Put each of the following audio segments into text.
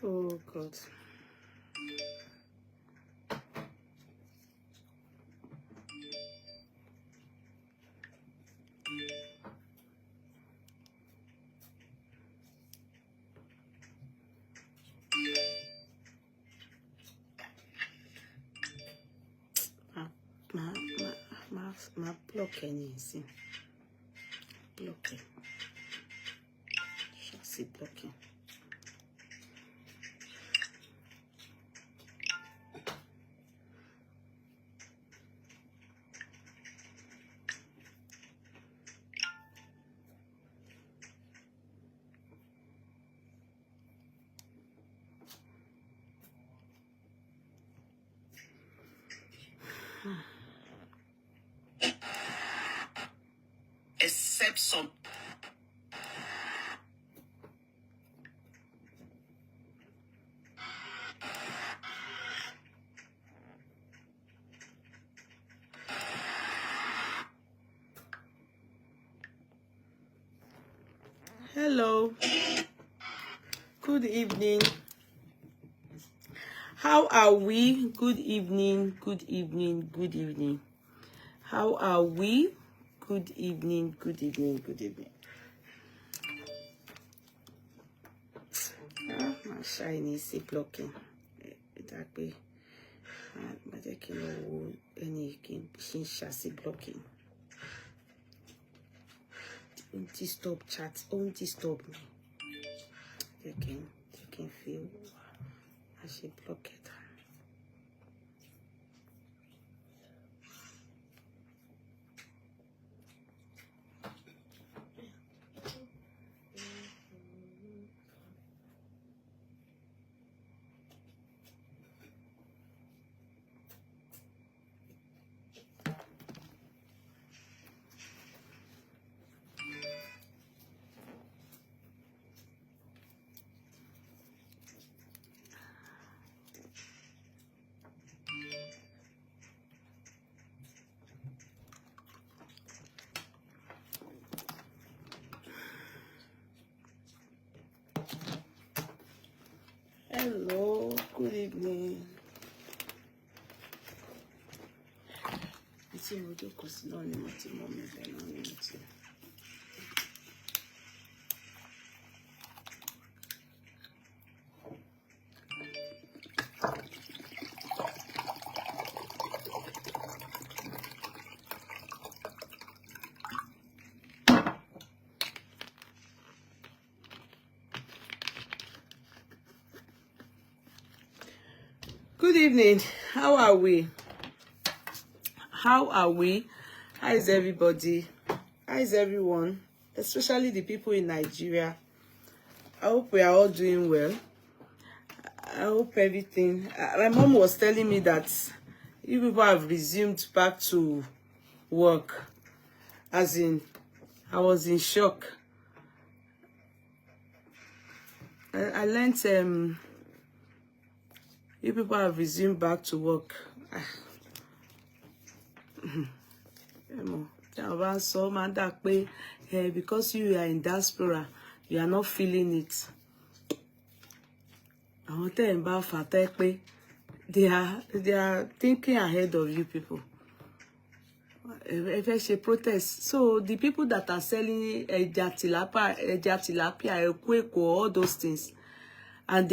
Oh God. My block anything. Blocking. Chassis blocking. Except some. Hello. Good evening. How are we? Good evening. Good evening. Good evening. How are we? Good evening. Good evening. Good evening. My shiny is blocking. That way. But I can know any chassis blocking. Don't disturb chat. Don't disturb me. You can feel I should block it. Hello, good evening. It's in the course, no, Good evening. How are we? How are we? How is everybody? How is everyone? Especially the people in Nigeria. I hope we are all doing well. I hope everything. My mom was telling me that you people have resumed back to work. As in, I was in shock. I learned you people have resumed back to work. Because you are in diaspora, you are not feeling it. They are thinking ahead of you people. If I protest, so the people that are selling tilapia, all those things, and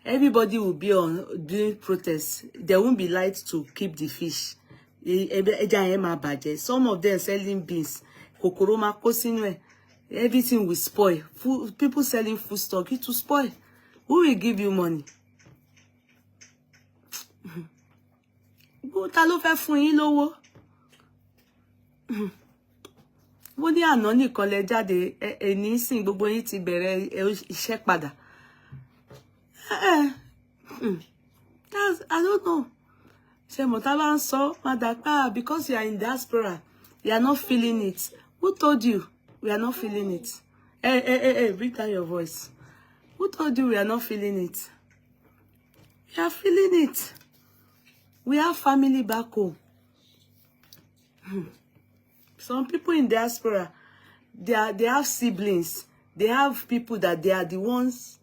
everybody will be on doing protests. There won't be light to keep the fish. Some of them selling beans, everything will spoil. People selling food stock, it will spoil. Who will give you money? Talo fẹ́ fún yín lówó. Wọ́n ní àná nìkan lẹ jáde ẹni sìn gbogbo yín ti bẹ̀rẹ̀ iṣẹ́ padà. I don't know. Ṣé mo ta bá ń sọ madapa because you are in diaspora, you are not feeling it. Who told you we are not feeling it? Hey, bring down your voice. Who told you we are not feeling it? We are feeling it. We have family back home. Some people in diaspora, they have siblings. They have people that they are the ones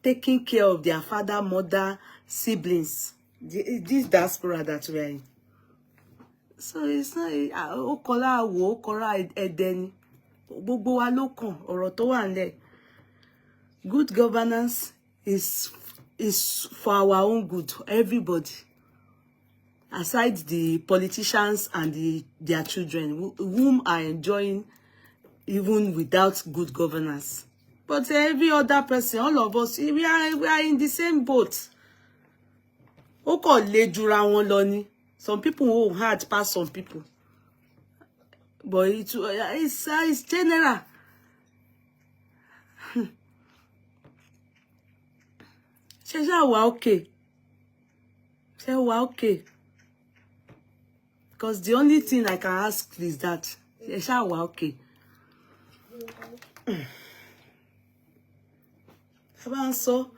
taking care of their father, mother, siblings. This diaspora that we are in. So it's not okola wo okora edeni. Gbogbo wa ló kàn ọ̀rọ̀ tó wà nílẹ̀. Good governance is for our own good, everybody. Aside the politicians and their children, whom are enjoying even without good governance. But every other person, all of us, we are in the same boat. Ó kàn le jura wọn lọ ni. Some people who hard pass some people. But it's general. Okay. Okay. Because the only thing I can ask is that okay. So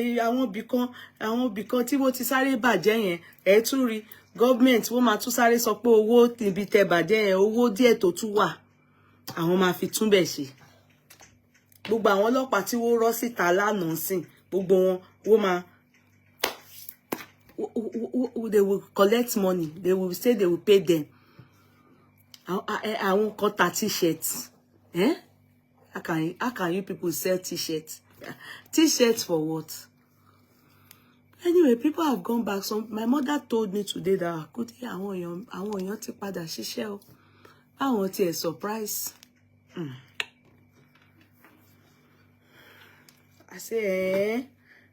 àwọn bìkan tí wọ́n ti sáré bàjẹ́ yẹn ẹ tún rí government wọ́n máa tún sáré sọ pé owó tìbí tẹ bàjẹ́ yẹn owó díẹ̀ tó tún wà àwọn máa fi tún bẹ̀ ṣe gbogbo àwọn ọlọ́pàá tí wọ́n rọ́ síta lánàá sìn gbogbo wọn máa they will collect money. They will say they will pay them. I won't cut a t-shirt. Eh? How can you people sell t-shirts? T-shirts for what? Anyway, people have gone back. My mother told me today that good I want you to padà ṣiṣẹ́ o. I want a surprise. I say, eh?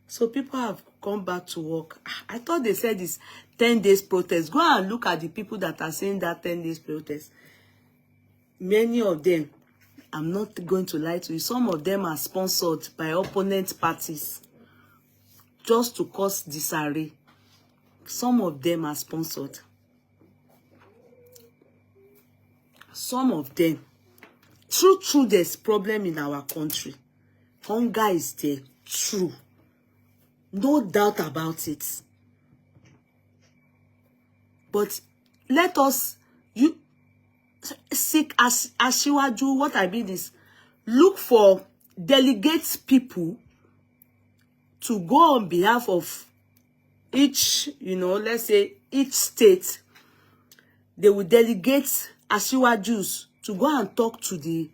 So people have come back to work. I thought they said it's 10 days protest. Go and look at the people that are saying that 10 days protest. Many of them, I'm not going to lie to you, some of them are sponsored by opponent parties just to cause disarray. Some of them are sponsored. Some of them. True, there's problem in our country. Hunger is there. True. No doubt about it. But let us seek as Ashiwaju. What I mean is look for delegate people to go on behalf of each, let's say each state. They will delegate Ashiwajus to go and talk to the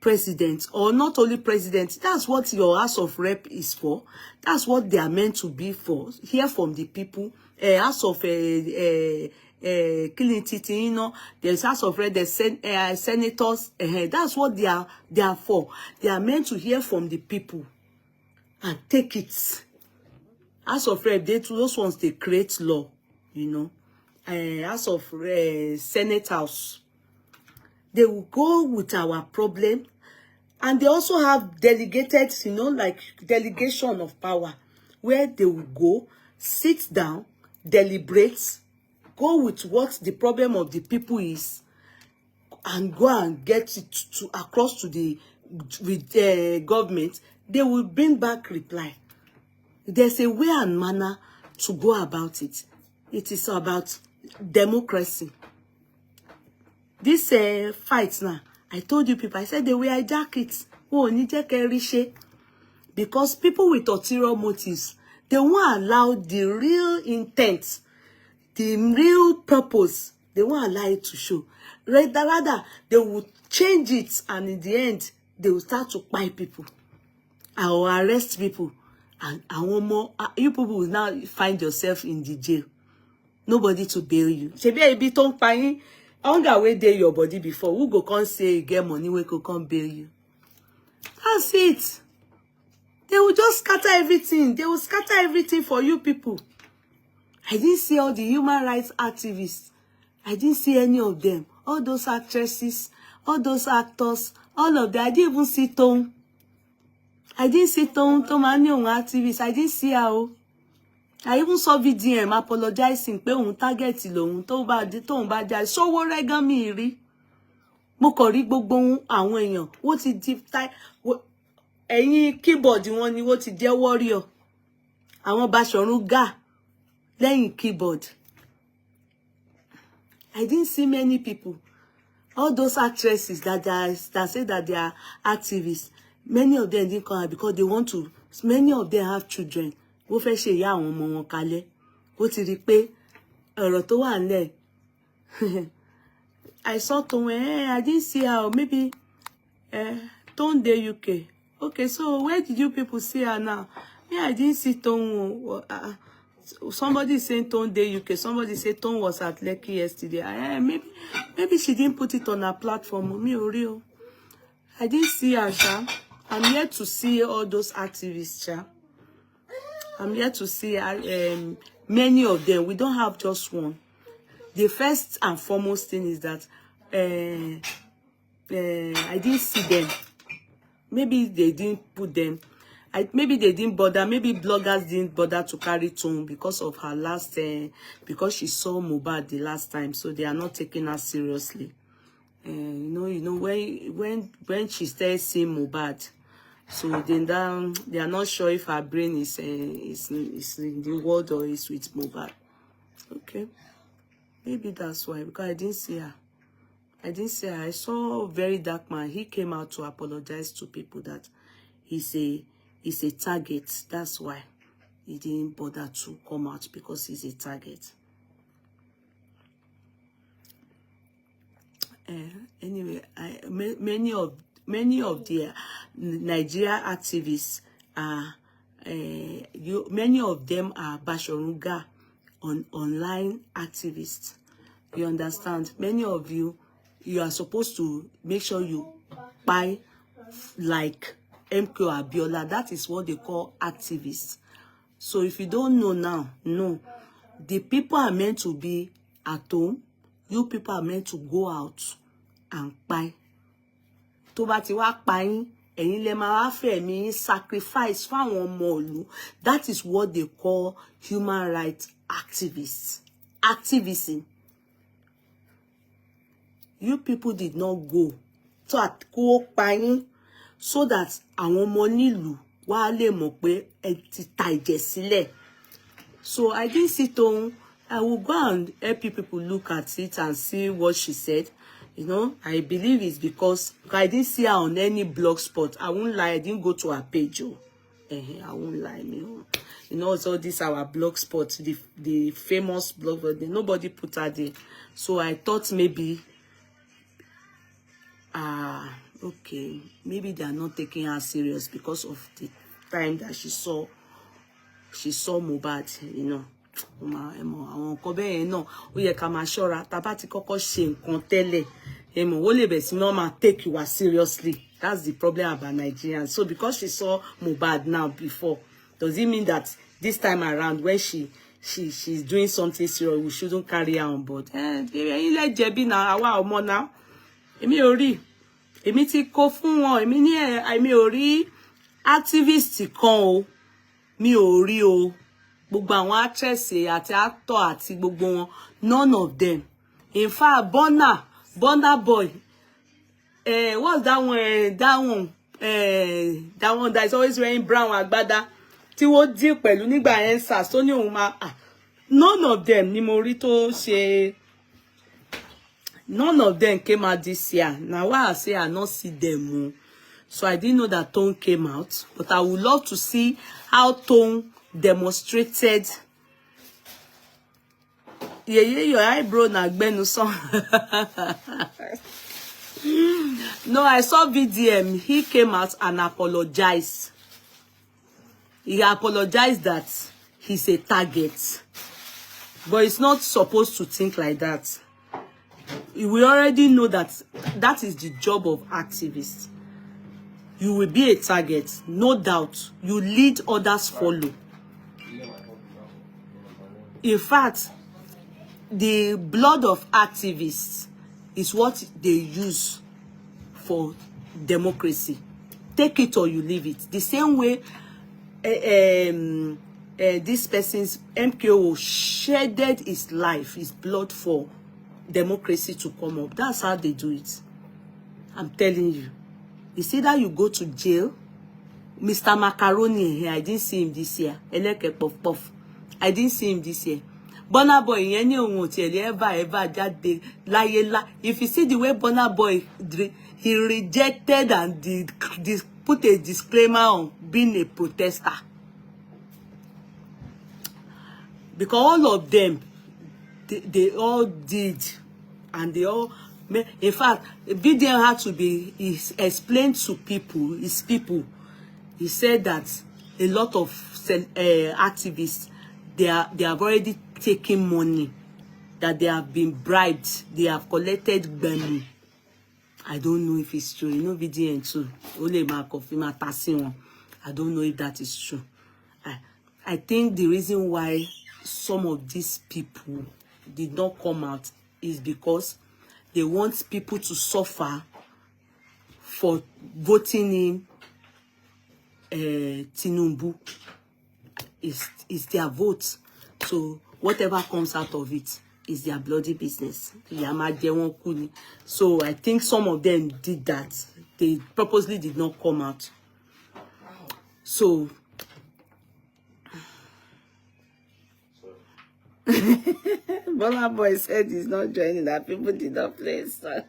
president, or not only president. That's what your House of Rep is for. That's what they are meant to be for. Hear from the people. House of there's House of Rep, there's senators. That's what they are for. They are meant to hear from the people and take it. House of Rep, those ones they create law, House of Senate House. They will go with our problem. And they also have delegated, like delegation of power, where they will go, sit down, deliberate, go with what the problem of the people is, and go and get it across to the government. They will bring back reply. There's a way and manner to go about it. It is about democracy. This fight now, I told you people, I said they will hijack it. Oh, because people with ulterior motives, they won't allow the real intent, the real purpose, they won't allow it to show. Rather, they will change it, and in the end, they will start to buy people or arrest people. And one more, you people will now find yourself in the jail. Nobody to bail you. Hunger wey dey your body before, who go come say you get money wey go come bail you? That's it. They will just scatter everything. They will scatter everything for you people. I didn't see all the human rights activists. I didn't see any of them. All those actresses, all those actors, all of them. I didn't even see Tom. I didn't see Tom any activists. I didn't see her. I even saw VDM apologizing pé òun target lòun tó bá jà sówó rẹ́gán mi rí. Mo kàn rí gbogbo àwọn èèyàn wọ́n ti di ẹ̀yìn keyboard wọn ni wọ́n ti jẹ́ warrior. Àwọn Bashorun Gaa lẹ́yìn keyboard. I didn't see many people. All those actresses that say that they are activists, many of them didn't come out because they want to Many of them have children. Wọ́n fẹ́ ṣe ìyá àwọn ọmọ wọn kalẹ̀. Ó ti rí pé ọ̀rọ̀ tó wà nílẹ̀. I saw Toun, I didn't see her. Maybe Toun dey UK. Okay, so where did you people see her now? Me, I didn't see Toun. Somebody saying Toun dey UK. Somebody said Toun was at Lekki yesterday. Maybe she didn't put it on her platform. Me, real. I didn't see her, Sha. I'm here to see all those activists, Sha. I'm here to see many of them. We don't have just one. The first and foremost thing is that I didn't see them. Maybe they didn't put them. Maybe they didn't bother. Maybe bloggers didn't bother to carry Toun because of her last, because she saw Mohbad the last time, so they are not taking her seriously. You know, when she started seeing Mohbad, so then they are not sure if her brain is in the world or is with Mohbad. Okay. Maybe that's why, because I didn't see her. I saw a very dark man. He came out to apologize to people that he's a target. That's why he didn't bother to come out, because he's a target. Anyway, many of the Nigeria activists are many of them are Bashorunga online activists. You understand? Many of you are supposed to make sure you buy like MK Abiola. That is what they call activists. So if you don't know now, no. The people are meant to be at home. You people are meant to go out and buy. Tó bá ti wá pa yín, ẹ̀yin lẹ máa wá fẹ̀mí sacrifice fáwọn ọmọ ìlú. That is what they call human rights activists. Activism. You people did not go to kó pa yín so that àwọn ọmọ nílùú wá lè mọ̀ pé ẹ ti ta ìjẹ̀ sílẹ̀. So I didn't sit on. I will go and help you people look at it and see what she said. You know, I believe it's because I didn't see her on any blog spot. I won't lie, I didn't go to her page. I won't lie, you know, so this our blog spot, the famous blog, but nobody put her there. So I thought maybe, okay, maybe they are not taking her serious because of the time that she saw Mohbad, you know. Àwọn nǹkan bẹ́ẹ̀ yẹn náà ó yẹ ká máa ṣọ́ra tá bá ti kọ́kọ́ ṣe nǹkan tẹ́lẹ̀ ó lè bẹ̀ sí náà máa take you seriously. That's the problem about Nigerians. So because she saw Mohbad now before, does it mean that this time around when she's doing something serious, we shouldn't carry her on board? Ilé jẹ̀bi náà àwa ọmọ náà èmi ò rí èmi ti kó fún wọn èmi ò rí activist kan o mi ò rí o. Gbogbo àwọn actress àti actor àti gbogbo wọn, none of them. In fact, Burna Boy, what's that one? That one that is always wearing brown agbada. Tí wọ́n deal pẹ̀lú nígbà yẹn SARS tó ní òun máa none of them ni mo rí tó ṣe. None of them came out this year. Now why I say I not see them. So I didn't know that Toun came out, but I would love to see how Toun demonstrated. Your eyebrow na gbenu son. No, I saw VDM. He came out and apologized. He apologized that he's a target. But it's not supposed to think like that. We already know that that is the job of activists. You will be a target, no doubt. You lead, others follow. In fact, the blood of activists is what they use for democracy. Take it or you leave it. The same way this person's MKO shedded his life, his blood for democracy to come up. That's how they do it. I'm telling you. It's either you go to jail. Mr. Macaroni here, I didn't see him this year. Eleke Puff Puff. I didn't see him this year. Burna Boy, ever jáde láyé lá. If you see the way Burna Boy, he rejected and put a disclaimer on being a protester. Because all of them, they all did, and they all, in fact, BDM had to be explained to people, his people. He said that a lot of activists, they have already taken money, that they have been bribed, they have collected money. I don't know if it's true. You know, BDM too. I don't know if that is true. I think the reason why some of these people did not come out is because they want people to suffer for voting in Tinubu. It's their vote. So whatever comes out of it is their bloody business. So I think some of them did that. They purposely did not come out. So Bola Boy said he's not joining, that people did not play so.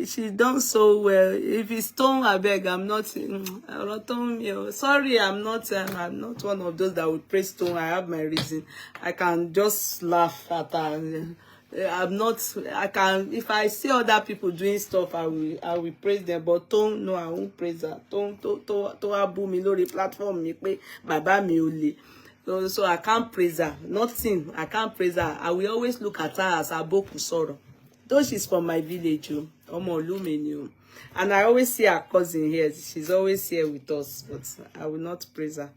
She done so well. If it's Stone, I beg, I'm not sorry, I'm not one of those that would praise Stone. I have my reason. I can just laugh at her. I'm not, I can, if I see other people doing stuff, I will praise them, but Tone, no, I won't praise her. Tone abu mi lórí platform mi pé bàbá mi ò lè. So I can't praise her. Nothing. I can't praise her. I will always look at her as Aboku Soro. Though she's from my village, Omo Olumeni. And I always see her cousin here. She's always here with us, but I will not praise her.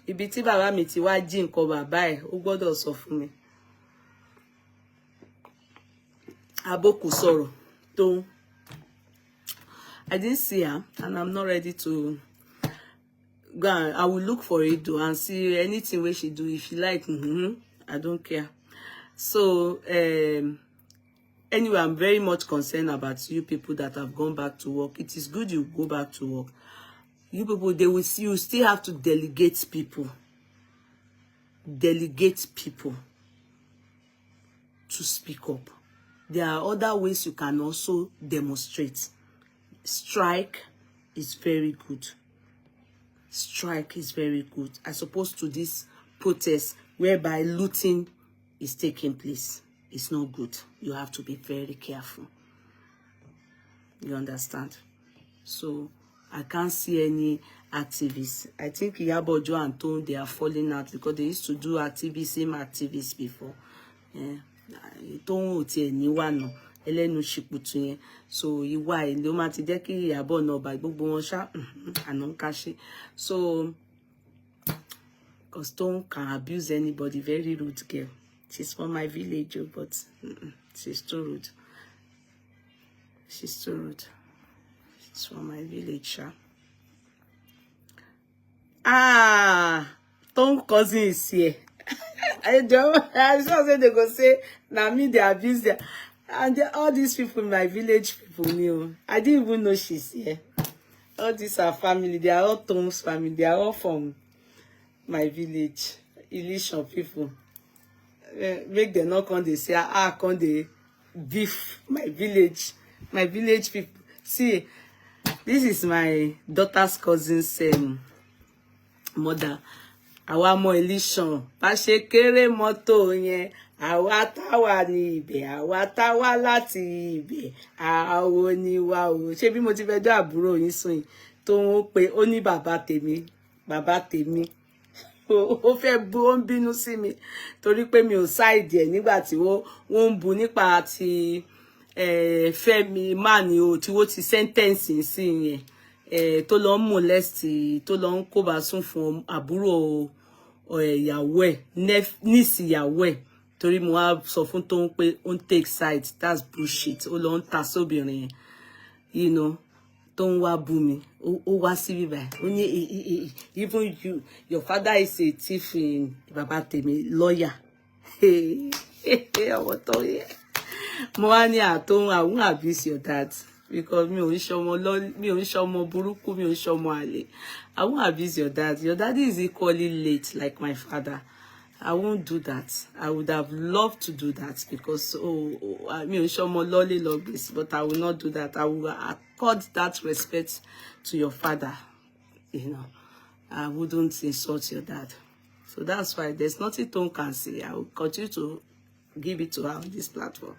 Ibi tí bàbá mi ti wá jí nǹkan bàbá ẹ̀, ó gbọ́dọ̀ sọ fún mi. Aboku Soro. Don't. I didn't see her, and I'm not ready to go. I will look for it though and see anything where she do. If she like, I don't care. So anyway, I'm very much concerned about you people that have gone back to work. It is good you go back to work. You people, you still have to delegate people. Delegate people to speak up. There are other ways you can also demonstrate. Strike is very good. Strike is very good, as opposed to this protest whereby looting is taking place. It's not good. You have to be very careful. You understand? So I can't see any activists. I think Iyabojo and Tone, they are falling out because they used to do activism before. Yeah. Tone oti ni wa no elenu shiputu yen. So iwa e lo ma ti jẹ́ kí Iyabo na ba gbogbo wọn sha anon kashi. So cause Tone can abuse anybody, very rude girl. She's from my village, but she's too rude. She's too rude. She's from my village, sha. Tone cousin is here. I just said they go say, now me they abuse them. And all these people, my village people knew. I didn't even know she's here. All these are family. They are all Tone's family. They are all from my village. Illusion people. Make them not come, they say, come they beef my village. My village people. See, this is my daughter's cousin's mother. Àwa mọ Illusion bá ṣe kéré mọ́tò yẹn, àwa táwa ní ibẹ̀, àwa táwa láti ibẹ̀, àwo ni wa o. Ṣé bí mo ti fẹ́ jọ àbúrò yín sùn tó ń pe ó ní bàbá tèmi ó fẹ́ bú, ó ń bínú sí mi torí pé mi ò side ẹ̀ nígbà tí wọ́n ń bú nípa ti Fẹ́mi mani o tí wọ́n ti sentence sí yẹn tó lọ ń molest, tó lọ ń kó bá sùn fún àbúrò ìyàwó ẹ̀, niece ìyàwó ẹ̀, torí mo wá sọ fún Tóun pé ó ń take side. That's bullshit. Ó lọ ń ta sóbìnrin yẹn, you know. Tóun wá bú mi, ó wá sí bíbá ó ní even your father is a thief in bàbá tèmi, lawyer. Ọmọ tó yẹ mo wá ní Tóun, I won't abuse your dad because mi ò ń ṣọmọ burúkú, mi ò ń ṣọmọ àlè. I won't abuse your dad. Your daddy is equally late like my father. I won't do that. I would have loved to do that because, I mean, Shomo Lolly love this, but I will not do that. I will accord that respect to your father. You know, I wouldn't insult your dad. So that's why there's nothing Tom can say. I will continue to give it to her on this platform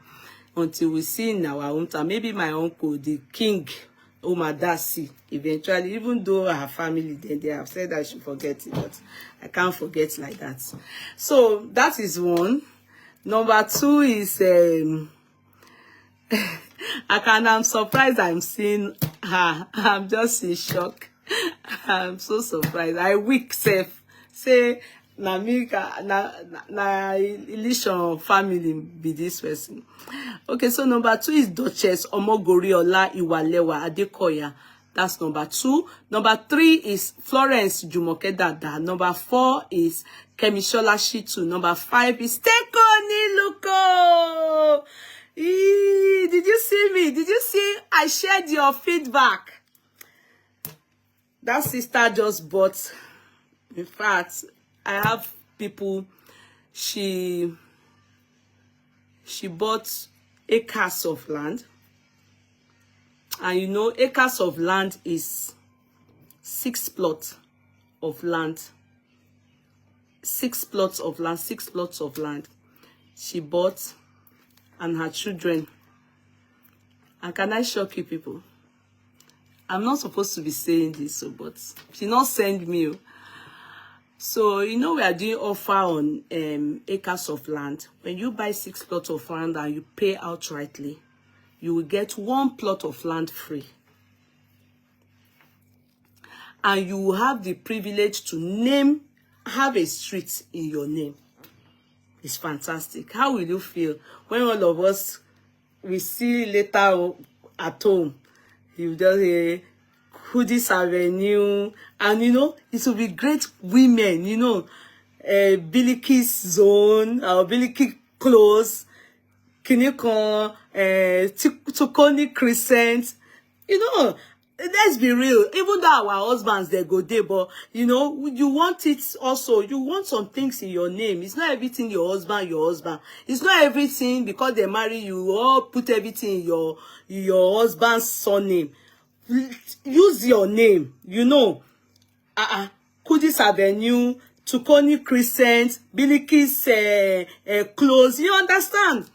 until we see in our own time. Maybe my uncle, the king, Omadasi, eventually, even though her family, they have said I should forget it, but I can't forget like that. So that is one. Number two is I'm surprised I'm seeing her. I'm just in shock. I'm so surprised. I weak self say na Illusion family be this person. Okay, so number two is Duchess Omogoriola Iwalewa Adekoya. That's number two. Number three is Florence Jumoke Dada. Number four is Kemishola Shitu. Number five is Teko Niluko. Did you see me? Did you see I shared your feedback? That sister just bought. In fact, I have people, she bought acres of land. And you know, acres of land is 6 plots of land. 6 plots of land, 6 plots of land. She bought, and her children. And can I shock you people? I'm not supposed to be saying this, but she not send me. So, you know, we are doing offer on acres of land. When you buy 6 plots of land and you pay outrightly, you will get 1 plot of land free. And you will have the privilege to have a street in your name. It's fantastic. How will you feel when all of us, we see later at home, you just hear Hoodies Avenue, and you know, it will be great women, you know, Biliki's zone, or Biliki close, Kinikon, Tukoni Crescent, you know, let's be real. Even though our husbands, they go there, but you know, you want it also. You want some things in your name. It's not everything your husband. It's not everything because they marry you, or put everything in your husband's surname. Use your name, you know. Kudis Avenue, Tukoni Crescent, Biliki's close. You understand?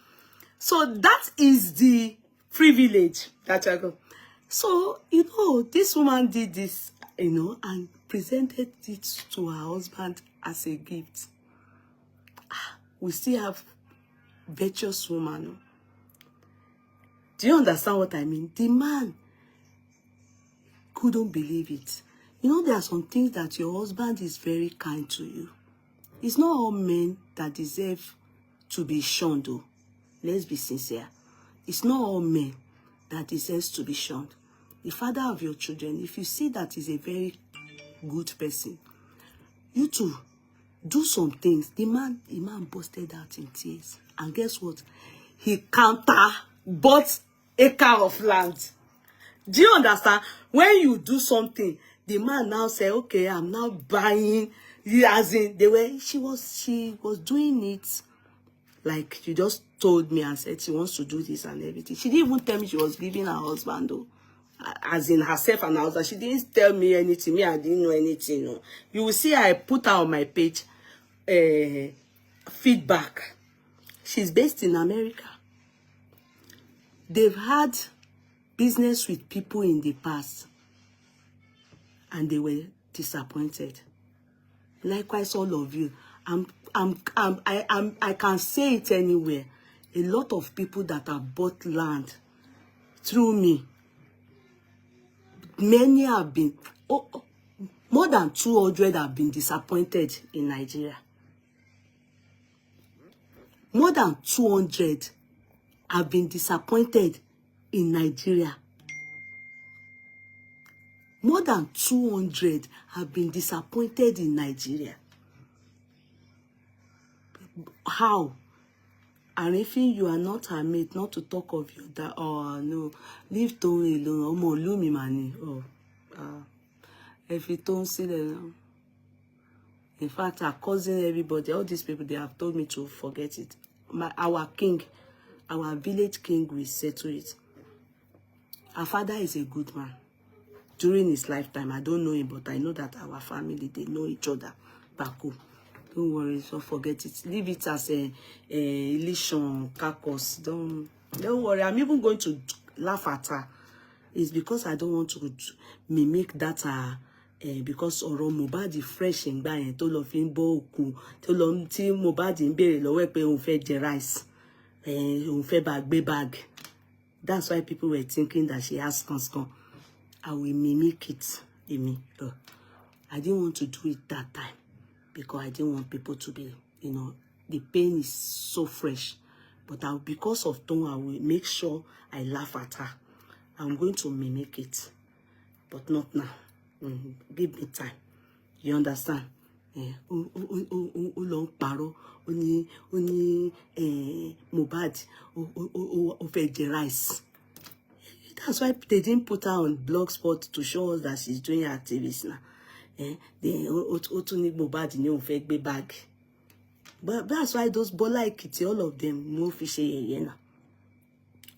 So that is the privilege that I got. So, you know, this woman did this, you know, and presented it to her husband as a gift. We still have virtuous woman. Do you understand what I mean? The man couldn't believe it. You know, there are some things that your husband is very kind to you. It's not all men that deserve to be shunned, though. Let's be sincere. It's not all men that deserves to be shunned. The father of your children, if you see that is a very good person, you too do some things. The man busted out in tears. And guess what? He bought acre of land. Do you understand? When you do something, the man now say, okay, I'm now buying. As in, she was doing it like she just told me and said she wants to do this and everything. She didn't even tell me she was leaving her husband, though. As in herself and her husband. She didn't tell me anything. Me, I didn't know anything. No. You will see I put her on my page feedback. She's based in America. They've had business with people in the past and they were disappointed. Likewise, all of you. I can say it anywhere. A lot of people that have bought land through me, many have been, more than 200 have been disappointed in Nigeria. More than 200 have been disappointed in Nigeria. More than 200 have been disappointed in Nigeria. How? And if you are not her mate, not to talk of your dad, no, leave Tony alone. Omo lumi mani. If you don't see them, In fact, our cousin, everybody, all these people, they have told me to forget it. Our king, our village king will settle it. Our father is a good man. During his lifetime, I don't know him, but I know that our family, they know each other back home. Don't worry, don't forget it. Leave it as a illusion, carcass. Don't worry. I'm even going to laugh at her. It's because I don't want to mimic that because ọ̀rọ̀ Mohbad fresh ń gbà yẹn tó lọ fi ń bọ́ òkú tó lọ tí Mohbad ń béèrè lọ́wọ́ ẹ̀ pé òun fẹ́ jẹ rice òun fẹ́ bá gbé bag. That's why people were thinking that she has scan. I will mimic it. I didn't want to do it that time because I didn't want people to be, the pain is so fresh. But because of tone, I will make sure I laugh at her. I'm going to mimic it, but not now. Give me time. You understand? Long paro, oni Mohbad, o fẹ́ rice. That's why they didn't put her on Blogspot to show us that she's doing activists now. They also need Mohbad in your fake bag. But that's why those Bola Ekiti, all of them, no fish now.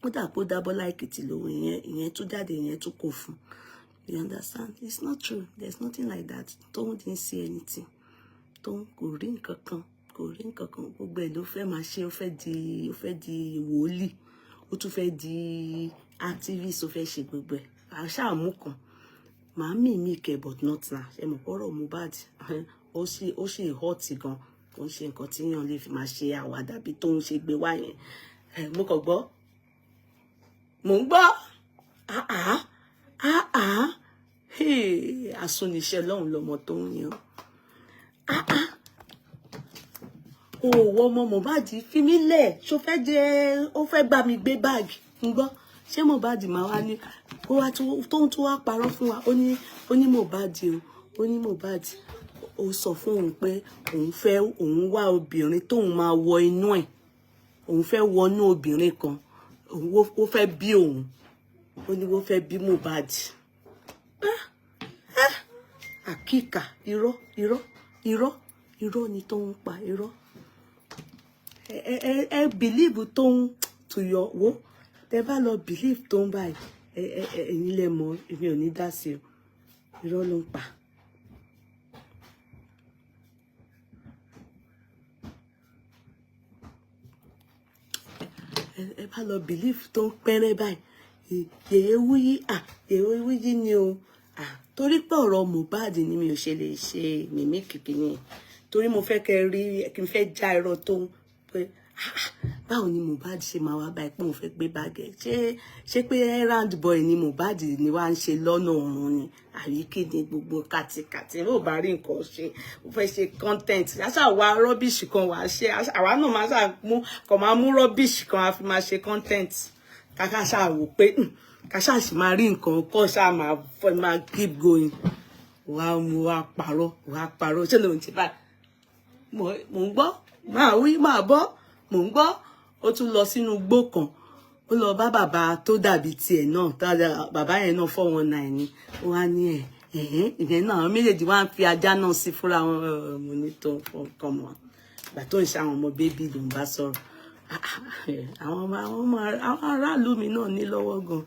Put that Bola Ekiti low in to that in to kofu. You understand? It's not true. There's nothing like that. Don't didn't see anything. Don't go ring kakan. Go ring kakan. Go be do fe ma se o fe di woli. O tún fẹ́ di activist o fẹ́ ṣe gbogbo. A sha mu kan. Ma mi ke but not now. Ṣé mo ọ̀rọ̀ Mohbad. Ó sì hot gan. Ó ń ṣe nǹkan tí yàn lè fi máa ṣe àwàdà bí tó ń ṣe gbé wá yẹn. Mo kàn gbọ́. Mo ń gbọ́. Hey, asuniṣẹ́ lọ́hùn lọmọ tó ń yan. Wo ọmọ Mohbad fi mí lẹ̀ ṣó fẹ́ jẹ́ ó fẹ́ bá mi gbé bag ń gbọ́ ṣé Mohbad máa wá ní ó wá tó ń wá parọ́ fún wa ó ní Mohbad ó ní Mohbad ó sọ fún òun pé òun wá obìnrin tóun máa wọ inú ẹ̀ òun fẹ́ wọnú obìnrin kan ó fẹ́ bí òun ó ní ó fẹ́ bí Mohbad. Àkíkà irọ́ ni tó ń pa irọ́. Believe tó ń to your wo tẹ́ bá lọ believe tó ń báyìí ẹ̀yin lẹ mọ̀ èmi ò ní dá sí o irọ́ ló ń pa. Ẹ bá lọ believe tó ń pẹ́rẹ́ báyìí yèyé wúyí ni o. Torí pé ọ̀rọ̀ Mohbad ni mi ò ṣe lè ṣe mímí kìkìní torí mo fẹ́ kẹ́ rí kí n fẹ́ já irọ́ tó ń pé báwo ni Mohbad ṣe máa wá báyìí pé òun fẹ́ gbé báàgẹ̀ ṣé pé errand boy ni Mohbad ni wá ń ṣe lọ́nà ọ̀run ni àbí kí ni gbogbo kàtìkàtì ó bá rí nǹkan ṣe ó fẹ́ ṣe content àṣà wa rọ́bìṣì kan wà ṣe àwa náà máa mú rọ́bìṣì kan a fi máa ṣe content kàkà ṣáà wò pé kàṣà sì máa rí nǹkan kọ́ ṣáà máa keep going wà parọ́ ṣé lóun ti báyìí mò ń gbọ́ máa wí máa bọ́ mò ń gbọ́ ó tún lọ sínú igbó kan ó lọ bá bàbá tó dàbí tiẹ̀ náà bàbá yẹn náà 419 ni ó wá ní ìyẹn náà àwọn méjèèjì wá ń fi ajá náà sí fúnra wọn mo ní tó kàn mọ́ ìgbà tó ń ṣe àwọn ọmọ bébí ló ń bá sọ̀rọ̀ àwọn aráàlú mi náà ní lọ́wọ́ gan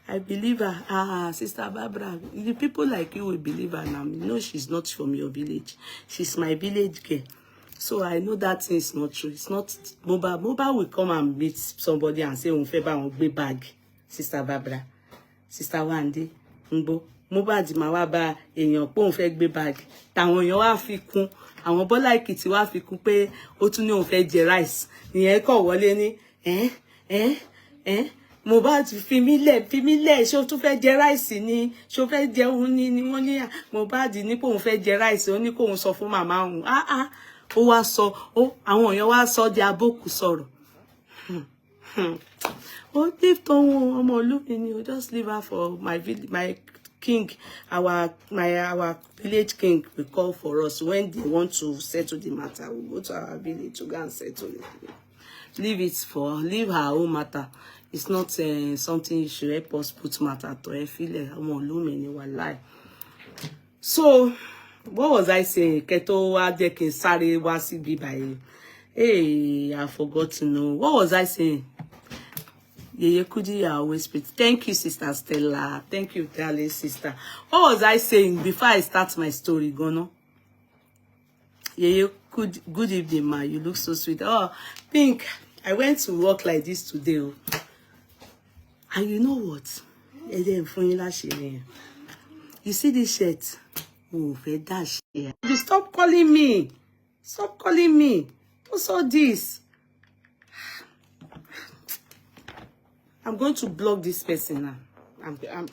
I believe her, Sister Barbara. The people like you will believe her now. You know she's not from your village. She's my village girl. So I know that thing is not true. It's not Mohbad. Mohbad will come and meet somebody and say, "Òun fẹ́ bá wọn gbé bag." Sister Barbara, Sister Wande, Ngbo. Mohbad máa wá bá èèyàn pé òun fẹ́ gbé bag. Táwọn èèyàn wá fi kún. Àwọn Bọ́lá Èkìtì wá fi kún pé ó tún ní òun fẹ́ jẹ rice. Ìyẹn kọ̀ wọlé ní Mohbad fi mí lẹ̀ ṣé ó tún fẹ́ jẹ rice ni ṣé ó fẹ́ jẹ òun ni wọ́n ní Mohbad ní pé òun fẹ́ jẹ rice ó ní kó òun sọ fún màmá òun ó wá sọ àwọn èèyàn wá sọ di abókù sọ̀rọ̀ ó leave tóun ọmọ olúmi ni ó just leave her for my king our village king will call for us when they want to settle the matter we go to our village to go and settle it. Leave her own matter. It's not something you should help us put matter to feel ọmọ olúmi ni wàláì. So What was I saying? Keto adeke sare wasi bibaye. Hey, I forgot to know. What was I saying? Yeye Kudi, you always speak. Thank you, Sister Stella. Thank you, darling sister. What was I saying before I start my story, Gono? Yeye Kudi, good evening, ma. You look so sweet. Oh, Pink, I went to work like this today. Oh. And you know what? You see this shirt? Oh, that shit. You stop calling me. Stop calling me. What's all this? I'm going to block this person now.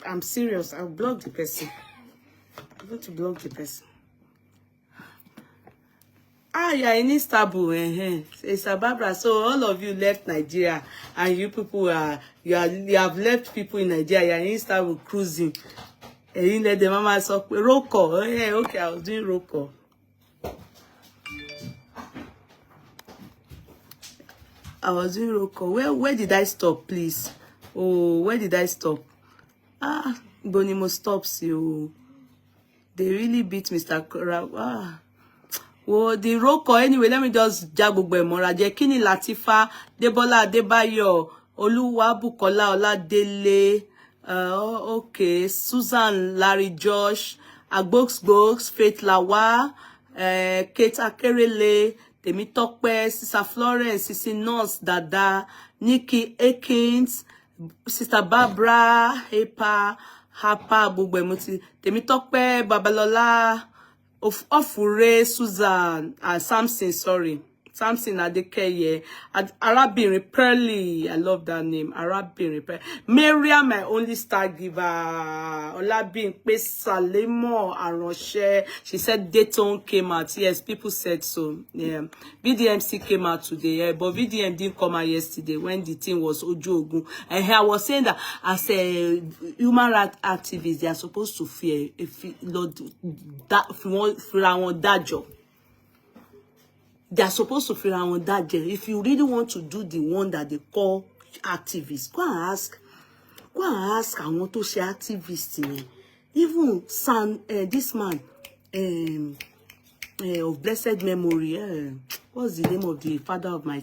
I'm serious. I'll block the person. I'm going to block the person. Ah, you're in Istanbul. It's a Barbara. So all of you left Nigeria, and you people you have left people in Nigeria. You're in Istanbul cruising. And you let the mama talk Roko. Okay, I was doing Roko. Where did I stop, please? Oh, where did I stop? Ah, Bonimo stops you. They really beat Mr. Kora. Ah. Well, the Roko, anyway, let me just jabugbe moraje. Kini Latifa, Debola Adebayo, Oluwabukola Oladele, okay, Susan, Larry Josh, Agbox, Faith Lawa, Kate Akerele, Temitope, Sister Florence, Sister Nurse Dada, Nikki Akins, Sister Barbara, Hapa, Bugbemuti, Temitope, Babalola, Ofure, Susan, Samson Adekeye, Arabin Pearly, I love that name, Arabin Pearly. Miriam, my only star giver, Olabin Pesalemo, Aroshe. She said Dayton came out. Yes, people said so. Yeah, VDMC came out today, yeah, but VDM didn't come out yesterday when the thing was Ojogun. And I was saying that as a human rights activist, they are supposed to fear if you want that job. They are supposed to feel around that jail. If you really want to do the one that they call activists, go and ask I want to share activists. Even this man of blessed memory, what's the name of the father of my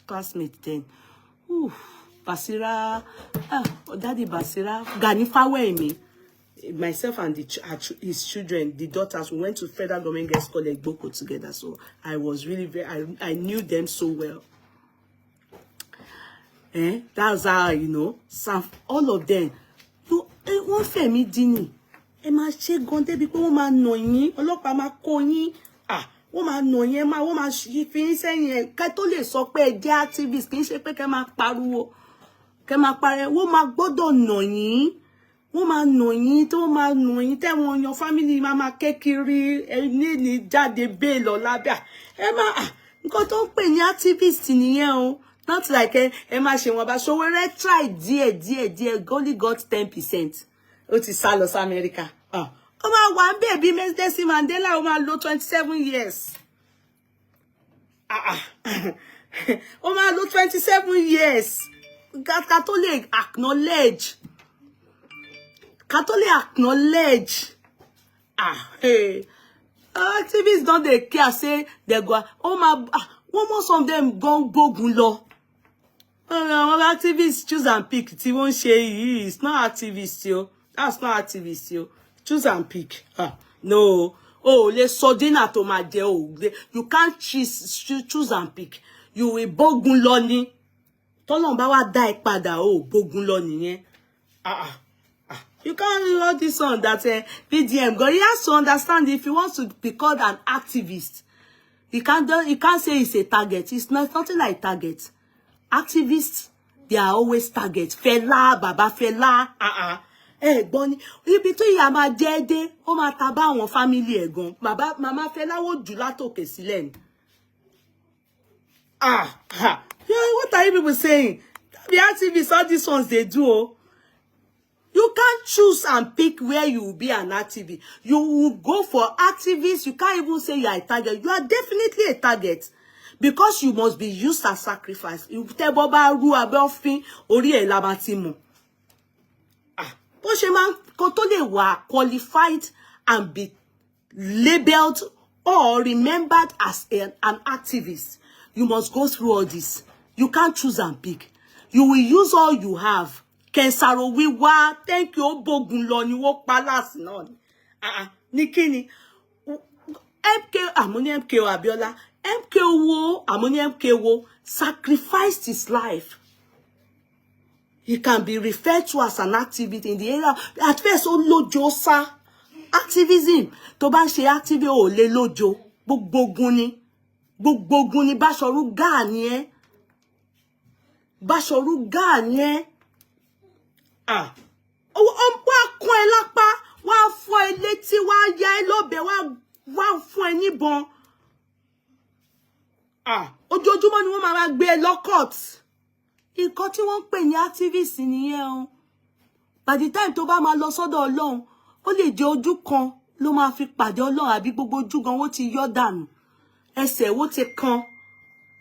classmate then? Basira, Daddy Basira, Ganifawe. Myself and his children, the daughters, we went to Federal Government Girls College Boko together. So I was really I knew them so well. That's how, you know, all of them. You won't fail me, Dini. Ma she gonde because woman no yin, olopa ma ko yin. Woman no yin, woman she fin saying, ka to le sọ pé ẹ jẹ́ activist, kì í ṣe pé kẹ́ máa pariwo. Kẹ́ máa pariwo, woman gbọ́dọ̀ no yin. Wọ́n máa nà yín tó máa nà yín tẹ́wọ̀n yan family máa kékeré ní jáde bẹ́ẹ̀ lọ lábẹ́ nǹkan tó ń pè ní activist nìyẹn o not like ẹ máa ṣe wọn bá Sowore try díẹ̀ only got 10%. Ó ti sá lọ sí America. Ó máa wà ń bẹ̀ bí Nelson Mandela ó máa lò 27 years. Ó máa lò 27 years. Catholic acknowledge. Hey, activists don't they care say they go. Most of them go bogun law. Activists choose and pick. It won't say it's not activists, yo. That's not activists, yo. Choose and pick. No. Oh, let's so dinner to my dear. You can't choose and pick. You will bogun law ni. Tolong bawa die pada. Oh, bogun law ni. You can't do all this on that PDM. God, he has to understand if he wants to be called an activist. He can't say it's a target. It's nothing like target. Activists, they are always target. Fela, Baba Fela. Gboni. Ibi tó yá máa dédé, ó máa ta bá àwọn family ẹ̀ gan. Baba, Mama Fela wo jù látòkè sílẹ̀ ni. What are you people saying? The activists, all these ones they do. You can't choose and pick where you will be an activist. You will go for activists. You can't even say you are a target. You are definitely a target. Because you must be used as sacrifice. You tell Boba Ru Abelfin Ori Elabatimo. But she man kò tó lè wà qualified and be labeled or remembered as an activist, you must go through all this. You can't choose and pick. You will use all you have. Kensaro wiwa, thank you, Bogun lo ni wo palace no. Nikini. MK, Amoni MK Abiola. MK wo, Amoni MK wo, sacrificed his life. He can be referred to as an activist in the area. At first, oh, lojo, sir. Activism. To ba se activist, oh, le lojo. Gbogbogun ni. Gbogbogun ni Bashoru ga ni e. Bashoru ga ni e. Ah. Wa kon e lapa, wa fo e leti, wa ya e lobe, wa fo e níbọn. Ah. Ojoojúmọ́ ni wọ́n máa gbé e lọ court. Nǹkan tí wọ́n pè ní activist nìyẹn o. By the time tó bá máa lọ sọ́dọ̀ Ọlọ́run, ó lè jẹ́ ojú kan ló máa fi pàdé Ọlọ́run àbí gbogbo ojú gan wọ́n ti yọ dànù. Ẹsẹ̀ wo ti kan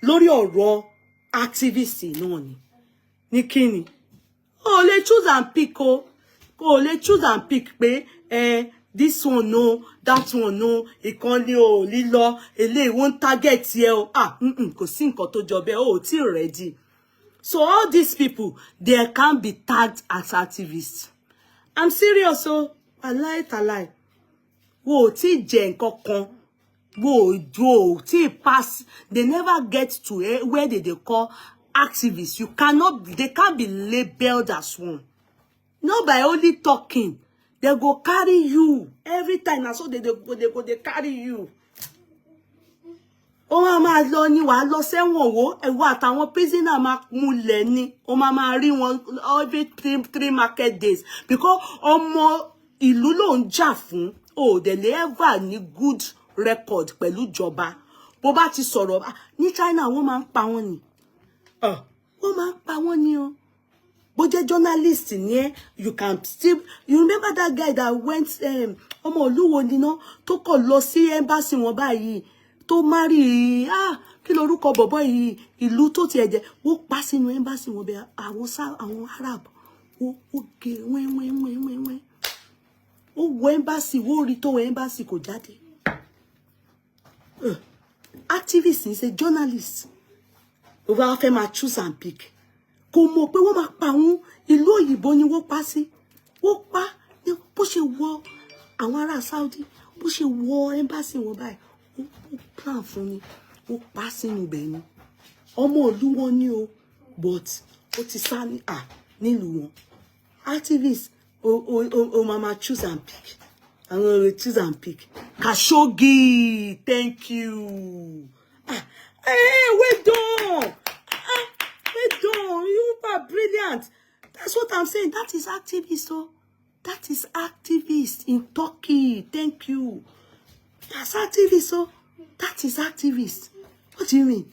lórí ọ̀rọ̀ activist náà ni. Ní kíni? O lè choose and pick o. O lè choose and pick pé this one no, that one no, ìkan ni o lílọ, eléyìí wọ́n target ẹ o. Kò sí nǹkan tó jọ bẹ́ẹ̀, o ti ready. So all these people, they can't be tagged as activists. I'm serious, so I lie. Wo ti jẹ nǹkan kan. Wo ti pass. They never get to where they call activists. They can't be labeled as one. Not by only talking. They go carry you every time. And so they carry you. O ma lọ ni wá lọ sẹ́wọ̀n wo ẹ̀wọ̀ àtàwọn prisoner ma múlẹ̀ ni o ma rí wọn every three market days because ọmọ ìlú ló ń jà fún o de lè ever ní good record pẹ̀lú ìjọba bó bá ti sọ̀rọ̀ ní China wọ́n máa ń pa wọ́n ni wọ́n máa ń pa wọ́n ni o bó jẹ́ journalist ni you can still you remember that guy that went ọmọ Olúwo ni ná tó kọ̀ lọ sí embassy wọn báyìí tó marry kí lorúkọ bọ̀bọ́ yìí ìlú tó ti ẹ̀jẹ̀ wọ́n pa sínú embassy wọn bẹ àwọn Arab ó gé wẹ́n ó wọ embassy wọ́n rí tó wọ embassy kò jáde activist is a journalist ó bá fẹ́ máa choose and pick kò mọ̀ pé wọ́n máa pa àwọn ìlú òyìnbó ni wọ́n pa sí wọ́n pa bó ṣe wọ àwọn ará Saudi bó ṣe wọ embassy wọn báyìí ó plan fún ni ó pa sínú ibẹ̀ ni ọmọ ìlú wọn ni o but ó ti sá ní nílùú wọn activist o mama choose and pick àwọn choose and pick Khashoggi thank you well done you are brilliant that's what I'm saying that is activist that is activist in Turkey thank you. That's activist, so that is activist. What do you mean?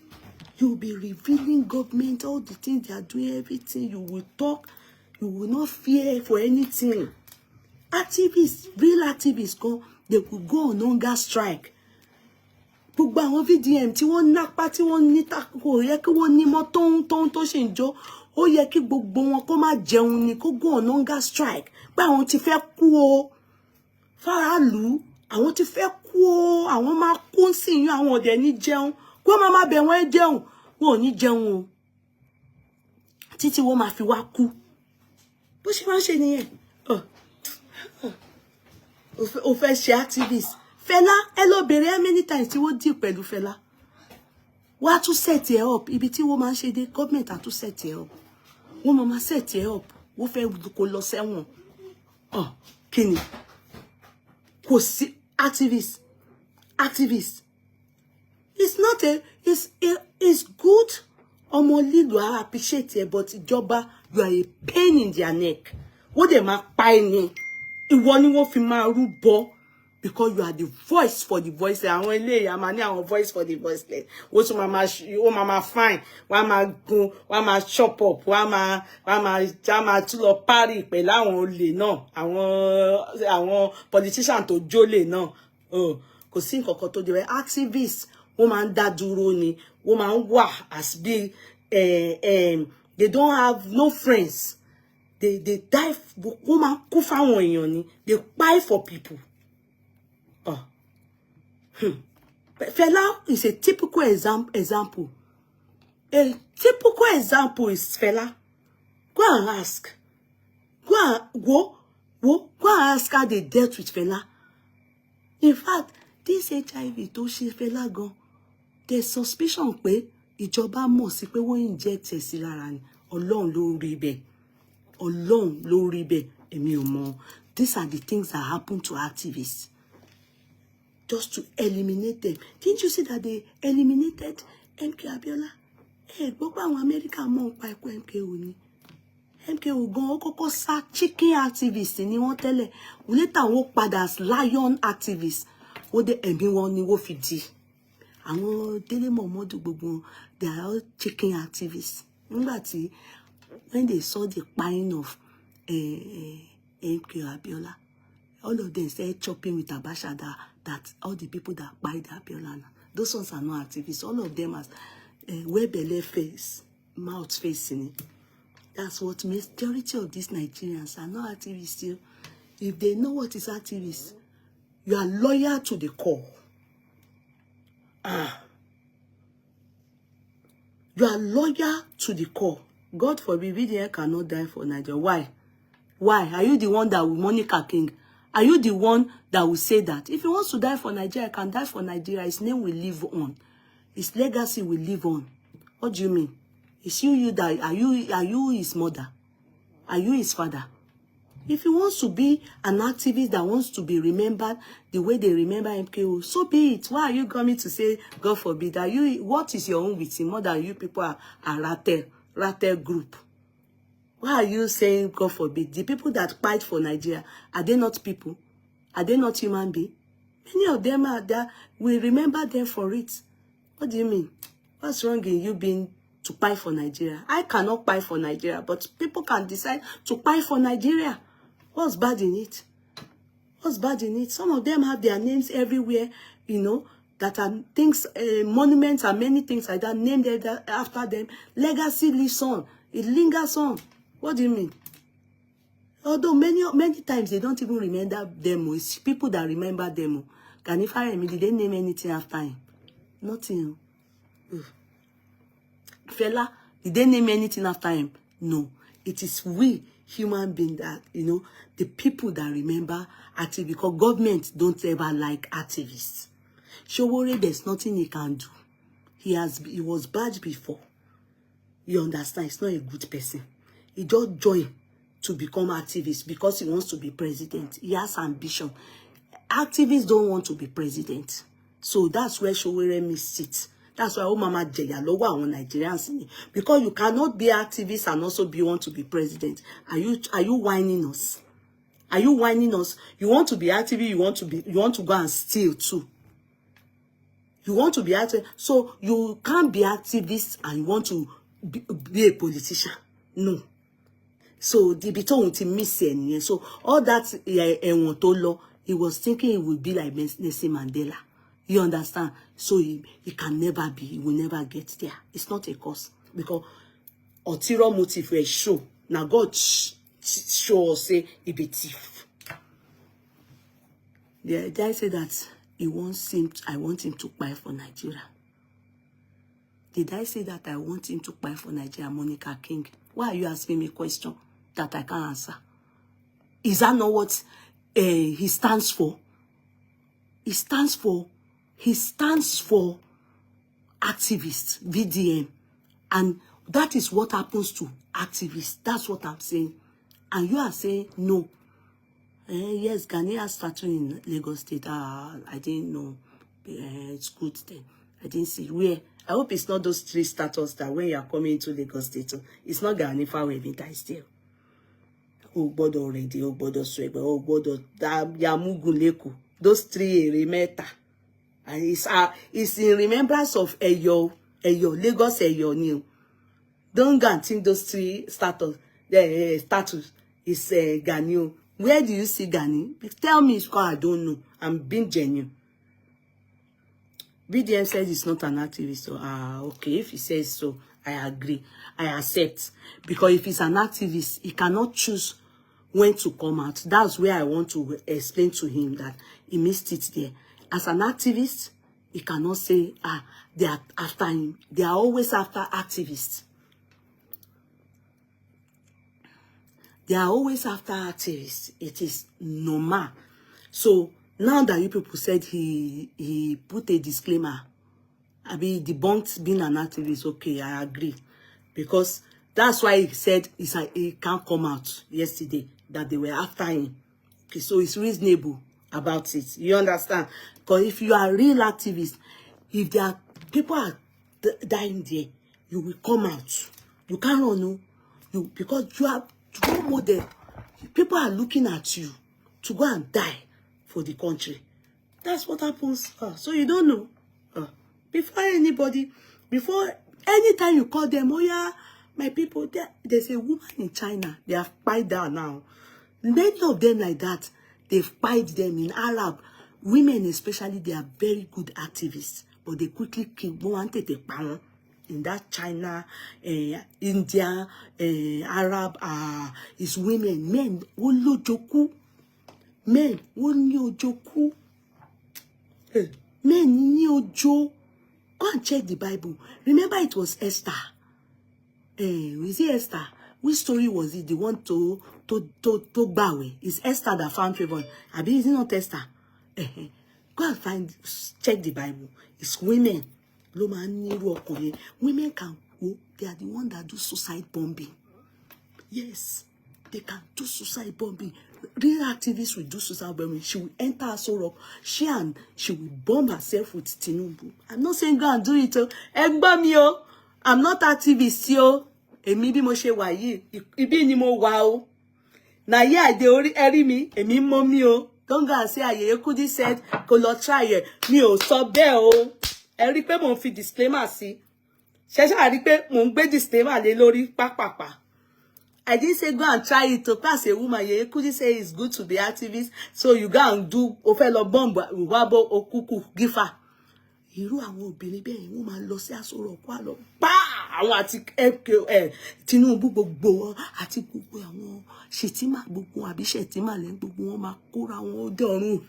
You will be revealing government, all the things they are doing, everything. You will talk. You will not fear for anything. Activists, real activists, they will go on hunger strike. Gbogbo àwọn VDM tí wọ́n nápa tí wọ́n ní tako yẹ kí wọ́n ní mọ́ tó ṣe ń jó ó yẹ kí gbogbo wọn kó má jẹun ni kó go on hunger strike pé àwọn ti fẹ́ kú o faraàlú àwọn ti fẹ́ kú o àwọn máa kú sí yín àwọn ọ̀dẹ̀ ní jẹun kó má bẹ̀ wọ́n jẹun wọn ò ní jẹun o títí wọ́n máa fi wá kú bó ṣe máa ń ṣe nìyẹn o fẹ́ ṣe activist Fela ẹ lọ bèrè how many times tí wọ́n dì pẹ̀lú Fela wọ́n á tún set ẹ up ibi tí wọ́n máa ń ṣe dé government á tún set ẹ up wọ́n máa set ẹ up wọ́n fẹ́ kó lọ sẹ́wọ̀n kí ni kò sí activist it's not it's good ọmọ lílo I appreciate it but ìjọba you are a pain in their neck wọ́n dẹ̀ máa pa ẹni ìwọ ni wọ́n fi máa rúbọ because you are the voice for the voiceless àwọn eléyìí a máa ní àwọn voice for the voiceless wọ́n tún máa fine wọ́n máa gun wọ́n máa chop up wọ́n máa tún lọ party pẹ̀lú àwọn olè náà àwọn politician tó jólè náà kò sí nǹkan kan tó jẹ́ activist wọ́n máa ń dá dúró ni wọ́n máa ń wà as big they don't have no friends they die wọ́n máa ń kú fáwọn èèyàn ni they buy for people Oh. Fela is a typical example. A typical example is Fela. Go and ask. Go and ask how they dealt with Fela. In fact, this HIV tó ṣe Fela gan, there's suspicion pé ìjọba mọ̀ sí pé wọ́n inject ẹ̀ sí lára ni. Ọlọ́run ló rí bẹ́ẹ̀. Ọlọ́run ló rí bẹ́ẹ̀. Èmi ò mọ̀. These are the things that happen to activists. Just to eliminate them. Didn't you see that they eliminated MK Abiola? Gbogbo àwọn America mọ̀ nípa ikú MKO ni. MKO gan ó kọ́kọ́ sá chicken activist ni wọ́n tẹ́lẹ̀. Later wọ́n padà as lion activist. Ó dé ẹ̀mí wọn ni wọ́n fi di. Àwọn Délé Mọ̀mọ́dù gbogbo, they are all chicken activists. Nígbà tí when they saw the pine of MK Abiola, all of them started chopping with Abacha that all the people that buy the Abiola, those ones are not activists. All of them as belly face, mouth facing it. That's what majority of these Nigerians are not activists still. If they know what is activists, you are loyal to the core. You are loyal to the core. God forbid, VDN cannot die for Nigeria. Why? Why? Are you the one that will Monica King? Are you the one that will say that? If he wants to die for Nigeria, can die for Nigeria. His name will live on. His legacy will live on. What do you mean? Is you that are you his mother? Are you his father? If he wants to be an activist that wants to be remembered the way they remember MKO, so be it. Why are you coming to say, God forbid, what is your own with him? More than you people are rattle group. Why are you saying, God forbid? The people that fight for Nigeria, are they not people? Are they not human beings? Many of them are there. We remember them for it. What do you mean? What's wrong in you being to fight for Nigeria? I cannot fight for Nigeria, but people can decide to fight for Nigeria. What's bad in it? What's bad in it? Some of them have their names everywhere, you know, that are things, monuments and many things like that, named after them. Legacy lives on. It lingers on. What do you mean? Although many times they don't even remember them. It's people that remember them. Ganifari, did they name anything after him? Nothing. Fela, did they name anything after him? No. It is we, human beings, that, you know, the people that remember activists, because government don't ever like activists. Showore, there's nothing he can do. He was bad before. You understand? He's not a good person. He just joined to become activist because he wants to be president. He has ambition. Activists don't want to be president. So that's where Showore missed it. That's why Mama Jeya lower on Nigerians. Because you cannot be activist and also want to be president. Are you whining us? Are you whining us? You want to be activist, you want to go and steal too. You want to be active, so you can't be activist and you want to be a politician. No. So the biton to miss it. So all that he was thinking he would be like Nelson Mandela. You understand? So he can never be, he will never get there. It's not a cause. Because ulterior motive will show. Now God show us say he be thief. The guy said that I want him to buy for Nigeria. Did I say that I want him to buy for Nigeria, Monica King? Why are you asking me a question that I can't answer? Is that not what he stands for? He stands for activists, VDM. And that is what happens to activists. That's what I'm saying. And you are saying no. Yes, Ghanaian statue in Lagos State. I didn't know. It's good then. I didn't see where. I hope it's not those 3 statues that when you are coming into Lagos State, it's not Ghanaian wedding that still. Oh, God already. Oh, God Swebe. Oh, God Yamuguleku. Those 3 remeta. And it's in remembrance of Eyo, Lagos Eyo New. Don't go and think those 3 statues is Ghanaian. Where do you see Ghani? Tell me, because I don't know. I'm being genuine. BDM says it's not an activist. So, okay, if he says so, I agree. I accept. Because if he's an activist, he cannot choose when to come out. That's where I want to explain to him that he missed it there. As an activist, he cannot say, they are after him. They are always after activists. They are always after activists. It is normal. So now that you people said he put a disclaimer, I mean, debunked being an activist, okay, I agree. Because that's why he said he can't come out yesterday, that they were after him. Okay, so it's reasonable about it. You understand? Because if you are a real activist, if there are people are dying there, you will come out. You can't run, no. Because you have role model. People are looking at you to go and die for the country. That's what happens. So you don't know. Before anytime you call them, oh yeah, my people, there's a woman in China. They have spied her now. Many of them like that, they've spied them in Arab. Women especially, they are very good activists. But they quickly kill wanted a power in that China, India, Arab, is women. Men, wolo joku. Men, wolo joku. Men, ni ojo. Go and check the Bible. Remember it was Esther. Is it Esther? Which story was it? The one to Bawe. It's Esther that found favor. Abi, is it not Esther? Go and check the Bible. It's women. Women can go. They are the ones that do suicide bombing. Yes, they can do suicide bombing. Real activists will do suicide bombing. She will enter a sorrow. She will bomb herself with Tinubu. I'm not saying go and do it. I'm not activist, yo. Èmi bí mo ṣe wà yìí, ibi ni mo wà o. Na ye ade ori eri mi, èmi mọ̀ mi o. Don't go and say Ayeye Kudi said kó lọ try e. Mi ò sọ bẹ́ẹ̀ o. Ẹ rí pé mo ń fi disclaimer sí. Ṣẹ̀ṣẹ̀ rí pé mo ń gbé disclaimer lé lórí pápápá. I didn't say go and try it to pass a woman. Ayeye Kudi say it's good to be activist, so you go and do o fẹ́ lọ bomb wabo okuku gifa. Irú àwọn obìnrin bẹ́ẹ̀ wọ́n máa lọ sí àsọ̀rọ̀ kwa lọ pa àwọn àti Tinubu gbogbo àti gbogbo àwọn Shetima gbogbo àbí Shetima lẹ́n gbogbo wọn máa kóra wọn dọ̀run.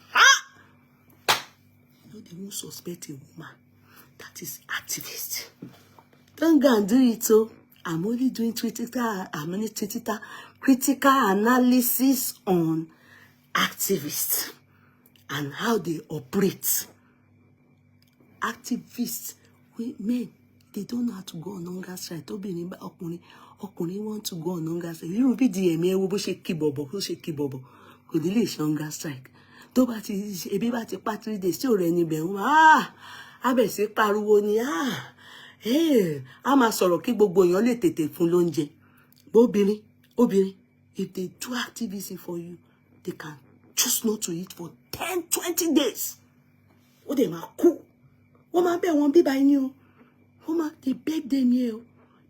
You know they won't suspect a woman that is activist. Don't go and do it. So I'm only doing critical analysis on activists and how they operate. Activists, men, they don't know how to go on hunger strike. Ọkùnrin want to go on hunger strike. You be the eme bó ṣe kibobo, kò ní lè ṣe hunger strike. Tó bá ti ebi bá ti pa 3 days tí ò rẹ ni be abẹ̀ sí pariwo ni a máa sọ̀rọ̀ kí gbogbo èèyàn lè tètè fún lóúnjẹ. Obìnrin, if they do activism for you, they can choose not to eat for 10-20 days. Ó dẹ̀ máa kú. Woman be won't be by you. Woman, they beg them here.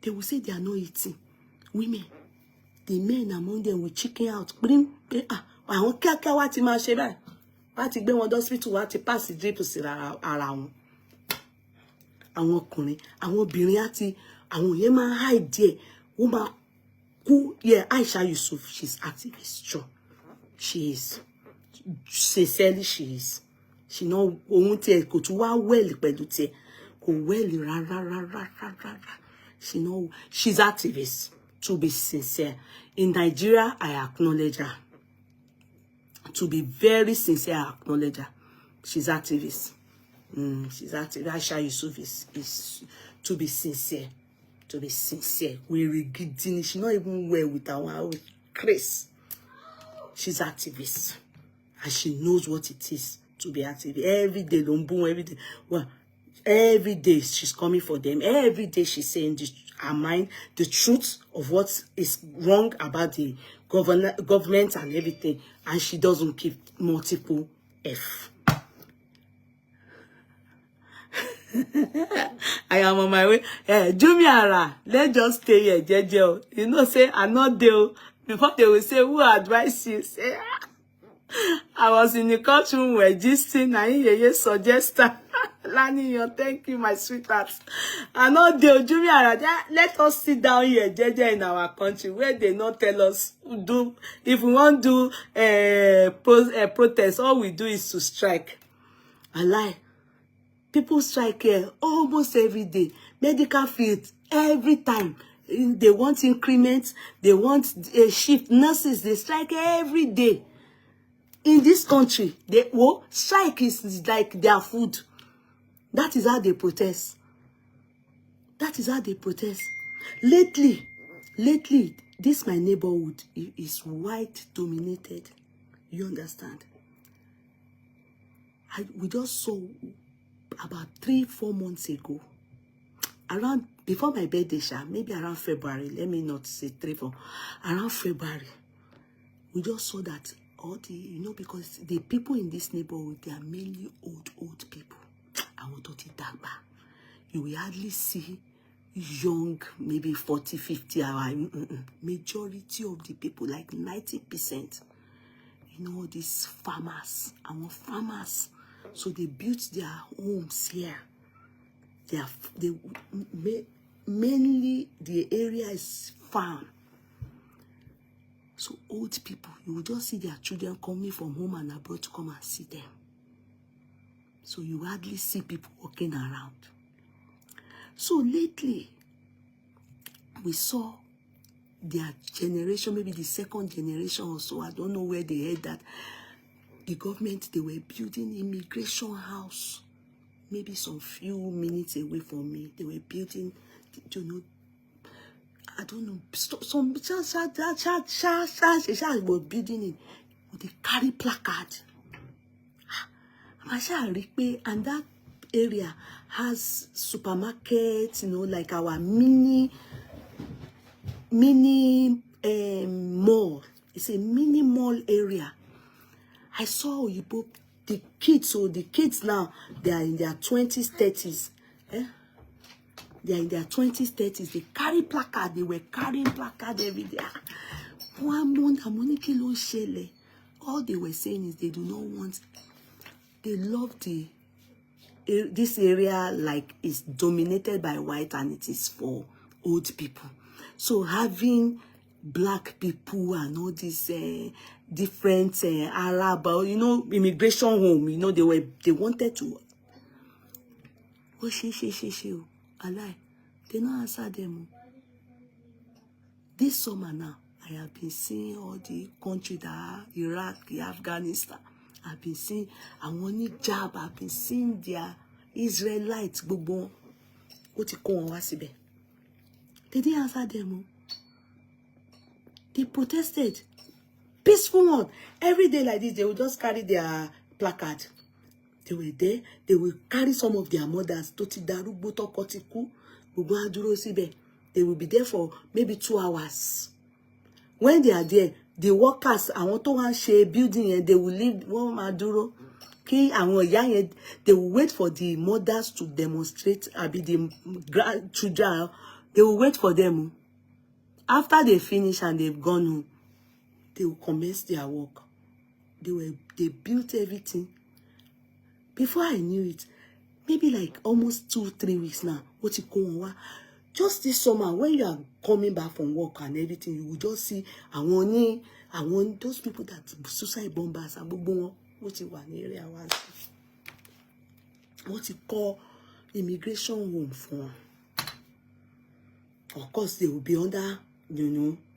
They will say they are not eating. Women, the men among them will chicken out. Bring I won't care what you ma ṣe báyìí. Wá ti gbé wọn hospital, wá ti pass drip sí ara wọn. Àwọn ọkùnrin, àwọn obìnrin àti àwọn yẹn máa hide there. Woman who Aisha Yusuf, she's activist, sure. She is. Sincerely, she is. She know ohun tí ẹ kò tún wá well pẹ̀lú tí ẹ kò well rárá. She know she's activist, to be sincere. In Nigeria, I acknowledge her. To be very sincere, I acknowledge her. She's activist. She's active. Aisha Yusuf is to be sincere. To be sincere. She's not even well with our Chris. She's activist. And she knows what it is to be active. Every day, every day. Well, every day she's coming for them. Every day she's saying her mind, the truth of what is wrong about the government and everything. And she doesn't keep multiple F. I am on my way. Jumiara, let's just stay here, Jejo. You know, say I'm not there. Before they will say, who advised you? Say, I was in the courtroom where gisting and he suggest Laniyan, thank you, my sweetheart. And not the Ojumi, let us sit down here, Jeje, in our country, where they not tell us do. If we want to do protest, all we do is to strike. I lie. People strike here almost every day. Medical field, every time. They want increments. They want a shift. Nurses, they strike every day. In this country, strike is like their food. That is how they protest. That is how they protest. Lately, this my neighborhood is white dominated. You understand? We just saw about 3-4 months ago, around before my birthday, maybe around February. Let me not say 3-4. Around February, we just saw that all the, because the people in this neighborhood, they are mainly old people. You will hardly see young, maybe 40, 50 hour. Majority of the people, like 90%, these farmers, our farmers. So they built their homes here. Mainly the area is farm. So old people, you will just see their children coming from home and abroad to come and see them. So you hardly see people walking around. So lately, we saw their generation, maybe the second generation or so, I don't know where they heard that, the government, they were building immigration house, maybe some few minutes away from me. They were building, I don't know, some was building it with a carry placard. And that area has supermarkets, like our mini mall. It's a mini mall area. I saw the kids, so the kids now, they are in their 20s, 30s. They are in their 20s, 30s. They carry placard. They were carrying placard every day. All they were saying is they do not want, they love this area like it's dominated by white and it is for old people. So having black people and all these different Arab, immigration home, they wanted to. I lie. They don't answer them. This summer now, I have been seeing all the countries that Iraq, Afghanistan. I've been seeing, I want a job. I've been seeing their Israelites. They didn't answer them. They protested. Peaceful one. Every day like this, they will just carry their placard. They were there. They will carry some of their mothers. They will be there for maybe 2 hours. When they are there, the workers, I want to one share building and they will leave one Maduro. They will wait for the mothers to demonstrate. The grandchildren. They will wait for them. After they finish and they've gone home, they will commence their work. They built everything. Before I knew it, maybe like almost 2-3 weeks now, just this summer, when you are coming back from work and everything, you will just see I want those people that suicide bombers and what you want area was what you call immigration home for. Of course, they will be under,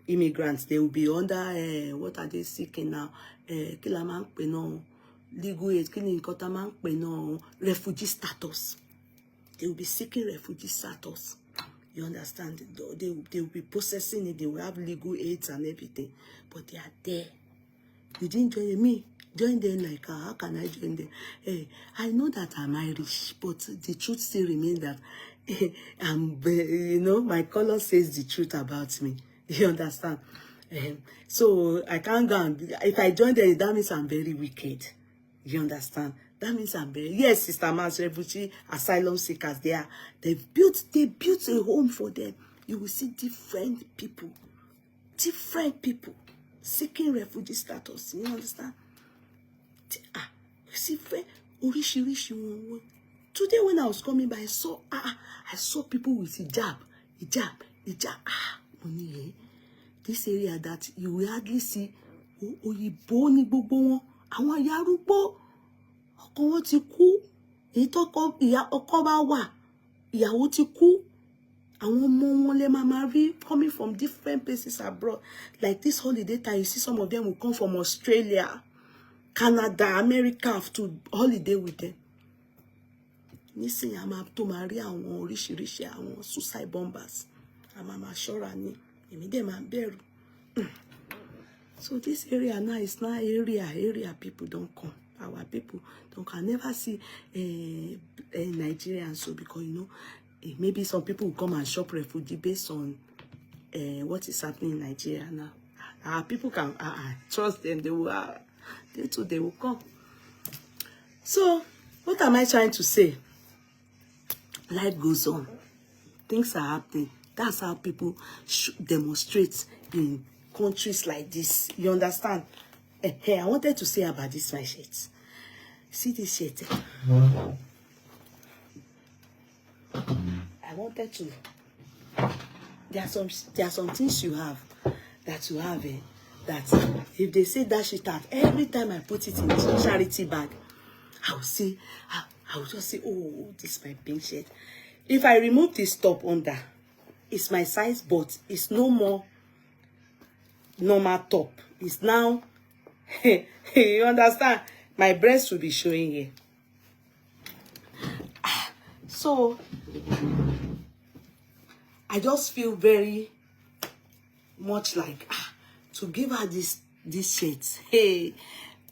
immigrants. They will be under what are they seeking now? Legal aid, refugee status. They will be seeking refugee status. You understand? They will be processing it. They will have legal aids and everything. But they are there. You didn't join me. Join them like, how can I join them? I know that I'm Irish, but the truth still remains that my color says the truth about me. You understand? So I can't go and, if I join them, that means I'm very wicked. You understand? That means I'm very, yes, Sister Man's refugee, asylum seekers, they built a home for them. You will see different people seeking refugee status. You understand? You see, Today when I was coming by, I saw people with hijab. Money, this area that you will hardly see òyìnbó ní gbogbo wọn. Àwọn ìyá arúgbó, ọkọ wọn ti kú. Èyí tó kọ ìyá ọkọ bá wà, ìyàwó ti kú. Àwọn ọmọ wọn lè máa rí coming from different places abroad. Like this holiday time, you see some of them will come from Australia, Canada, America to holiday with them. Nísìnyí a máa tó máa rí àwọn oríṣiríṣi àwọn suicide bombers. A máa ṣọ́ra ni, èmi dẹ̀ máa bẹ̀rù. So this area now is not area people don't come. Our people don't can never see Nigerians. So because maybe some people will come and shop refugee based on what is happening in Nigeria now. Our people can trust them. They will they will come. So what am I trying to say? Life goes on. Things are happening. That's how people demonstrate in countries like this. You understand? Hey, I wanted to say about this my shirt. See this shirt? I wanted to. There are some things you have that that if they say that shit out, every time I put it in this charity bag, I will just say, oh, this is my pink shirt. If I remove this top under, it's my size, but it's no more normal top. It's now, you understand? My breast will be showing here. So, I just feel very much like, to give her this shirt. Hey,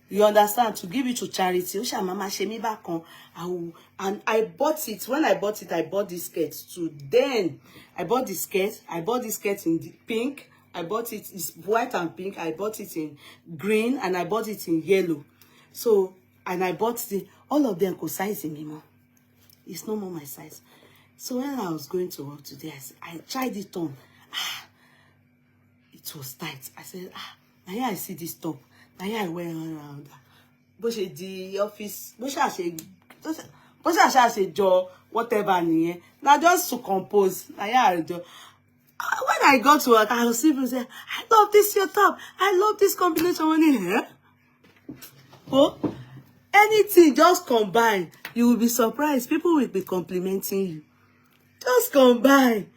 you understand? To give it to charity. And I bought it. When I bought it, I bought this skirt too. Then I bought this skirt. I bought this skirt in the pink. I bought it. It's white and pink. I bought it in green and I bought it in yellow. So, and I bought all of them could size in me more. It's no more my size. So when I was going to work today, I tried it on. It was tight. I said, now here I see this top. Now here I wear around that. But the office, but I say Joe, whatever near. Now just to compose. Now here I do. When I got to work, I was simply say, I love this your top. I love this combination on here. Oh, anything just combine. You will be surprised. People will be complimenting you. Just combine.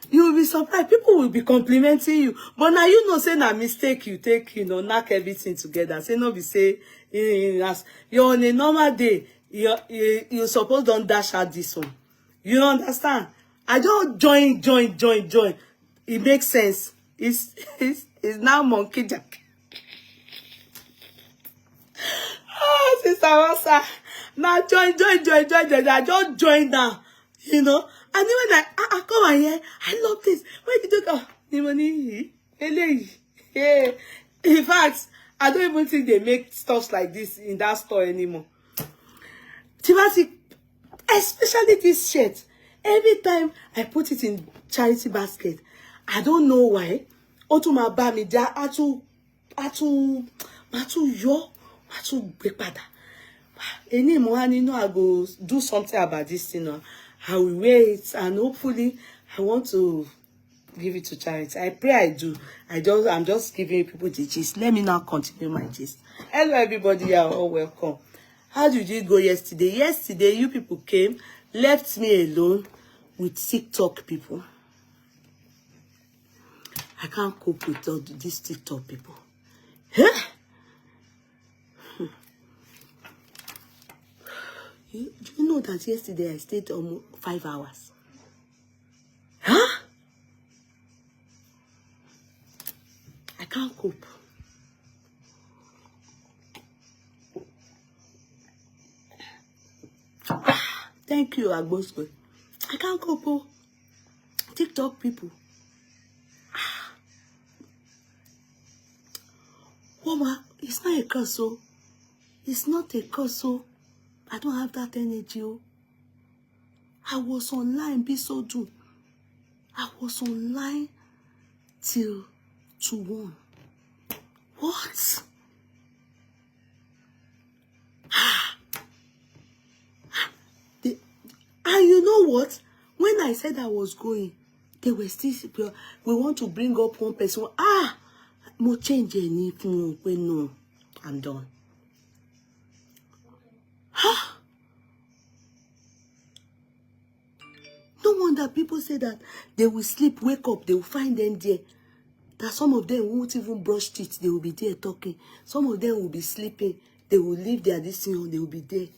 You will be surprised. People will be complimenting you. But now you know, say na mistake you take, knock everything together. Say no be say, you're on a normal day. You suppose don't dash out this one. You understand? I don't join. It makes sense. It's now monkey jack. Oh, Sister Rosa. Now join. I just join now. And then when I come on here, I love this. Where did you go? The money. Yeah. In fact, I don't even think they make stuff like this in that store anymore. Especially this shirt. Every time I put it in charity basket, I don't know why. Otuma ba mi ja atu break pada. Any more, I go do something about this thing. I will wear it and hopefully I want to give it to charity. I pray I do. I'm just giving people the gist. Let me now continue my gist. Hello everybody, you are all welcome. How did you go yesterday? Yesterday you people came, left me alone with TikTok people. I can't cope with all these TikTok people. Huh? Do you know that yesterday I stayed almost 5 hours? Huh? I can't cope. Thank you, Agbosko. I can't cope. TikTok people. Mama, it's not a curse, so. It's not a curse, so. I don't have that energy. I was online, be so do. I was online till 2:01. What? what? When I said I was going, they were still, we want to bring up one person. Ah, mo change any no, I'm done. Huh? No wonder people say that they will sleep, wake up, they will find them there. That some of them won't even brush teeth, they will be there talking. Some of them will be sleeping, they will leave their this thing on, they will be there.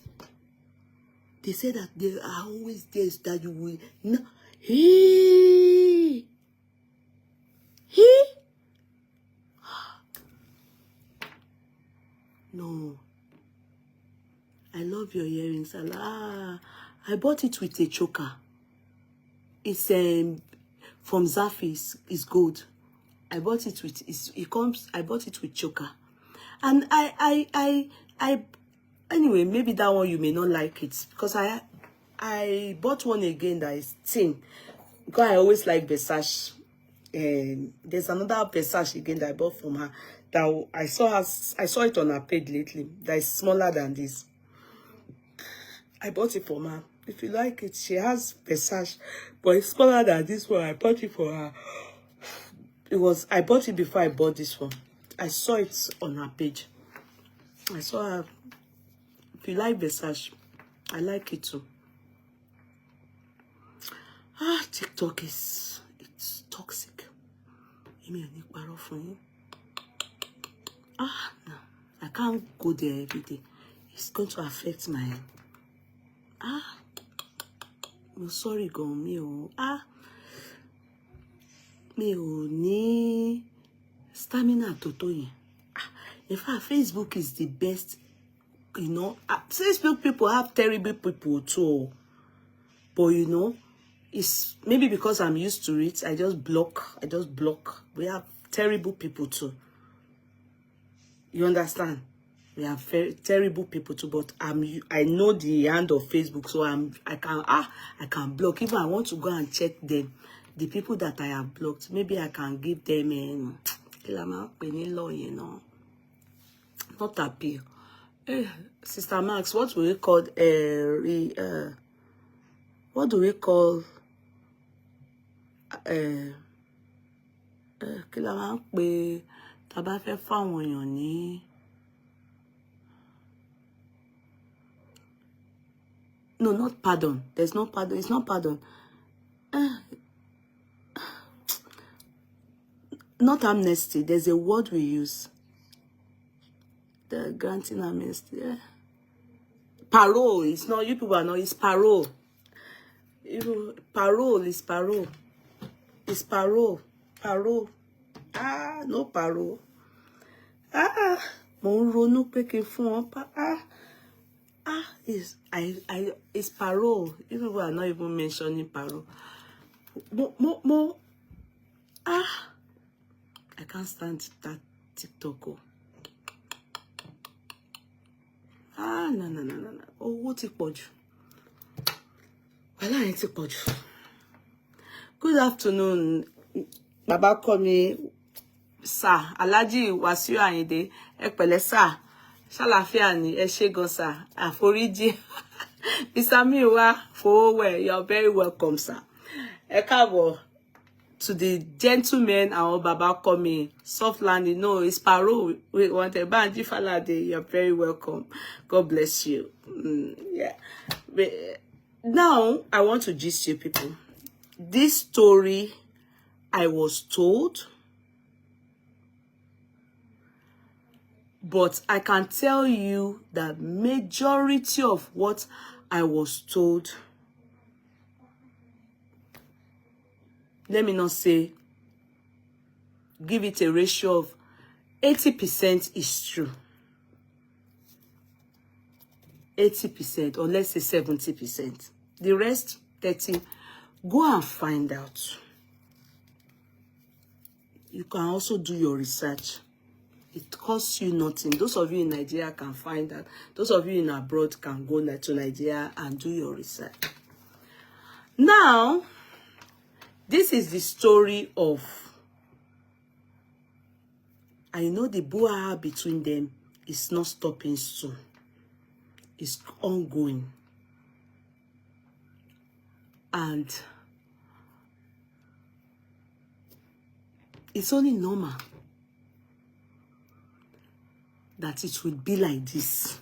They say that they are always there, that you will not. He. No. I love your earrings. I bought it with a choker. It's from Zafis. It's gold. I bought it with I bought it with choker. And anyway, maybe that one you may not like it, because I bought one again that is thin, because I always like Versace. And there's another Versace again that I bought from her that I saw it on her page lately, that is smaller than this. I bought it from her. If you like it, she has Versace, but it's smaller than this one. I bought it for her. I bought it before I bought this one. I saw it on her page. I saw her. If you like Versace, I like it too. TikTok it's toxic. No, I can't go there every day. It's going to affect my I'm sorry, go me ní stamina tó yin. In fact, Facebook is the best. You know, Facebook people have terrible people too. But you know, it's maybe because I'm used to it. I just block. We have terrible people too. You understand? We have very terrible people too. But I know the hand of Facebook, so I can block. If I want to go and check them, the people that I have blocked, maybe I can give them you know, not appeal. Sister Max, what do we call what do we call taba fẹ́ fáwọn èèyàn ní no, not pardon. There's no pardon. It's not pardon. Not amnesty. There's a word we use. The granting amnesty. Parole. It's not, you people are not, it's parole. Parole is parole. It's parole. Parole. No parole. Mo ronú pé kí fún wọn it's parole. You people are not even mentioning parole. I can't stand that TikTok. No. Owó ti pọ̀ jù. Wàhálà yẹn ti pọ̀ jù. Good afternoon. Baba call me sir. Alhaji Wasiu Ayinde. Ẹ pẹ̀lẹ́ sir. Ṣàlàáfíà ni ẹ ṣé gan sir. Àforíjì. Mr. Miwa Fowe, you're very welcome, sir. Ẹ káàbọ̀ to the gentlemen and Baba call me soft landing. No, it's parole. We want a Banji Falade. You're very welcome. God bless you. Yeah. But now I want to gist you people. This story I was told, but I can tell you that majority of what I was told, let me not say, give it a ratio of 80% is true. 80%, or let's say 70%. The rest, 30%, go and find out. You can also do your research. It costs you nothing. Those of you in Nigeria can find that. Those of you in abroad can go to Nigeria and do your research. Now, this is the story of, I know the brouhaha between them is not stopping soon. It's ongoing. And it's only normal that it would be like this.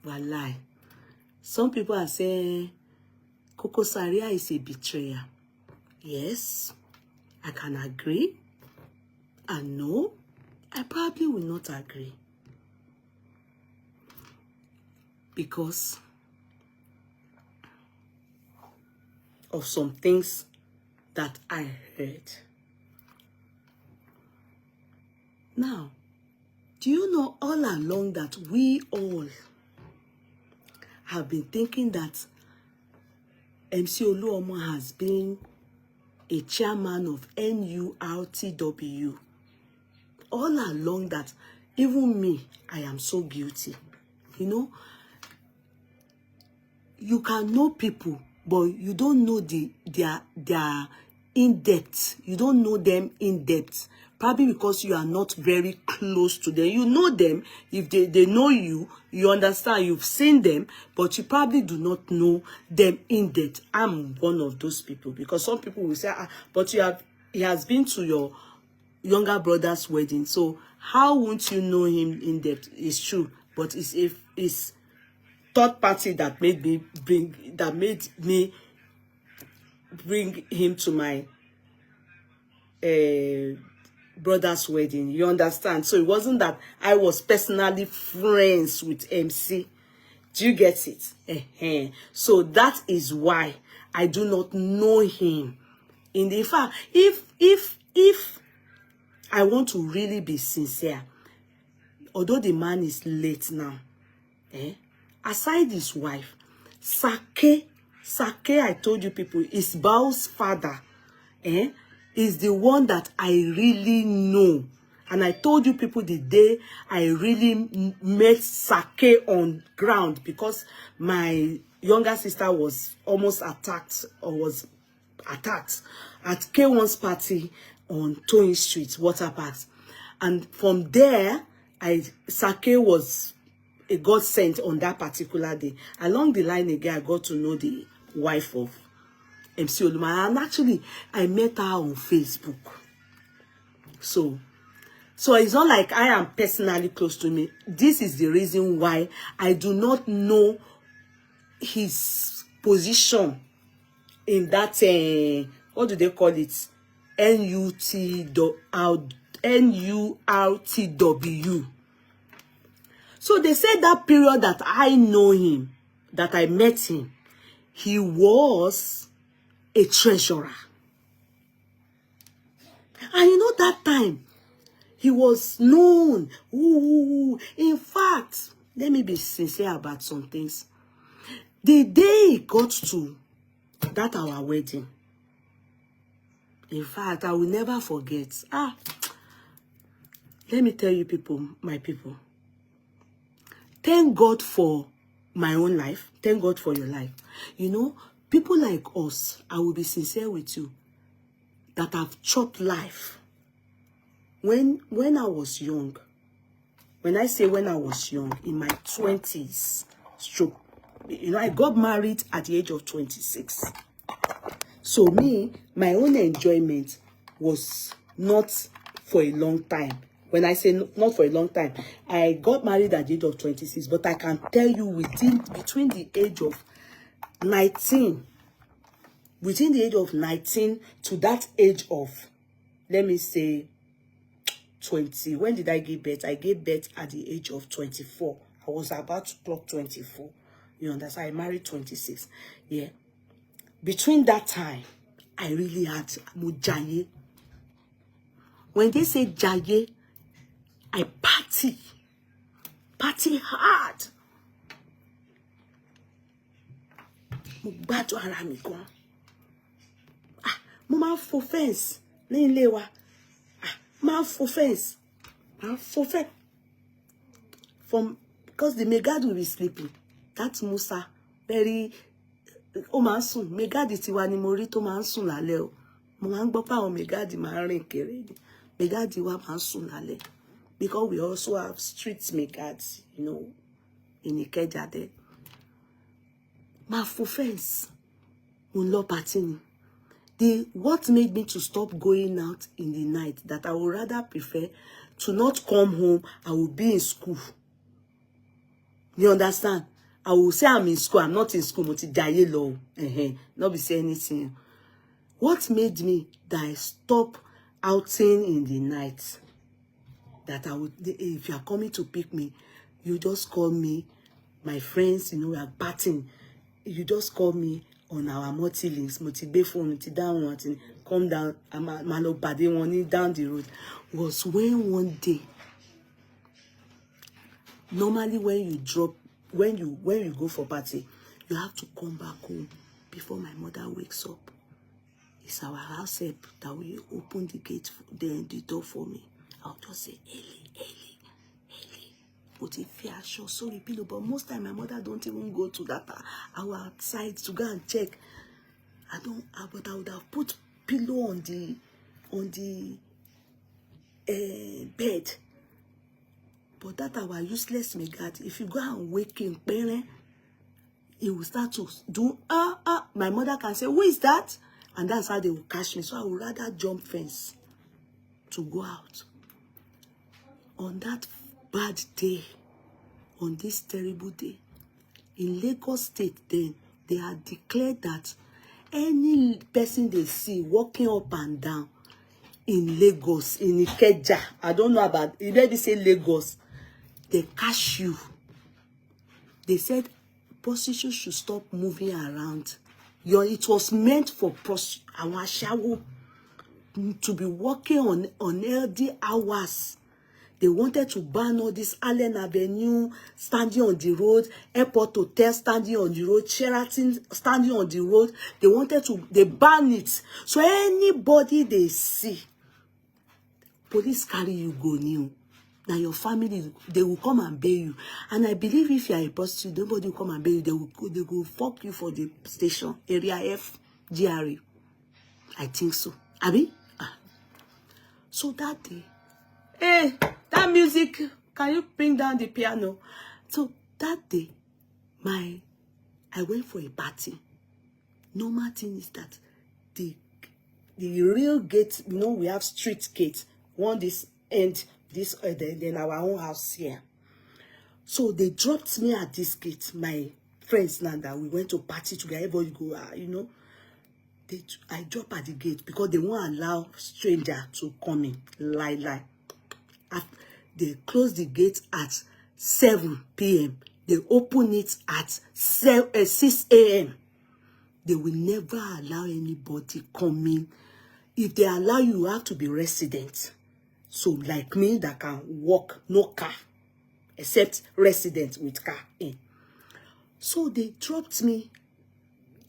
Wallahi. Some people are saying Kokozaria is a betrayer. Yes, I can agree. And no, I probably will not agree. Because of some things that I heard. Now, do you know all along that we all have been thinking that MC Oluomo has been a chairman of NURTW? All along that, even me, I am so guilty. You know, you can know people, but you don't know their in-depth. You don't know them in-depth. Probably because you are not very close to them. You know them. If they know you, you understand. You've seen them, but you probably do not know them in-depth. I'm one of those people. Because some people will say, but he has been to your younger brother's wedding. So how won't you know him in-depth? It's true. But it's third party that made me bring him to my brother's wedding. You understand? So it wasn't that I was personally friends with MC. Do you get it? So that is why I do not know him. In fact, if I want to really be sincere, although the man is late now, aside his wife, Sake, I told you people, is Bao's father, is the one that I really know. And I told you people the day I really met Sake on ground, because my younger sister was almost attacked, or was attacked at K1's party on Towing Street, Water Parks. And from there, Sake was a God sent on that particular day. Along the line again, I got to know the wife of MC Oluomo. And actually, I met her on Facebook. So it's not like I am personally close to me. This is the reason why I do not know his position in that, what do they call it? NURTW. So they said that period that I know him, that I met him, he was a treasurer. And you know that time, he was known. Ooh. In fact, let me be sincere about some things. The day he got to that our wedding, in fact, I will never forget. Let me tell you people, my people. Thank God for my own life. Thank God for your life. You know, people like us, I will be sincere with you, that have chopped life. When I was young, when I say when I was young, in my 20s, stroke, you know, I got married at the age of 26. So me, my own enjoyment was not for a long time. When I say not for a long time, I got married at the age of 26, but I can tell you between the age of 19, to that age of, let me say, 20. When did I give birth? I gave birth at the age of 24. I was about to clock 24. You understand? I married 26. Yeah. Between that time, I really had Mujaye. When they say Jaye, I party hard. Mugbajo ara mi gan. Mo máa fo fence ní ilé wa. Máa fo fence. Because the megad will be sleeping. That Musa, very, ó máa ń sùn. Megad tiwa ni mo rí tó máa ń sùn lálẹ́ o. Mo máa ń gbọ́ pé àwọn megad máa ń rìn kéré ni. Megad wa máa ń sùn lálẹ́. Because we also have street megads, you know, in Ikeja there. Máa fo fence. Unlo party. What made me to stop going out in the night, that I would rather prefer to not come home, I will be in school. You understand? I will say I'm in school, I'm not in school, not be saying anything. What made me that I stop outing in the night? That I would, if you are coming to pick me, you just call me, my friends, you know, we are partying. You just call me on our multi-links, multi-phone, multi-down, come down, malo bade one down the road. Was when one day, normally when you drop, when you go for party, you have to come back home before my mother wakes up. It's our house help that will open the gate, the door for me. I'll just say, Ellie. But if you are sure, sorry, pillow. But most time my mother don't even go to that our side to go and check. But I would have put pillow on the bed. But that our useless megad, if you go and wake him, he will start to do my mother can say, who is that? And that's how they will catch me. So I would rather jump fence to go out. On that bad day, on this terrible day, in Lagos State, then they had declared that any person they see walking up and down in Lagos, in Ikeja, I don't know about, you maybe say Lagos, they catch you. They said prostitutes should stop moving around. It was meant for prostitutes to be working on LD hours. They wanted to ban all this Allen Avenue standing on the road, Airport Hotel standing on the road, Sheraton standing on the road. They ban it. So anybody they see, police carry you go new. Now your family, they will come and bail you. And I believe if you are a prostitute, nobody will come and bail you. They will fuck you for the station, area F, GRA. I think so. Abi? So that day, hey, that music, can you bring down the piano? So that day, I went for a party. Normal thing is that the real gate, you know, we have street gate. One this end, this then our own house here. So they dropped me at this gate. My friends now that we went to party together, everybody go, you know. I drop at the gate because they won't allow stranger to come in. Lie. They close the gate at 7 p.m. They open it at 6 a.m. They will never allow anybody come in. If they allow you, you have to be resident. So like me that can walk, no car, except resident with car in. So they dropped me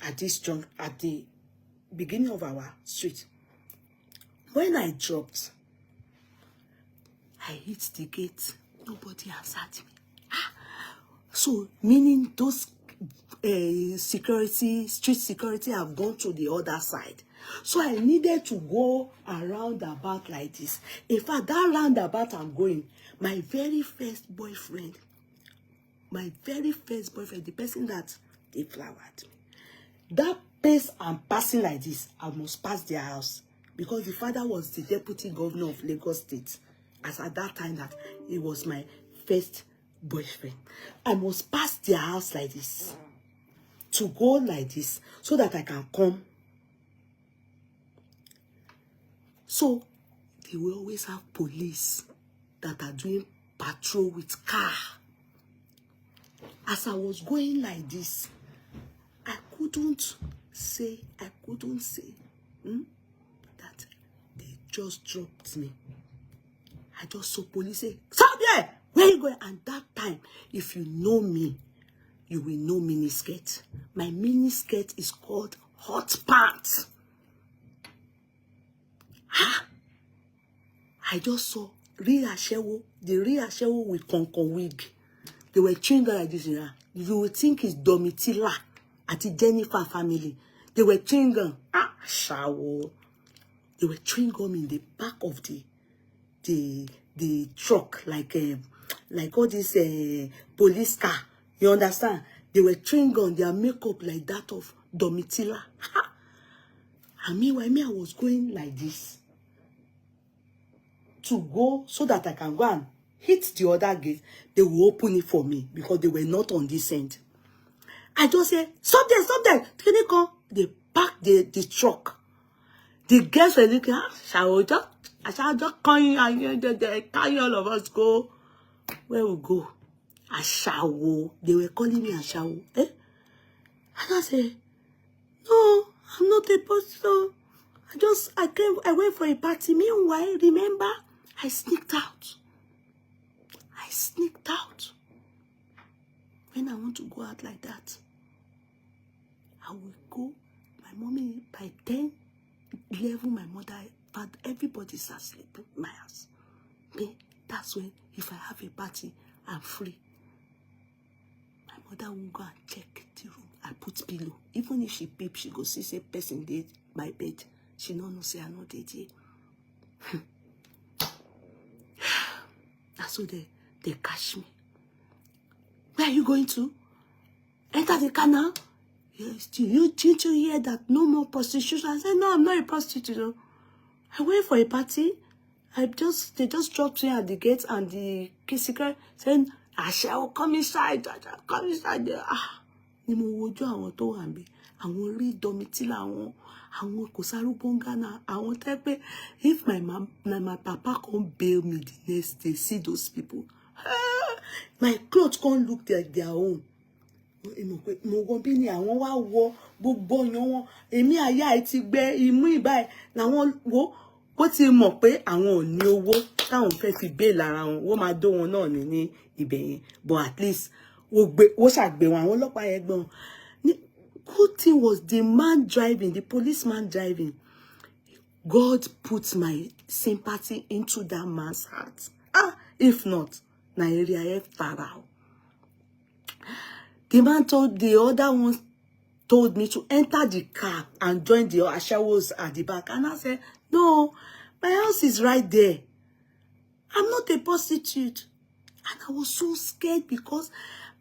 at this junk at the beginning of our street. When I dropped, I hit the gate. Nobody answered me. So meaning those street security have gone to the other side. So I needed to go around about like this. In fact, that roundabout I'm going, my very first boyfriend, the person that they flowered me, that place I'm passing like this, I must pass their house. Because the father was the deputy governor of Lagos State. As at that time that he was my first boyfriend. I must pass their house like this. To go like this. So that I can come. So they will always have police that are doing patrol with car. As I was going like this, I couldn't say that they just dropped me. I just saw police say, stop there! Where are you going? And that time, if you know me, you will know miniskirt. My miniskirt is called hot pants. I just saw the real Ashewo with concon wig. They were trained like this. You would think it's Domitila at the Jennifer family. They were chewing gum. Shawo. They were chewing gum in the back of the truck, like all this police car. You understand? They were chewing gum, their makeup like that of Domitila. Ha! And meanwhile, I was going like this to go so that I can go and hit the other gate. They will open it for me because they were not on this end. I just say, stop there, stop there. They park the truck. The girls were looking, shall just carry all of us go. Where we go? Ashawo. They were calling me Ashawo. Eh? And I said, no, I'm not a pastor. I went for a party. Meanwhile, remember, I sneaked out. I sneaked out. When I want to go out like that, I will go. My mommy, by 10, 11, my mother, but everybody's asleep in my house. Me, that's when, if I have a party, I'm free. My mother will go and check the room. I put pillow. Even if she peep, she go see say person dead by bed. She no say I not dead here. That's what they catch me. Where are you going to? Enter the canal? Yes, didn't you hear that no more prostitution? I said, no, I'm not a prostitute. I went for a party. They just dropped me at the gate and the kissy saying, I shall come inside. Come inside there. Ni mo wojú àwọn tó wà ńbẹ̀. Àwọn rí Domitila, àwọn Kosaru Ghana, àwọn tẹ́ pé if my papa can't bail me the next day, see those people. My clothes can't look like their own. Mo go bí ni àwọn wá wọ gbogbo yan wọn. Èmi àyà ẹ ti gbẹ imú ìbáyìí làwọn wo bó ti mọ̀ pé àwọn ò ní owó táwọn fẹ́ fi bail ara wọn. Wọ́n máa dó wọn náà ní ibẹ̀ yẹn. But at least wọ́n ṣàgbé wọn, àwọn ọlọ́pàá yẹn gbé wọn. Good thing was the man driving, the policeman driving. God put my sympathy into that man's heart. If not, Nigeria Farao. The man told the other ones told me to enter the car and join the ashawos at the back. And I said, no, my house is right there. I'm not a prostitute. And I was so scared because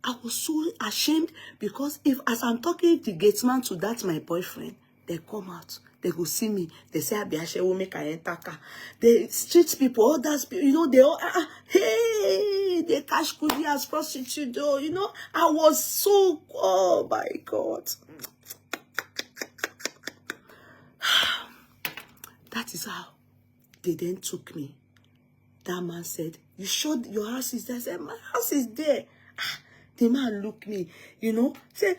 I was so ashamed because if, as I'm talking the gatesman to that my boyfriend, they come out, they go see me, they say, Abiashe will make I enter car. The street people, others, you know, they all, hey, they cash Kudi as prostitute, though, you know. I was so, oh my God. That is how they then took me. That man said, you sure your house is there? I said, my house is there. The man looked me, you know, say,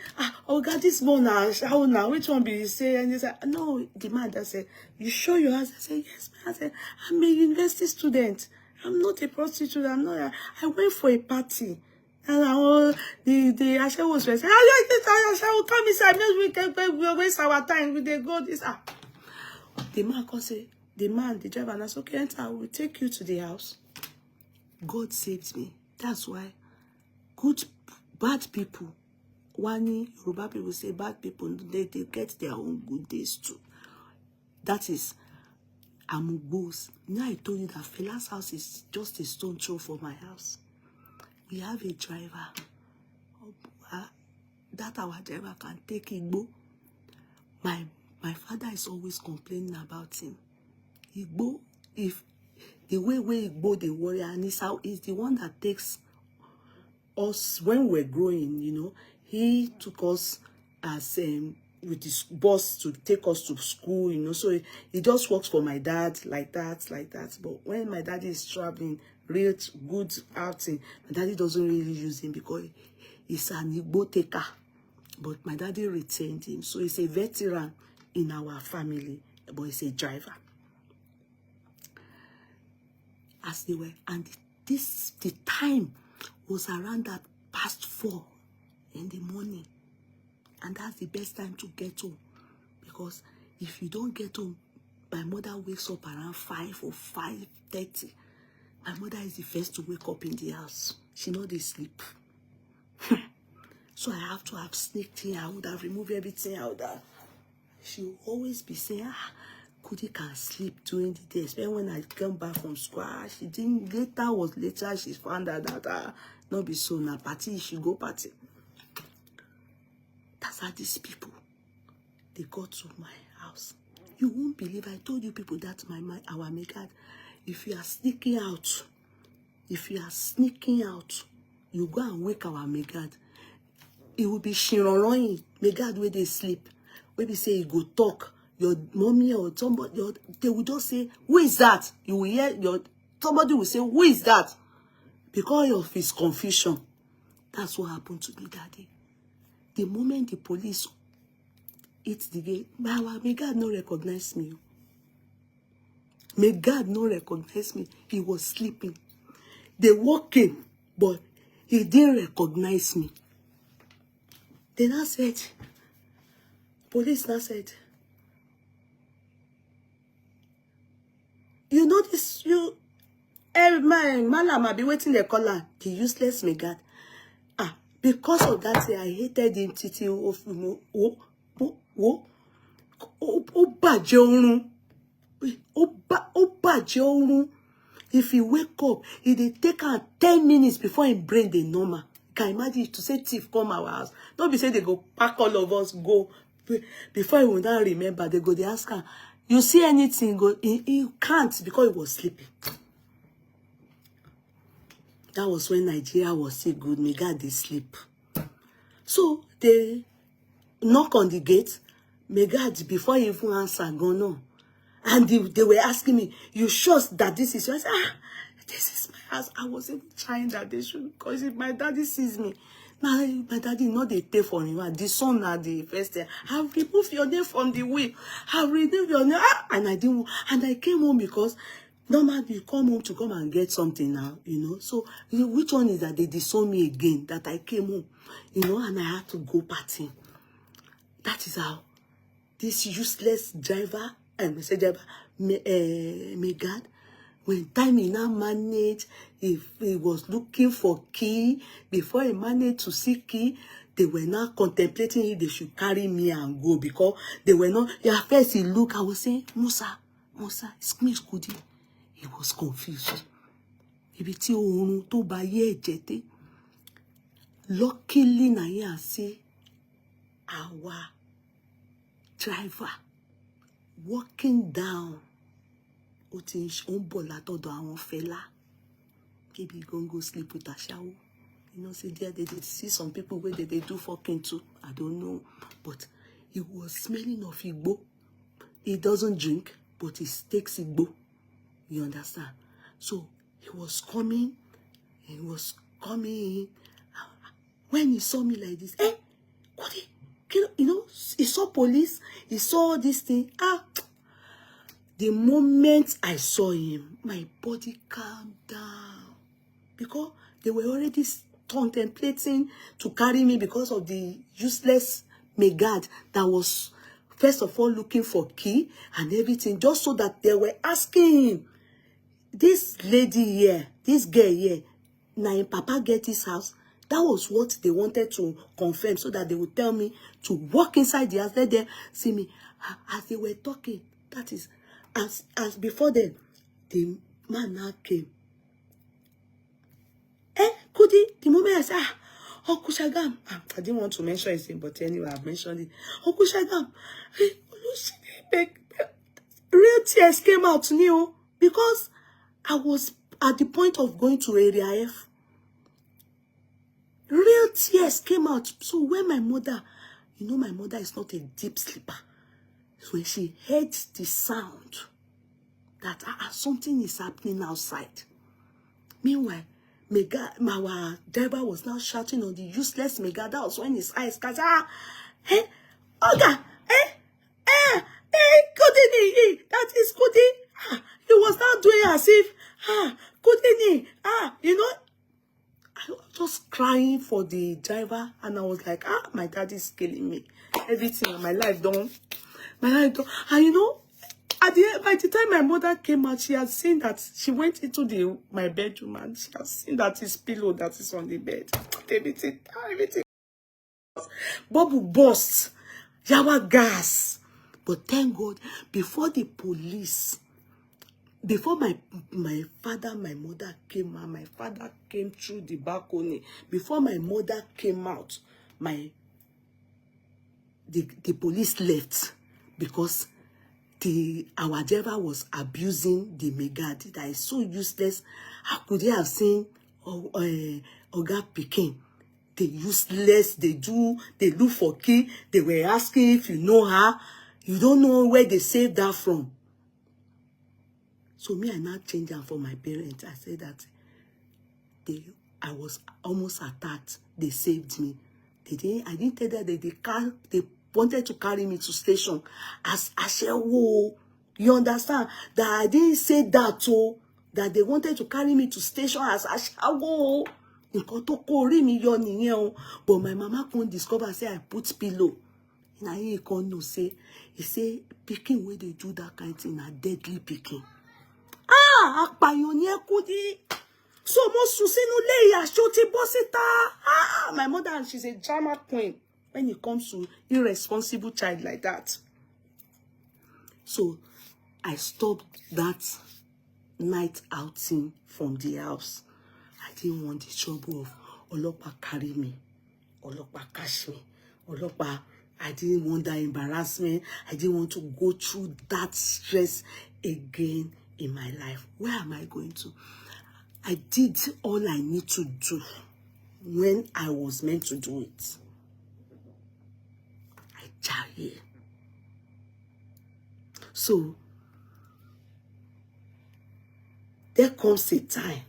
oh God, this one now, which one be you say? And he said, no, the man that said, you sure your house? I said, yes, man. I said, I'm a university student. I'm not a prostitute. I'm not. I went for a party. And the Asha was saying, Asha will come inside. We waste our time. We go this. The man can say, the driver, and I said, okay, enter. I will take you to the house. God saved me. That's why bad people, Wani, Yoruba people say bad people, they get their own good days too. That is Amugbos. Now I told you that Fela's house is just a stone throw from my house. We have a driver. That our driver can take Igbo. My father is always complaining about him. Igbo, if the way Igbo the warrior, and he's the one that takes us when we're growing, you know. He took us as with his boss to take us to school, you know. So he just works for my dad like that. But when my daddy is traveling, real good outing, my daddy doesn't really use him because he's an Igbo taker. But my daddy retained him, so he's a veteran in our family, but he's a driver. As they were, and the time was around that past 4 in the morning. And that's the best time to get home. Because if you don't get home, my mother wakes up around 5 or 5:30. My mother is the first to wake up in the house. She knows they sleep. So I have to have sneaked in. I would have removed everything. She will always be saying, Kudi can sleep during the day, especially when I come back from school. She didn't, later she found out that not be so now party, she go party. That's how these people. They got to my house. You won't believe I told you people that our Megad, if you are sneaking out, you go and wake our Megad. It will be Shironoin, Megad where they sleep. When they say you go talk, your mommy or somebody, they will just say, who is that? You will hear somebody will say, who is that? Because of his confusion. That's what happened to me that day. The moment the police hit the gate, may God not recognize me. May God not recognize me. He was sleeping. They walked in, but he didn't recognize me. They now said, police now said, you know this, my malam, I'll be waiting the caller, the useless Megad. Because of that, I hated him titi of if he wake up, it take 10 minutes before him brain the normal. Can imagine to say thief come our house. Don't be say they go pack all of us, go. Before he will not remember, they go, they ask her, you see anything? Go, he can't because he was sleeping. That was when Nigeria was still good. May God they sleep. So they knock on the gate. May God, before he even answer, go no. And they were asking me, you sure that this is yours? I said, this is my house. I was even trying that they should, because if my daddy sees me, my daddy not they pay for me. The son at the first day, I've removed your name from the will. I've removed your name. And I didn't, and I came home because normally you come home to come and get something now, So which one is that they disown me again, that I came home, and I had to go partying. That is how this useless driver, message driver, Megad, when time he now managed, if he was looking for key, before he managed to see key, they were now contemplating if they should carry me and go, because they were not, at first he looked, I was saying, Musa, it's me, Skudi. He was confused. Luckily, na see our driver walking down. Maybe go sleep with a shower. See there they see some people where they do fucking too. I don't know, but he was smelling of Igbo. He doesn't drink, but he takes Igbo. You understand? So he was coming. When he saw me like this, he saw police, he saw this thing. The moment I saw him, my body calmed down. Because they were already contemplating to carry me because of the useless Megad that was, first of all, looking for key and everything, just so that they were asking him, this lady here, this girl here, now Papa get his house. That was what they wanted to confirm, so that they would tell me to walk inside the house, let them see me. As they were talking, that is, as before then, the man now came. Kudi, the moment I said, Uncle Shagam, I didn't want to mention his name, but anyway, I've mentioned it. Uncle Shagam, real tears came out to me, because I was at the point of going to Area F. Real tears came out. So when my mother, my mother is not a deep sleeper. So when she heard the sound that something is happening outside. Meanwhile, our driver was now shouting on the useless Megad. That was when his eyes got, Oga, Kudini, that is Kudi. He was now doing as if, Kudini, I was just crying for the driver, and I was like, my dad is killing me. Everything in my life done. And by the time my mother came out, she had seen that, she went into my bedroom, and she had seen that his pillow that is on the bed. Everything. Bubble burst. Yawa gas. But thank God, before the police, before my father, my mother came out, my father came through the balcony. Before my mother came out, my the police left because our driver was abusing the megad that is so useless. How could they have seen Oga Pikin? They useless, they look for key. They were asking if you know her. You don't know where they saved that from. So me, I now changed them for my parents. I said that I was almost attacked. They saved me. I didn't tell them that they wanted to carry me to station as Ashewo. You understand? That I didn't say that too. That they wanted to carry me to station as Ashewo. But my mama couldn't discover, say I put pillow. And I can't know, say, he say, picking where they do that kind of thing, a deadly picking. Ah, pioneer kudi. So most my mother, she's a drama queen when it comes to irresponsible child like that. So I stopped that night outing from the house. I didn't want the trouble of Olopa carry me, Olopa catch me, Olopa. I didn't want that embarrassment. I didn't want to go through that stress again in my life. Where am I going to? I did all I need to do when I was meant to do it. I jaye. So there comes a time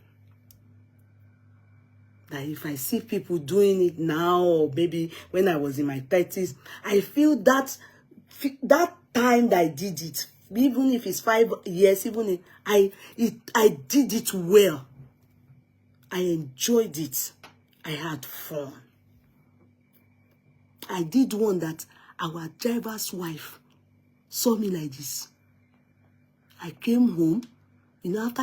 that if I see people doing it now, or maybe when I was in my 30s, I feel that time that I did it, even if it's 5 years, even if I did it well. I enjoyed it. I had fun. I did one that our driver's wife saw me like this. I came home, you know, after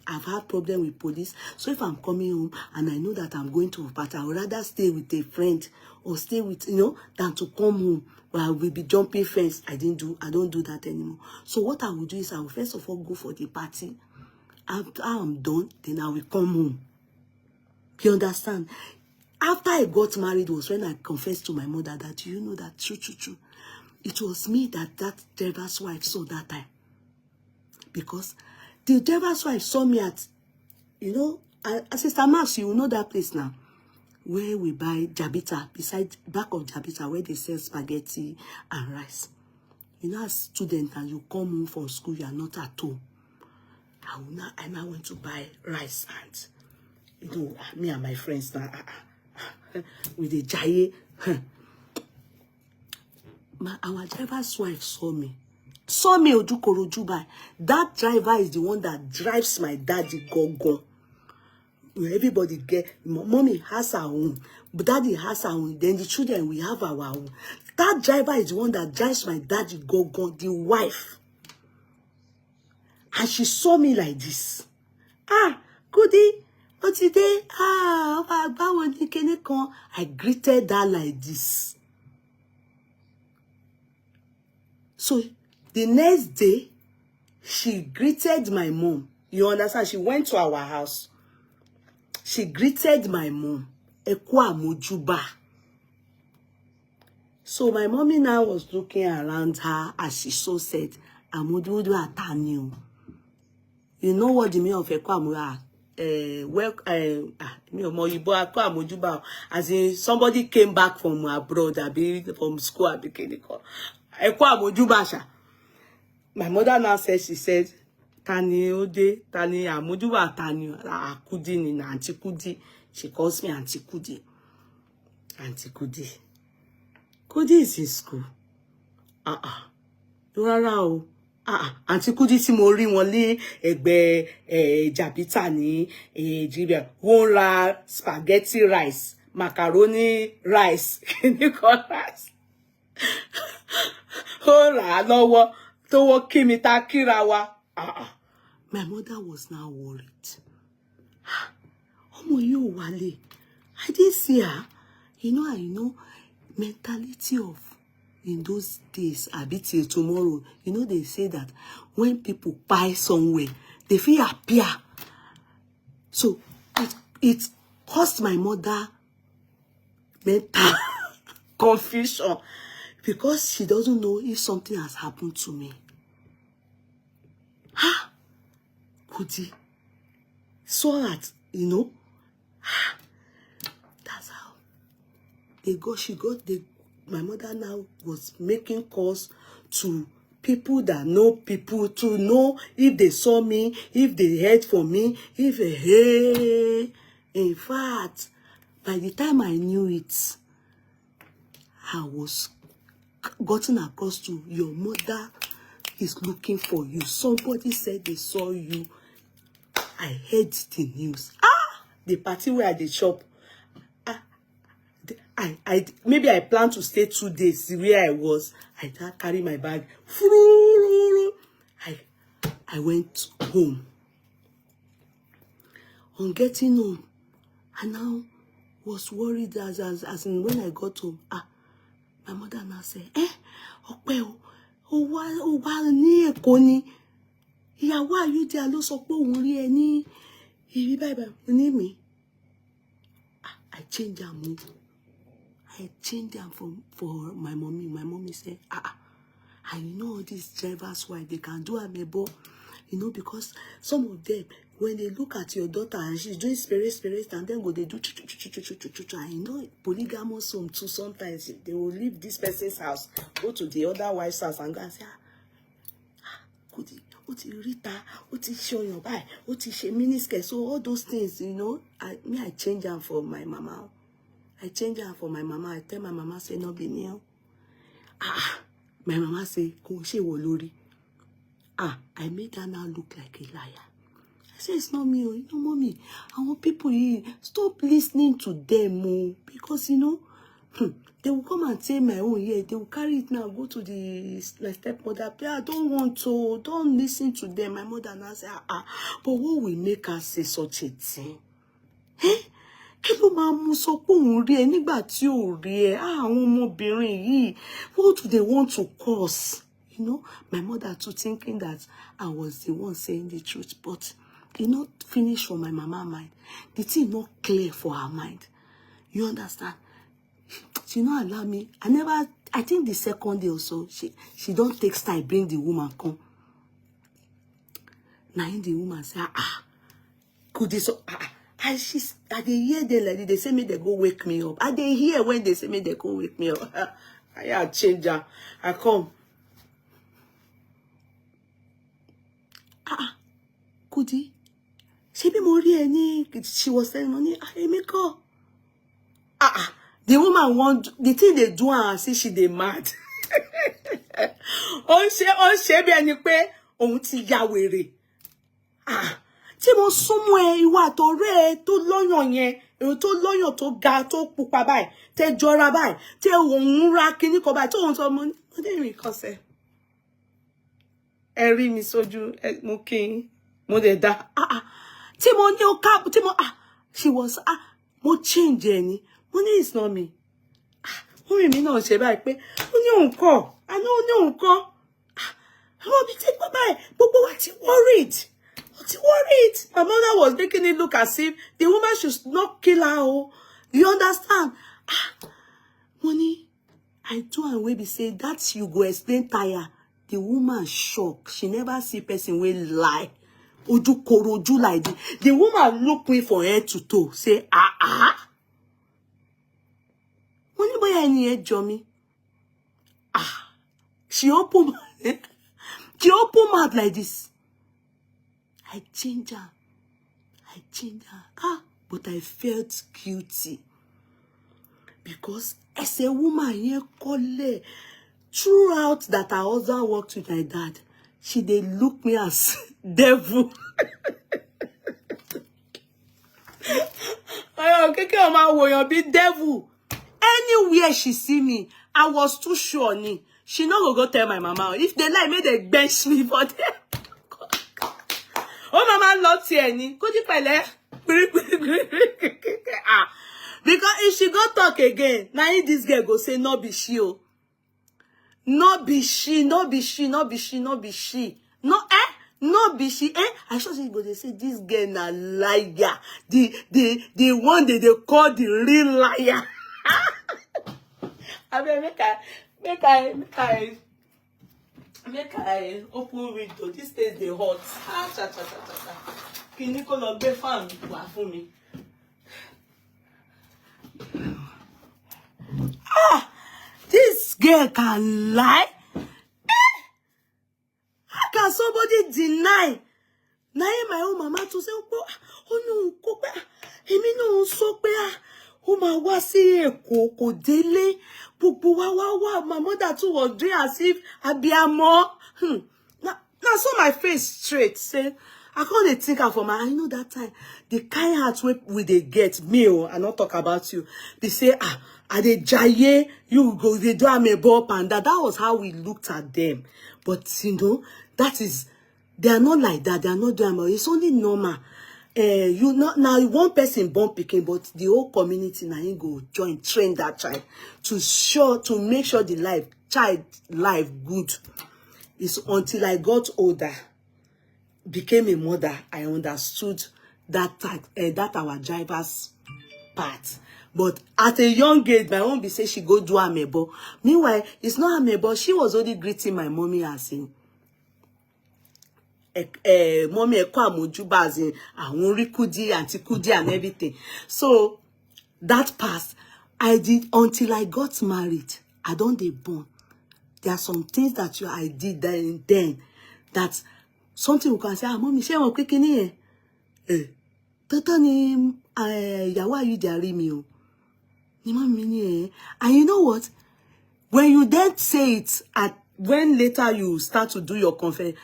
I've had problem with police. So if I'm coming home and I know that I'm going to a party, I would rather stay with a friend or stay with, you know, than to come home where I will be jumping fence. I don't do that anymore. So what I will do is I will first of all go for the party. After I'm done, then I will come home. You understand? After I got married was when I confessed to my mother that, you know, that true. It was me that driver's wife saw that time. Because the driver's wife saw me at, you know, Sister Max, you know that place now, where we buy Jabita, beside back of Jabita, where they sell spaghetti and rice. You know, as student, and you come home from school, you are not at home. I now went to buy rice, and, you know, me and my friends now, with the jaye. Our driver's wife saw me Ojukorojubai. That driver is the one that drives my daddy go. Everybody mommy has her own, but daddy has her own. Then the children, we have our own. That driver is the one that drives my daddy go, the wife. And she saw me like this. Ah, goody, what's it day? I greeted her like this. So the next day, she greeted my mom. You understand? She went to our house. She greeted my mom. Ekwa mojuba. So my mommy now was looking around her as she so said, Amududu atanyo. You know what the meaning of ekwa mojuba? As in somebody came back from abroad, from school, ekwa mojuba. My mother now says, she said, Tani ode, Tani amujuba, Tani akudi ni na Auntie Kudi. She calls me Auntie Kudi. Auntie Kudi. Kudi is in school. Rárá. Auntie Kudi tí mo rí wọn ní ẹ̀gbẹ́ Jabita ní Nigeria. Wọ́n ra spaghetti rice, macaroni rice, kìnnìkan rice. Ó rà á lọ́wọ́. My mother was now worried. Omo you wale. I didn't see her. You know, I know mentality of in those days, a bit till tomorrow. You know, they say that when people buy somewhere, they feel happier. So it caused my mother mental confusion. because she doesn't know if something has happened to me. Ha! Kudi. So that, you know, that's how my mother now was making calls to people that know people to know if they saw me, if they heard from me, if hey. In fact, by the time I knew it, I was gotten across to your mother is looking for you. Somebody said they saw you. I heard the news. The party where at the shop. Maybe I plan to stay 2 days where I was. I carry my bag. I went home. On getting home, I now was worried as in when I got home. My mother now said, Ọpẹ́ o wá ní Èkó ni. Ìyàwó Ayúdé ló sọ pé òun rí ẹ ní ibi báyìí ní mi. I changed her mood. I changed them for my mommy. My mommy said, I know these drivers why they can do amebo, you know, because some of them, when they look at your daughter and she's doing spirit, and then they do I know polygamous home too. Sometimes they will leave this person's house, go to the other wife's house and go and say, Kudi, what you Rita, what is showing your buy, what is she miniskirt, so all those things, you know, I change them for my mama. I change her for my mama. I tell my mama, say, no be me. My mama say, she wolori. I made her now look like a liar. I say, it's not me, you know, mommy. I want people here, stop listening to them, because, you know, they will come and say my own, yeah, they will carry it now, go to my stepmother. I don't want to, don't listen to them. My mother now say, but what will make her say such a thing? Kí ló máa mú sọ pé òun rí ẹ nígbà tí ò rí ẹ? Àwọn ọmọbìnrin yìí, what do they want to cause? You know, my mother too thinking that I was the one saying the truth, but it not finish for my mama mind. The thing not clear for her mind. You understand? She not allow me. I think the second day or so, she don't take style, bring the woman come. Now the woman say, could this I they hear them like they say me they go wake me up. I they hear when they say me they go wake me up. I change her. I come. Kudi. She be more any. She was saying money. Make her. The woman want the thing they do and see she they mad. On she be any pé òun ti ya wèrè. Tí mo súnmọ́ ẹ ìwà àtọ̀rẹ́ ẹ tó lọ́yàn yẹn, èyí tó lọ́yàn tó ga tó pupa báyìí, tẹ́ jọra báyìí, tẹ́ òun ra kíní kan báyìí, tó òun sọ mo dé rìn kọsẹ̀. Ẹ rí mi sójú, mo kí yín, mo dẹ̀ dá. Tí mo ní ó ká, tí mo she was mo change ẹ ni. Mo ní it's not me. Ó rí mi náà ṣe báyìí pé ó ní òun kọ́, àná ó ní òun kọ́. Àwọn bí tí bàbá ẹ̀ gbogbo wa ti worried. Worried. My mother was making it look as if the woman should not kill her. Oh, you understand? Money, I do and we be say that you go explain tire. The woman shocked. She never see person will lie. Oju koroju like this. The woman look me from head to toe. Say Money boy any head Johnny. She open mouth like this. I changed her. But I felt guilty. Because as a woman here called throughout that her husband worked with my dad, she they look me as devil. Be devil. Anywhere she see me, I was too sure she not go tell my mama. If they like me, they bench me for them. Oh, mama, not here, ni. Could you pele? Because if she go talk again, now this girl go say, no be she, oh. No be she. No, be she. No, I sure she go, they say, this girl na liar. The one that they call the real liar. I mean, Make I open window. This days they hot. Ah, cha cha cha cha cha. Kini ko lọ gbé fan wá fún mi. Ah, this girl can lie. How can somebody deny? Now my own mama to say, oh no, ko pe. Èmi no sọ pé ó máa wá sí Èkó kò délé. Gbogbo wa. My mother too was doing as if abiyamọ. Now so my face straight say, I can't think of for my. I know that time the kind heart we they get me. I not talk about you. They say are they jaye? You go they do amebo and that was how we looked at them. But you know that is they are not like that. They are not doing. It's only normal. You not now one person born picking, but the whole community now you go train that child to make sure the child life good. It's until I got older, became a mother, I understood that our driver's part. But at a young age, my mom be say she go do amebo. Meanwhile, it's not amebo. She was only greeting my mommy as in mommy amojuba as in àwọn kudi, auntie kudi and everything. So that past, I did until I got married. I don't dey born. There are some things that I did then that something you can say, mommy, ṣé wọn pé kíní yẹn tọ́tọ́ ni ìyàwó ayídàrí mi o. Ni mommy ni and you know what? When you then say it when later you start to do your confession,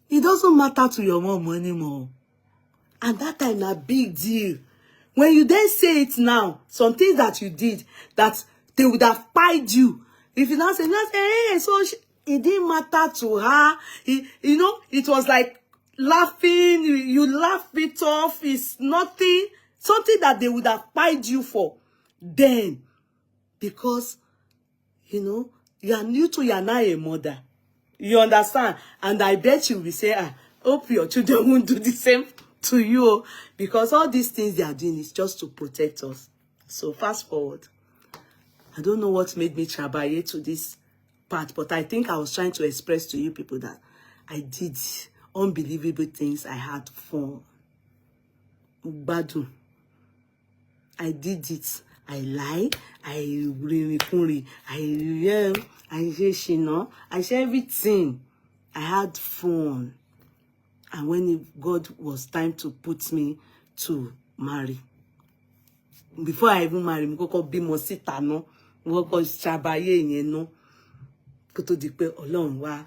it doesn't matter to your mom anymore. And that time a big deal. When you then say it now, some things that you did that they would have pied you. If you now say, hey, so it didn't matter to her. You know, it was like laughing. You laugh it off. It's nothing. Something that they would have pied you for. Then, because, you know, you're now a mother. You understand? And I bet you will say, hope your children won't do the same to you. Because all these things they are doing is just to protect us. So fast forward. I don't know what made me trabaye to this part, but I think I was trying to express to you people that I did unbelievable things. I had fun. Badu. I did it. I lie. I really, I say I say everything. I had fun. And when God was time to put me to marry, before I even marry, I go be more sita no. Wọ́n ṣàbáyé yẹn ná kó tó di pé Ọlọ́run wá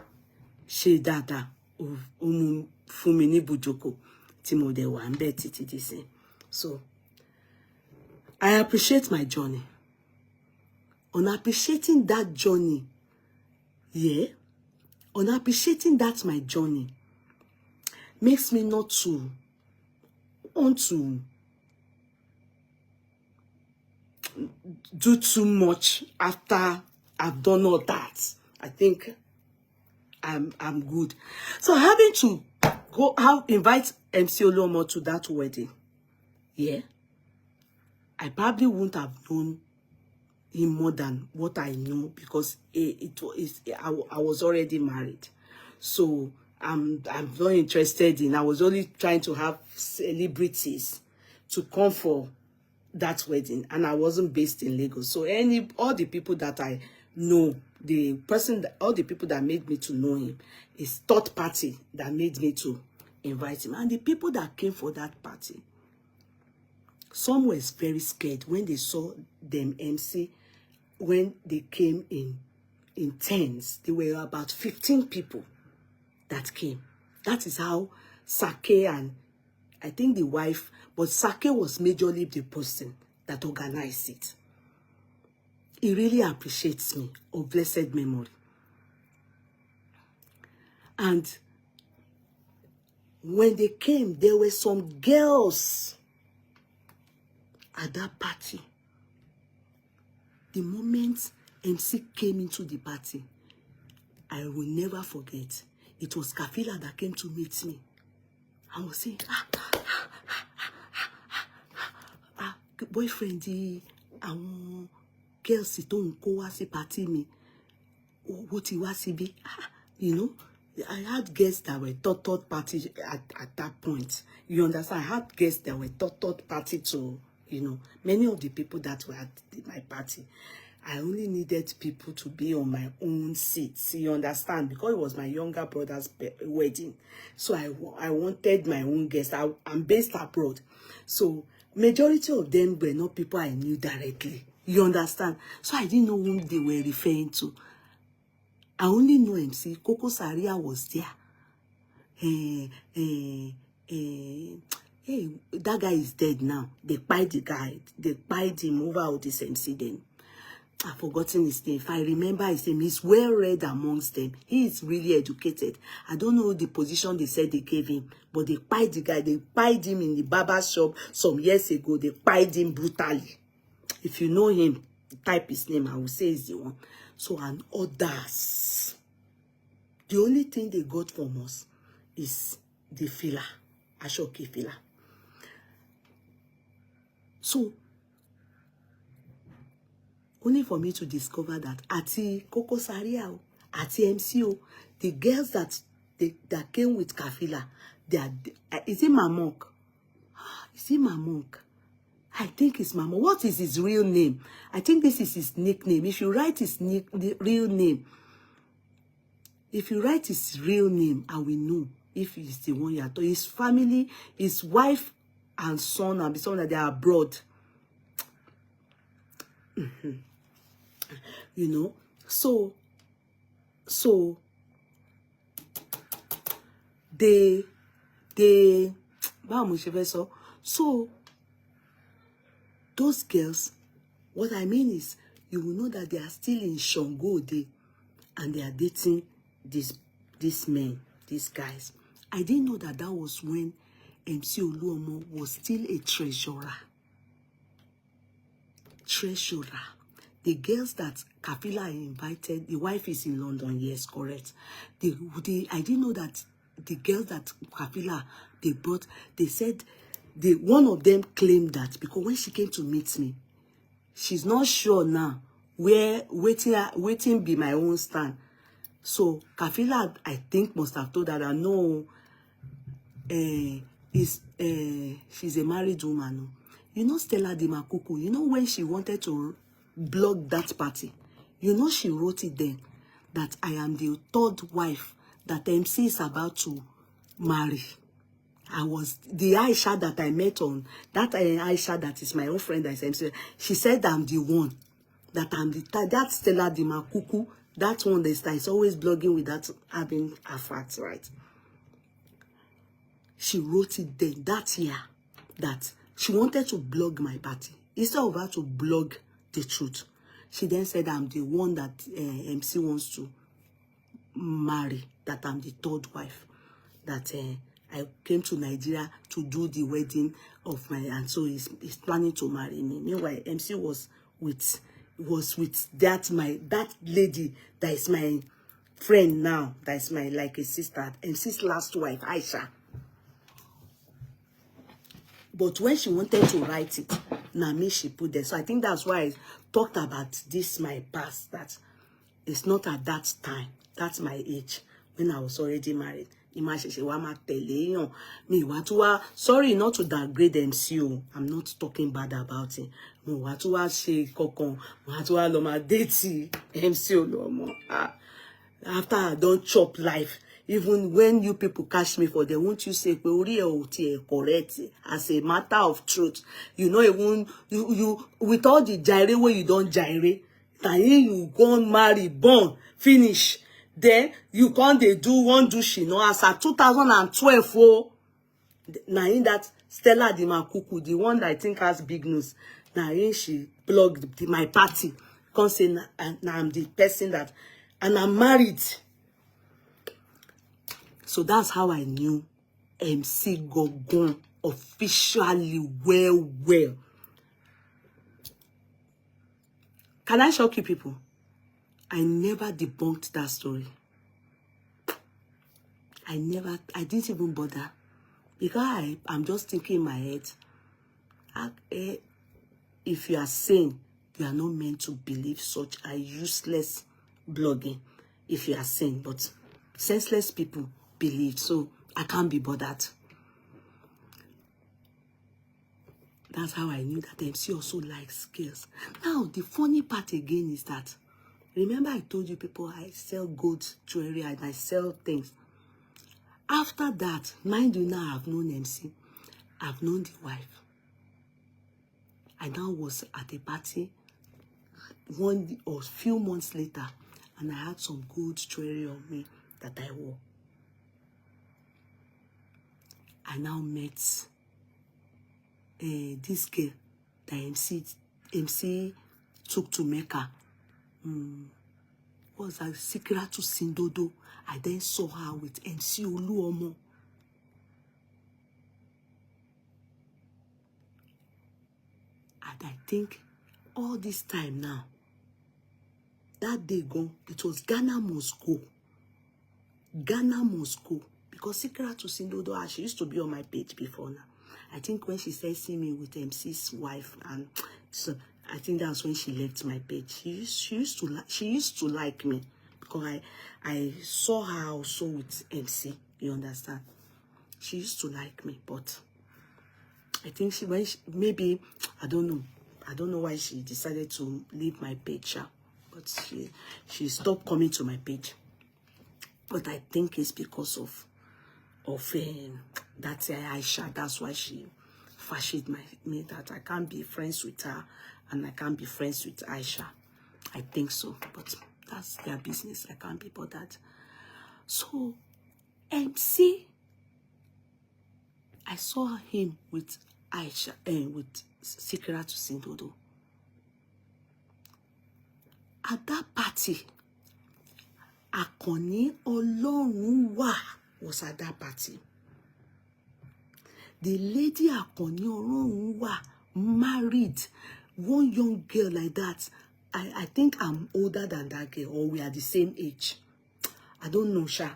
ṣe dáadáa ó mú fún mi ní bùjókò tí mo dẹ̀ wà ńbẹ̀ títí dísìn. So I appreciate my journey. On appreciating that journey, on appreciating that my journey makes me not to want to do too much after I've done all that. I think I'm good. So having to invite MC Olomo to that wedding, I probably wouldn't have known him more than what I know because I was already married. So I'm not interested in. I was only trying to have celebrities to come for that wedding, and I wasn't based in Lagos. So all the people that I know, all the people that made me to know him is third party that made me to invite him. And the people that came for that party, some were very scared when they saw them MC. When they came in tens, there were about 15 people that came. That is how Sake and I think the wife, but Sake was majorly the person that organized it. He really appreciates me, of blessed memory. And when they came, there were some girls at that party. The moment MC came into the party, I will never forget. It was Kafila that came to meet me. I was saying, boyfriend, girls don't go as a party me. what he was be, you know, I had guests that were third party at that point. You understand? I had guests that were third party to, you know, many of the people that were at my party. I only needed people to be on my own seats. You understand? Because it was my younger brother's wedding. So I wanted my own guests. I'm based abroad. So majority of them were not people I knew directly. You understand? So I didn't know whom they were referring to. I only know MC Kokozaria was there. That guy is dead now. They pied the guy. They pied him over all this MC then. I've forgotten his name. If I remember his name, he's well read amongst them. He is really educated. I don't know the position they said they gave him, but they pied the guy. They pied him in the barber shop some years ago. They pied him brutally. If you know him, type his name. I will say he's the one. So, and others. The only thing they got from us is the filler. Ashoke filler. So, only for me to discover that Ati Kokozaria, Ati MC, the girls that came with Kafila, they are, is it Mamok? Is it Mamok? I think it's Mamok. What is his real name? I think this is his nickname. If you write his real name, I will know if he's the one you are talking. His family, his wife and son, and someone that they are abroad. You know, so they so those girls, what I mean is, you will know that they are still in Shango Day and they are dating these men, these guys. I didn't know that was when MC Oluomo was still a treasurer. The girls that Kafila invited, the wife is in London, yes, correct. I didn't know that the girls that Kafila, they brought, they said, one of them claimed that, because when she came to meet me, she's not sure now where waiting be my own stand. So Kafila, I think, must have told her that no, she's a married woman. You know Stella Di Makuku, you know when she wanted to blog that party, you know she wrote it then that I am the third wife that MC is about to marry. I was the Aisha that I met on that Aisha that is my own friend that is MC. She said I'm the one that I'm that Stella Di Makuku, that one that is always blogging with that having a fact, right? She wrote it then that year that she wanted to blog my party instead of her to blog the truth. She then said I'm the one that MC wants to marry, that I'm the third wife, that I came to Nigeria to do the wedding of my, and so he's planning to marry me. Meanwhile, MC was with that lady that is my friend now, that is my like a sister, MC's last wife, Aisha. But when she wanted to write it, Nami she put there. So I think that's why I talked about this my past, that it's not at that time. That's my age when I was already married. Sorry not to downgrade MC. I'm not talking bad about it. After I don't chop life, even when you people catch me for them, won't you say correct as a matter of truth? You know, even you with all the gyre where you don't gyre, and you go and marry, born, finish. Then you can't do one do she know as at 2012. Oh, now in that Stella Di Makuku, the one that I think has big news. Now in she blogged my party, can't say now I'm the person that, and I'm married. So that's how I knew MC Gogon officially well. Can I shock you people? I never debunked that story. I didn't even bother. Because I'm just thinking in my head, if you are sane, you are not meant to believe such a useless blogging. if you are sane, but senseless people believed, so I can't be bothered. That's how I knew that MC also likes girls. Now, the funny part again is that, remember I told you people I sell gold jewelry and I sell things. After that, mind you now, I've known MC. I've known the wife. I now was at a party one or few months later, and I had some gold jewelry on me that I wore. I now met this girl that MC took to Mecca. Was that Sikira to Sindodo? I then saw her with MC Oluomo. And I think all this time now, that day gone, it was Ghana must go. Ghana must go. Because Sikira to Sindodo, she used to be on my page before now. I think when she started seeing me with MC's wife, and so I think that's when she left my page. She used to like me because I saw her also with MC. You understand? She used to like me, but I think maybe I don't know why she decided to leave my page. But she stopped coming to my page. But I think it's because of that Aisha. That's why she fascised me that I can't be friends with her and I can't be friends with Aisha. I think so, but that's their business. I can't be bothered. So MC, I saw him with Aisha and with Sikira to Sindodo. At that party, Akoni Olorunwa was at that party. The lady Akoni Olorunwa married one young girl like that. I think I'm older than that girl, or we are the same age. I don't know, Sha.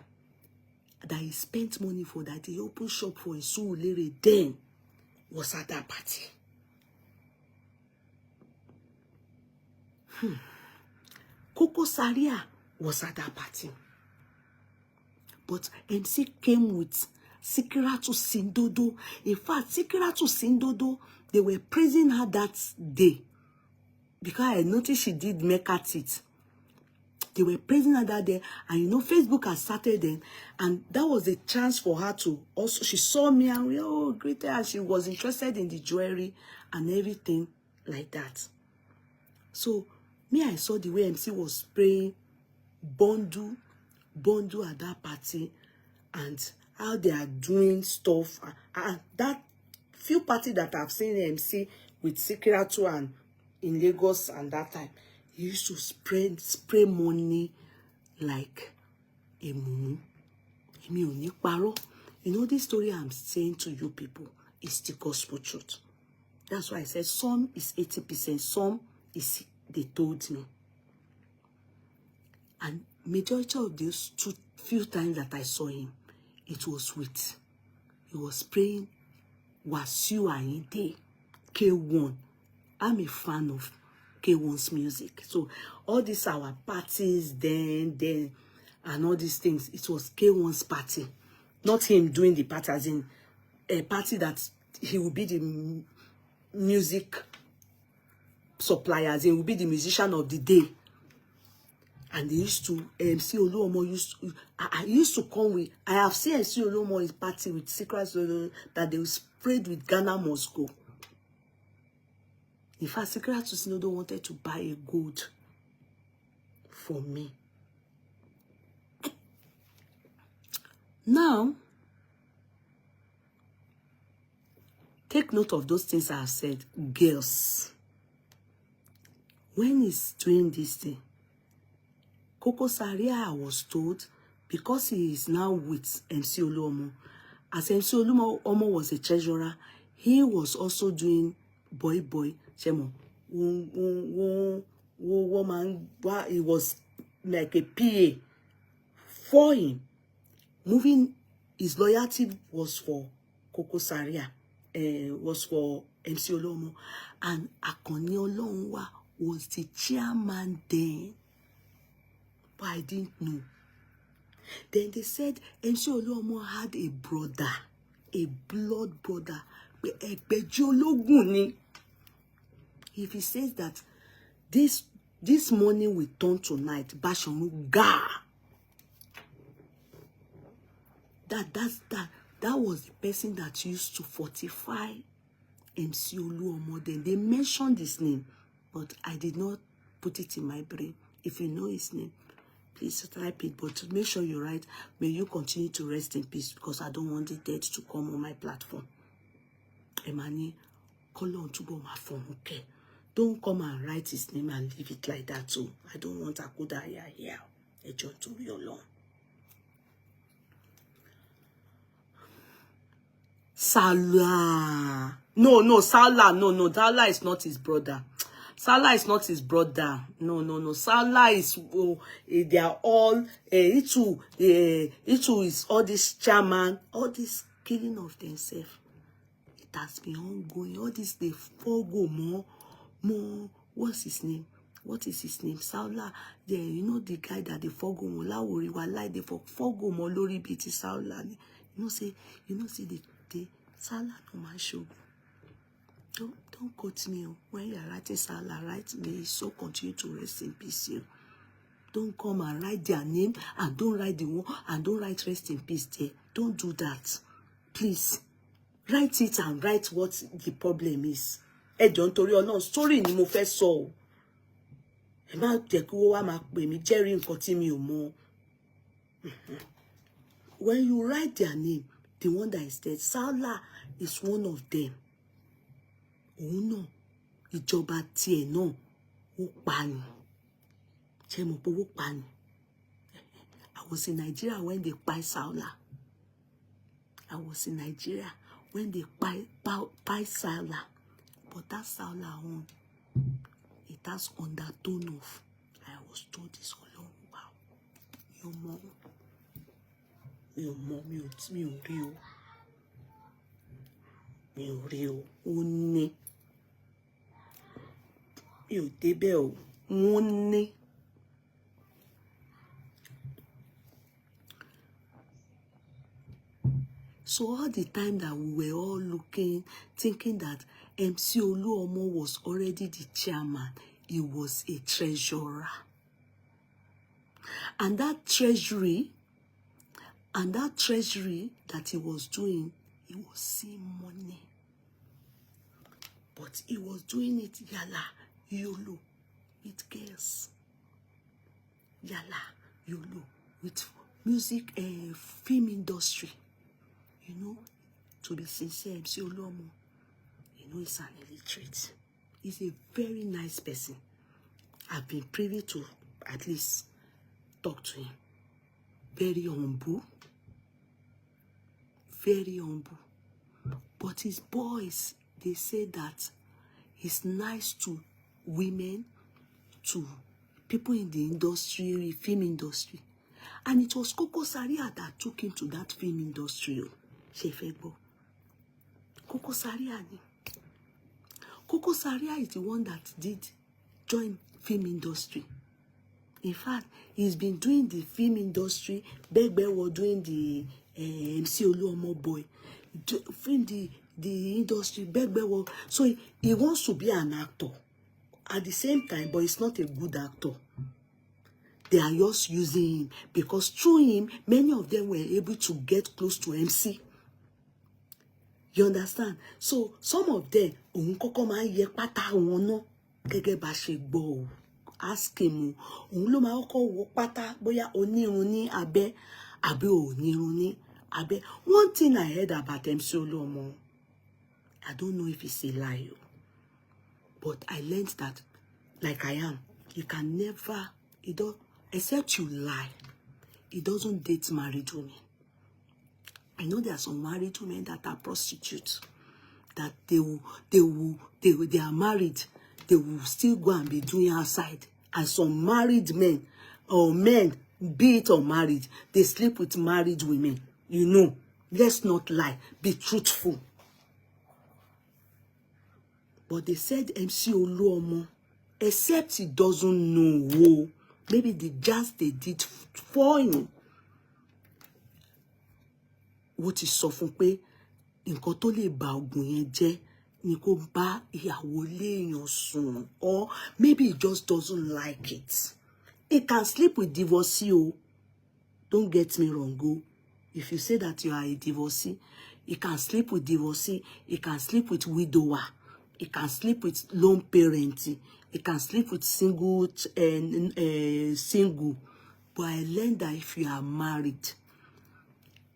That he spent money for that. He opened shop for a Surulere then was at that party. Kokozaria was at that party. But MC came with Sikira to Sindodo. In fact, Sikira to Sindodo, they were praising her that day. Because I noticed she did make her teeth. They were praising her that day. And you know, Facebook had started then. And that was a chance for her to also, she saw me and we all greeted her. And she was interested in the jewelry and everything like that. So, me, I saw the way MC was spraying bundle at that party and how they are doing stuff. That few party that I've seen MC with Sikira too and in Lagos and that time, he used to spray money like a mumu. You know, this story I'm saying to you people is the gospel truth. That's why I said some is 80%, some is they told me. And majority of those few times that I saw him, it was with, he was praying Wasiu Ayinde, K1. I'm a fan of K1's music. So all these our parties then, and all these things, it was K1's party. Not him doing the party, as in a party that he will be the music supplier, as in he will be the musician of the day. And they used to, MC Oluomo I used to come with, I have seen MC Oluomo's party with secrets that they sprayed with Ghana must go. In fact, Sikira to Sindodo wanted to buy a gold for me. Now, take note of those things I have said. Girls, when he's doing this thing, Kokozaria, I was told, because he is now with MC Oluomo, as MC Oluomo was a treasurer, he was also doing boy, Shemo. He was like a PA for him. Moving, his loyalty was for Kokozaria, was for MC Oluomo, and Akoni Olorunwa was the chairman then. but I didn't know. Then they said MC Oluomo had a brother, a blood brother. If he says that this morning will turn to night, Bashorun ga. That was the person that used to fortify MC Oluomo. Then they mentioned his name, but I did not put it in my brain. If you know his name, please type it, but make sure you write, may you continue to rest in peace, because I don't want the dead to come on my platform. Emani, call on to go my phone, okay? Don't come and write his name and leave it like that too. I don't want Kokozaria here. A John to be alone. Salah. No, Salah. No, Salah is not his brother. Salah is not his brother. No. Salah is, they are all, Itu is all this chairman, all this killing of themselves. It has been ongoing. All this, they forgo more, what's his name? What is his name? Salah. Yeah, you know the guy that they forgo more, Lawori, Walai, they forgo more, Lori Biti Salah. You know, say the Salah no man show. Don't quote me. When you're writing Salah, write me, so continue to rest in peace. Don't come and write their name and don't write the one and don't write rest in peace there. Don't do that. Please. Write it and write what the problem is. Don't worry, no story ni mo fẹ́ sọ. Ẹ má jẹ́ kí wọ́n wá máa pè mí jẹ́rìí nǹkan tí mi ò mọ̀. When you write their name, the one that is dead, Salah is one of them. Oh no, ìjọba tiẹ̀ náà ó pa ni. Ṣé mo pé ó pa ni? I was in Nigeria when they buy Salah. I was in Nigeria when they buy Salah. But that Salah one, it has undertone of, I was told this all along. Wow, your mom. Mi ò rí o. Ó ní. Mi ò débẹ̀ o. Wọ́n ní. So all the time that we were all looking, thinking that MC Oluomo was already the chairman, he was a treasurer. And that treasury that he was doing, he was seeing money. But he was doing it YOLO with girls. YOLO with music and film industry. You know, to be sincere, MC Oluomo, you know, he's an illiterate. He's a very nice person. I've been privy to at least talk to him. Very humble. Very humble. But his boys, they say that he's nice to women, to people in the industry, film industry. And it was Kokozaria that took him to that film industry. Kokozaria is the one that did join film industry. In fact, he's been doing the film industry. Begbe was doing the MC Oluomo boy. Film the industry. Begbe was, so he wants to be an actor at the same time, but he's not a good actor. They are just using him because through him, many of them were able to get close to MC. You understand? So some of them, ask him, one thing I heard about MC Oluomo, I don't know if it's a lie, but I learned that, like I am, you can never, except you lie, he doesn't date married women. I know there are some married women that are prostitutes, that they are married, they will still go and be doing outside. And some married men, or men, be it or married, they sleep with married women. You know, let's not lie, be truthful. But they said MC Oluomo, except he doesn't know, maybe the jazz they did for him. What is sọ fún pé nǹkan tó lè ba ogun yẹn jẹ́ ni kó bá ìyàwó léèyàn sùn, or maybe he just doesn't like it. He can sleep with divorcee. Oh, don't get me wrong. Go. If you say that you are a divorcee, he can sleep with divorcee. He can sleep with widower. He can sleep with lone parent. He can sleep with single. But I learned that if you are married,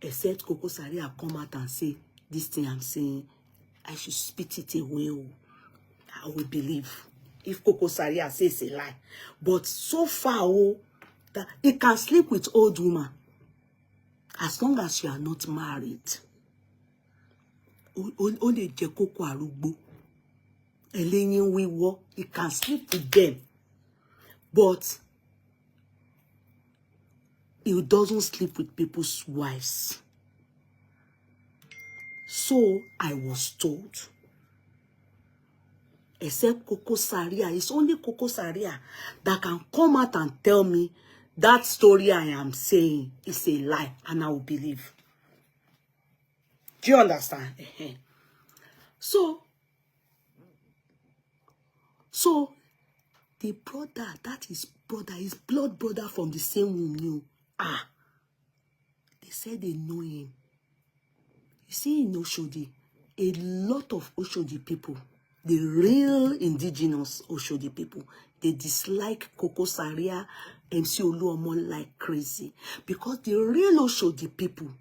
except Kokozaria come out and say, this thing I'm saying, I should spit it away. I will believe. If Kokozaria says a lie. But so far, that he can sleep with old woman. As long as you are not married. Only je koko arugbo. Eleyin wiwo. He can sleep with them. But he doesn't sleep with people's wives. So I was told. Except Kokozaria. It's only Kokozaria that can come out and tell me that story I am saying is a lie, and I will believe. Do you understand? So the brother, that is brother, is blood brother from the same womb. They said they know him. You see, in Oshodi, a lot of Oshodi people, the real indigenous Oshodi people, they dislike Kokozaria, MC Oluomo like crazy. Because the real Oshodi people,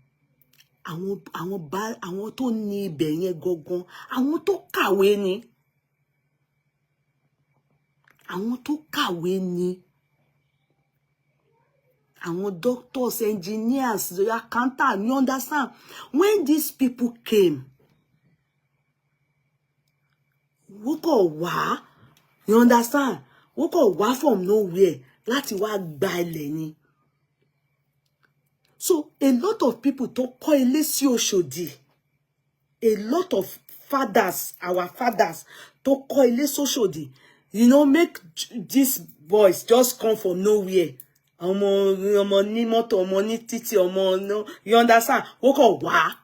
àwọn tó ní ibẹ̀ yẹn gangan, àwọn tó kàwé ni. Àwọn tó kàwé ni. Àwọn doctors, engineers, the accountant, you understand? When these people came, wọ́kọ̀ wá, you understand? Wọ́kọ̀ wá from nowhere, láti wá gba ilẹ̀ ni. So, a lot of people tó kọ́ ilé sí Oshodi, a lot of fathers, our fathers, tó kọ́ ilé sí Oshodi, you know, make these boys just come from nowhere. Ọmọ ní mọ́tò, ọmọ ní títì, ọmọ no, you understand? Wọ́kọ̀ wá,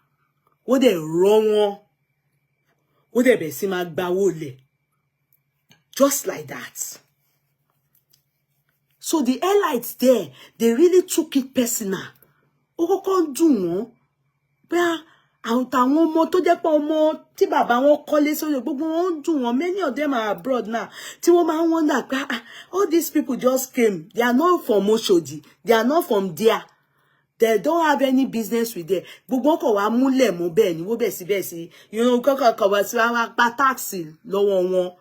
wọ́n dẹ̀ rọ́ wọn, wọ́n dẹ̀ bẹ̀ sí máa gbawó lẹ̀. Just like that. So the elites there, they really took it personal. Ó kọ́kọ́ dùn wọ́n. Bẹ́ẹ̀ àwọn ọmọ tó jẹ́ pé ọmọ tí bàbá wọn kọ́lé sórí gbogbo wọn dùn wọ́n. Many of them are abroad now. Tí wọ́n máa ń wonder pé all these people just came. They are not from Oshodi. They are not from there. They don't have any business with them. Gbogbo kò wá múlẹ̀ mọ́ bẹ́ẹ̀ ni wọ́n bẹ̀ sí. You know, kọ́kọ́ wá sí wá pa taxi lọ́wọ́ wọn.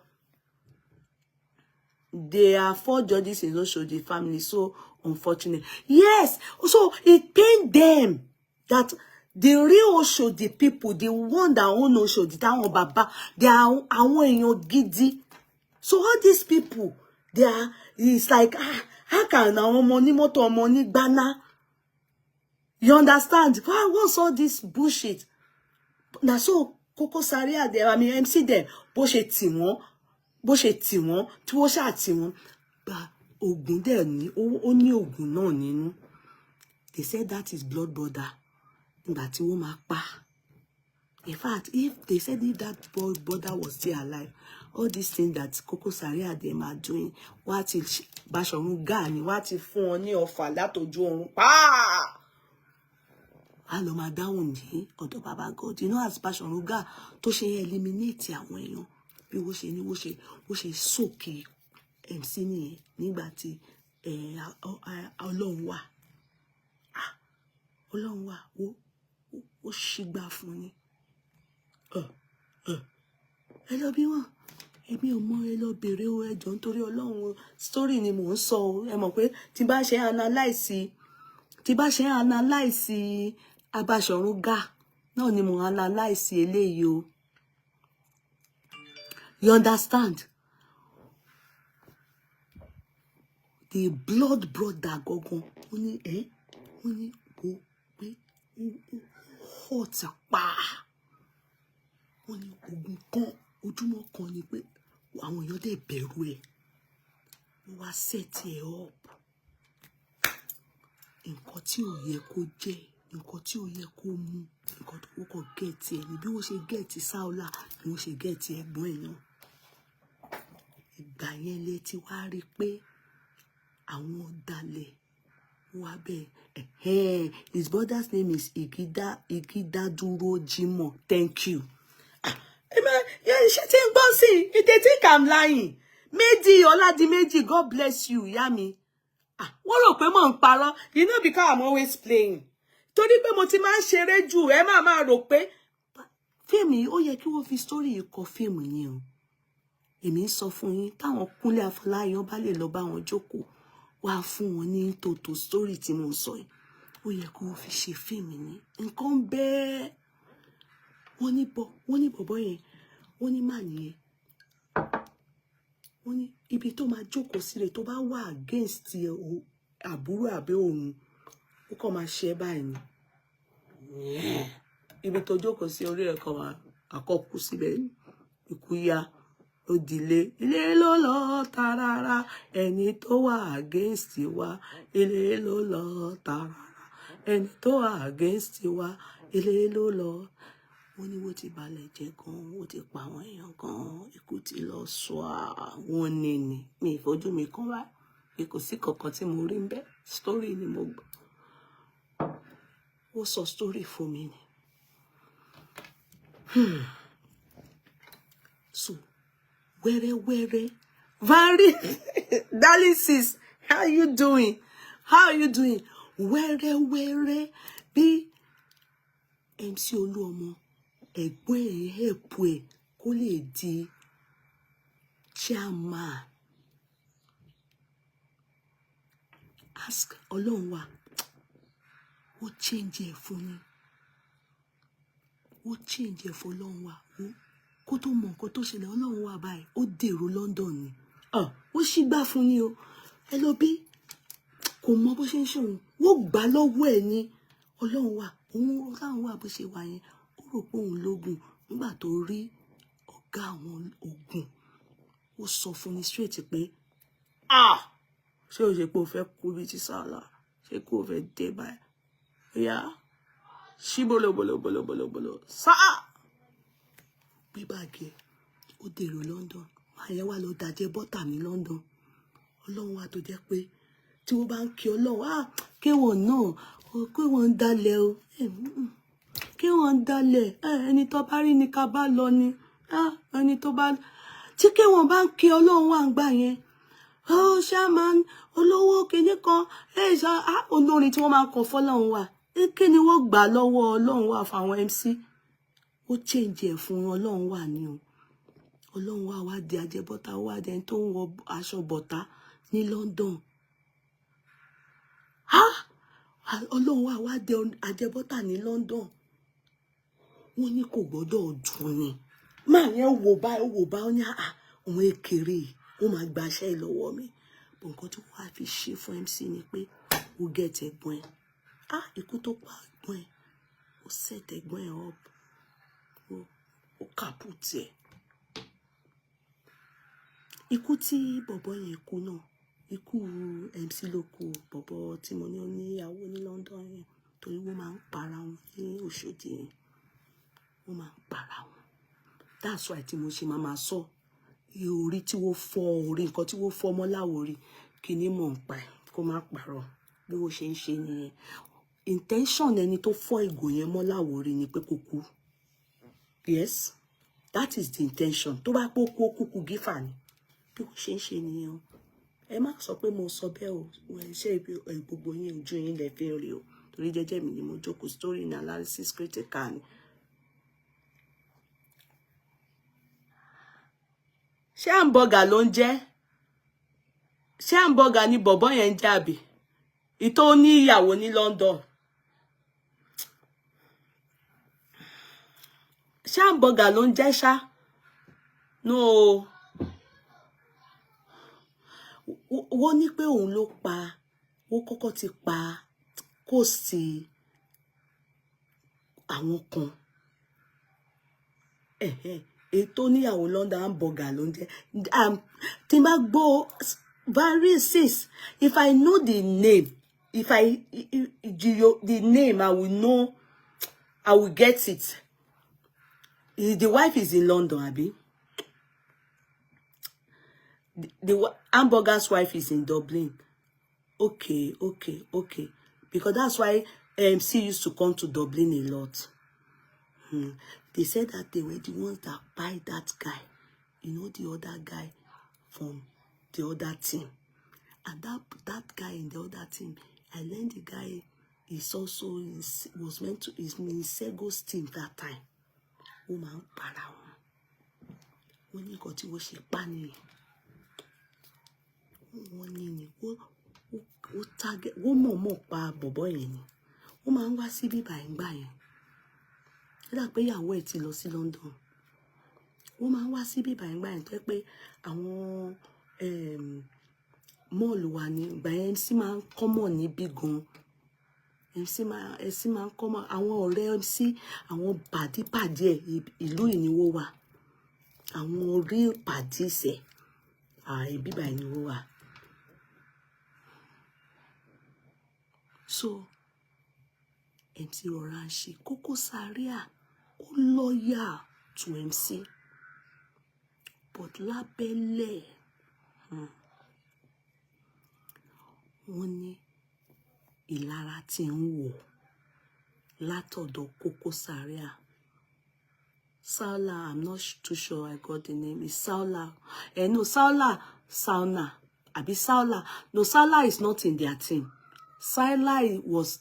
There are 4 judges in Oshodi family, so unfortunate. Yes, so it pained them that the real Oshodi people, the one that own Oshodi, that one baba, they are àwọn èèyàn gidi. So all these people, they are, it's like, how can àwọn ọmọ ní mọ́tò, ọmọ ní gbáná? You understand? What's all this bullshit? Now so Kokozaria there, I mean MC there, bó ṣe tì wọ́n, tí wọ́n ṣáà tì wọ́n, gba ogun dẹ̀ ní, ó ní ogun náà nínú. They said that is blood brother. Nígbà tí wọ́n máa pa. In fact, if they said if that brother was still alive, all these things that Kokozaria them are doing, wọ́n ti Bashorun Gaa ni, wọ́n ti fún wọn ní ọfà látojú ọ̀run. Pa! A lọ máa dáhùn ní ọ̀dọ̀ Baba God. You know, as Bashorun Gaa tó ṣe eliminate àwọn èèyàn. Bí wọ́n ṣe ní wọ́n ṣe sókè MC nìyẹn nígbà tí Ọlọ́run wà. Ọlọ́run wà ó ṣígbà fún ni. Ẹ lọ bí wọ́n. Èmi ò mọ, ẹ lọ bèrè o, ẹ jọ̀ọ́ nítorí Ọlọ́run. Story ni mò ń sọ o. Ẹ mọ̀ pé tí bá ṣe analyze Bashorun Gaa náà ni mò ń analyze eléyìí o. You understand? The blood brother gogon. Ó ní ó pé hot pa. Ó ní ogun kan, ojúmọ́ kan ni pé àwọn èèyàn dẹ̀ bẹ̀rù ẹ̀. Ó wá set ẹ̀ up. nǹkan tí ò yẹ kó jẹ́, nǹkan tí ò yẹ kó mú, nǹkan tó kọ́kọ́ gẹ̀ẹ́tì ẹ̀ ní bí wọ́n ṣe gẹ̀ẹ́tì Sáólà ni wọ́n ṣe gẹ̀ẹ́tì ẹ̀gbọ́n ẹ̀ náà. Ìgbà yẹn lẹ ti wá rí pé àwọn ọ̀dàlẹ̀ wà bẹ́ẹ̀. His brother's name is Igidaduro Jimoh. Thank you. Ṣé tí ń gbọ́ sí i? They think I'm lying. Méjì Ọládìméjì, God bless you, ìyá mi. Wọ́n rò pé mò ń parọ́. You know because I'm always playing. Torí pé mo ti máa ń ṣeré jù, ẹ máa rò pé fíìmù yìí ó yẹ kí wọ́n fi story yìí kọ fíìmù yẹn o. Èmi ń sọ fún yín táwọn Kúnlé Afọláyan bá lè lọ bá wọn jókòó wá fún wọn ní tòótò story tí mo ń sọ yìí. Ó yẹ kí wọ́n fi ṣe fíìmù ní nǹkan bẹ́ẹ̀. Wọ́n ní bọ̀bọ́ yẹn, wọ́n ní mà nìyẹn. Wọ́n ní ibi tó máa jókòó sílẹ̀ tó bá wà against àbúrò àbẹ́ òun, ó kàn máa ṣe báyìí ni. Ibi tó jókòó sí orí ẹ̀ kan àkọ́kù síbẹ̀ ikú ya ó dilé. Ilé ló lọ tarara ẹni tó wà against wa. Ilé ló lọ tarara ẹni tó wà against wa. Ilé ló lọ. Wọ́n ní wọ́n ti balẹ̀ jẹ́ gan, wọ́n ti pa àwọn èèyàn gan, ikú ti lọ sọ àwọn ní mi ìfojú mi kan wá. Kò sí kankan tí mo rí ń bẹ̀. Story ni mo gbọ́. Ó sọ story fún mi ni. So, wẹ́rẹ́wẹ́rẹ́, very, darling sis, how you doing? How are you doing? Wẹ́rẹ́wẹ́rẹ́ bí MC Olúọmọ ẹ̀gbọ́n ẹ̀ help ẹ̀ kó lè di chairman. Ask Ọlọ́run wa, ó change ẹ̀ fún ni. Ó change ẹ̀ fún Ọlọ́run wa. Kó tó mọ nǹkan tó ṣẹlẹ̀ Ọlọ́run wa báyìí, ó dèrò London ni. Ó ṣì gbà fún ni o. Ẹ lọ bí kò mọ bó ṣe ń ṣe òun. Wọ́n gbà lọ́wọ́ ẹ̀ ni. Ọlọ́run wa, Ọlọ́run wa bó ṣe wà yẹn. Ó rò pé òun lógun nígbà tó rí ọ̀gá àwọn ogun. Ó sọ fún ni straight pé ṣé o ṣe pé o fẹ́ kú bí ti Sàlá? Ṣé kó o fẹ́ dé báyìí? Yá ṣí bolo sáà bí báàgì ó dèrò London. Máa yẹn wá lọ dàjẹ́ bọ́tà ní London. Ọlọ́run wa tó jẹ́ pé tí wọ́n bá ń kí Ọlọ́run kéwọ̀n náà kéwọ̀n ń dalẹ̀ o kéwọ̀n ń dalẹ̀ ẹni tó bá rí ni ká bá lọ ni ẹni tó bá tí kéwọ̀n bá ń kí Ọlọ́run wà ń gbà yẹn ṣáman olówó kìíní kan olórin tí wọ́n máa ń kọ fọ́lọ́run wà kí ni wọ́n gbà lọ́wọ́ Ọlọ́run wà fáwọn MC. Ó change ẹ̀ fún Ọlọ́run wà ní o. Ọlọ́run wà wá di ajẹbọ́tà ó wá dẹni tó ń wọ aṣọ bọ̀tà ní London. Ọlọ́run wà wá dẹ ajẹbọ́tà ní London. Wọ́n ní kò gbọ́dọ̀ dùn ni. Máa yẹn wò bá ó ní òun èkèrè ó máa gbaṣẹ́ lọ́wọ́ mi. Bọ̀ nǹkan tí wọ́n á fi ṣe fún MC ni pé ó get ẹ̀gbọ́n ẹ̀. Ikú tó pa ẹ̀gbọ́n ẹ̀ ó set ẹ̀gbọ́n ẹ̀ up. Ó kàpùtì ẹ̀. Ikú tí bọ̀bọ̀ yẹn kú náà, ikú MC ló kú bọ̀bọ̀ tí mo ní oníyàwó ní London yẹn torí wọ́n máa ń para wọn ní Òṣòdì yẹn. Wọ́n máa ń para wọn. That's why tí mo ṣe máa sọ orí tí wọ́n fọ́ orí nǹkan tí wọ́n fọ́ mọ́ láwòrí kí ni mò ń pa ẹ̀ kó má parọ́ bí wọ́n ṣe ń ṣe nìyẹn. Intention ẹni tó fọ́ ìgò yẹn mọ́ láwòrí ni pé kó kú. Yes, that is the intention. Tó bá pé ó kúkú gífà ni bí wọ́n ṣe ń ṣe nìyẹn o. Ẹ má sọ pé mo sọ bẹ́ẹ̀ o. Ṣé gbogbo yín ojú yín lẹ fi rí o torí jẹ́jẹ́ mi ni mo jókòó story ní analysis critical ni. Ṣé hamburger ló ń jẹ́? Ṣé hamburger ni bọ̀bọ́ yẹn ń jàbí? Ìtò ní ìyàwó ní London. Ṣé hamburger ló ń jẹ́ ṣá? No. Wọ́n ní pé òun ló pa, wọ́n kọ́kọ́ ti pa kóòsì àwọn kan. Ètò níyàwó London hamburger ló ń jẹ́. Tí n bá gbọ́ varices, if I know the name, if the name, I will know, I will get it. The wife is in London, Abi. The hamburger's wife is in Dublin. Okay. Because that's why MC used to come to Dublin a lot. They said that they were the ones that buy that guy. You know, the other guy from the other team. And that guy in the other team, I learned the guy is also was meant to is in Sego's team that time. Woman para when you got to wash pani. Target more pa bobo yẹn. Ó máa ń wá síbí báyìí ńgbà yẹn. Ó dà pé ìyàwó ẹ̀ ti lọ sí London. Ó máa ń wá síbí báyìí ńgbà yẹn tó pé àwọn mall wà ní ìgbà yẹn MC máa ń common níbí gan. MC máa ń common àwọn ọ̀rẹ́ MC àwọn pàdí ẹ̀ ìlú ìníwó wà. Àwọn real pàdí ṣe ibi báyìí ni wọ́n wà. So MC Oranshi Kokozaria ó loyal to MC but lábẹ́lẹ̀ wọ́n ní ìlara tí ń wò látọ̀dọ̀ Kokozaria. Saula, I'm not too sure I got the name. It's Saula. No, Sauna. Abi Saula. No, Saula is not in their team. Saula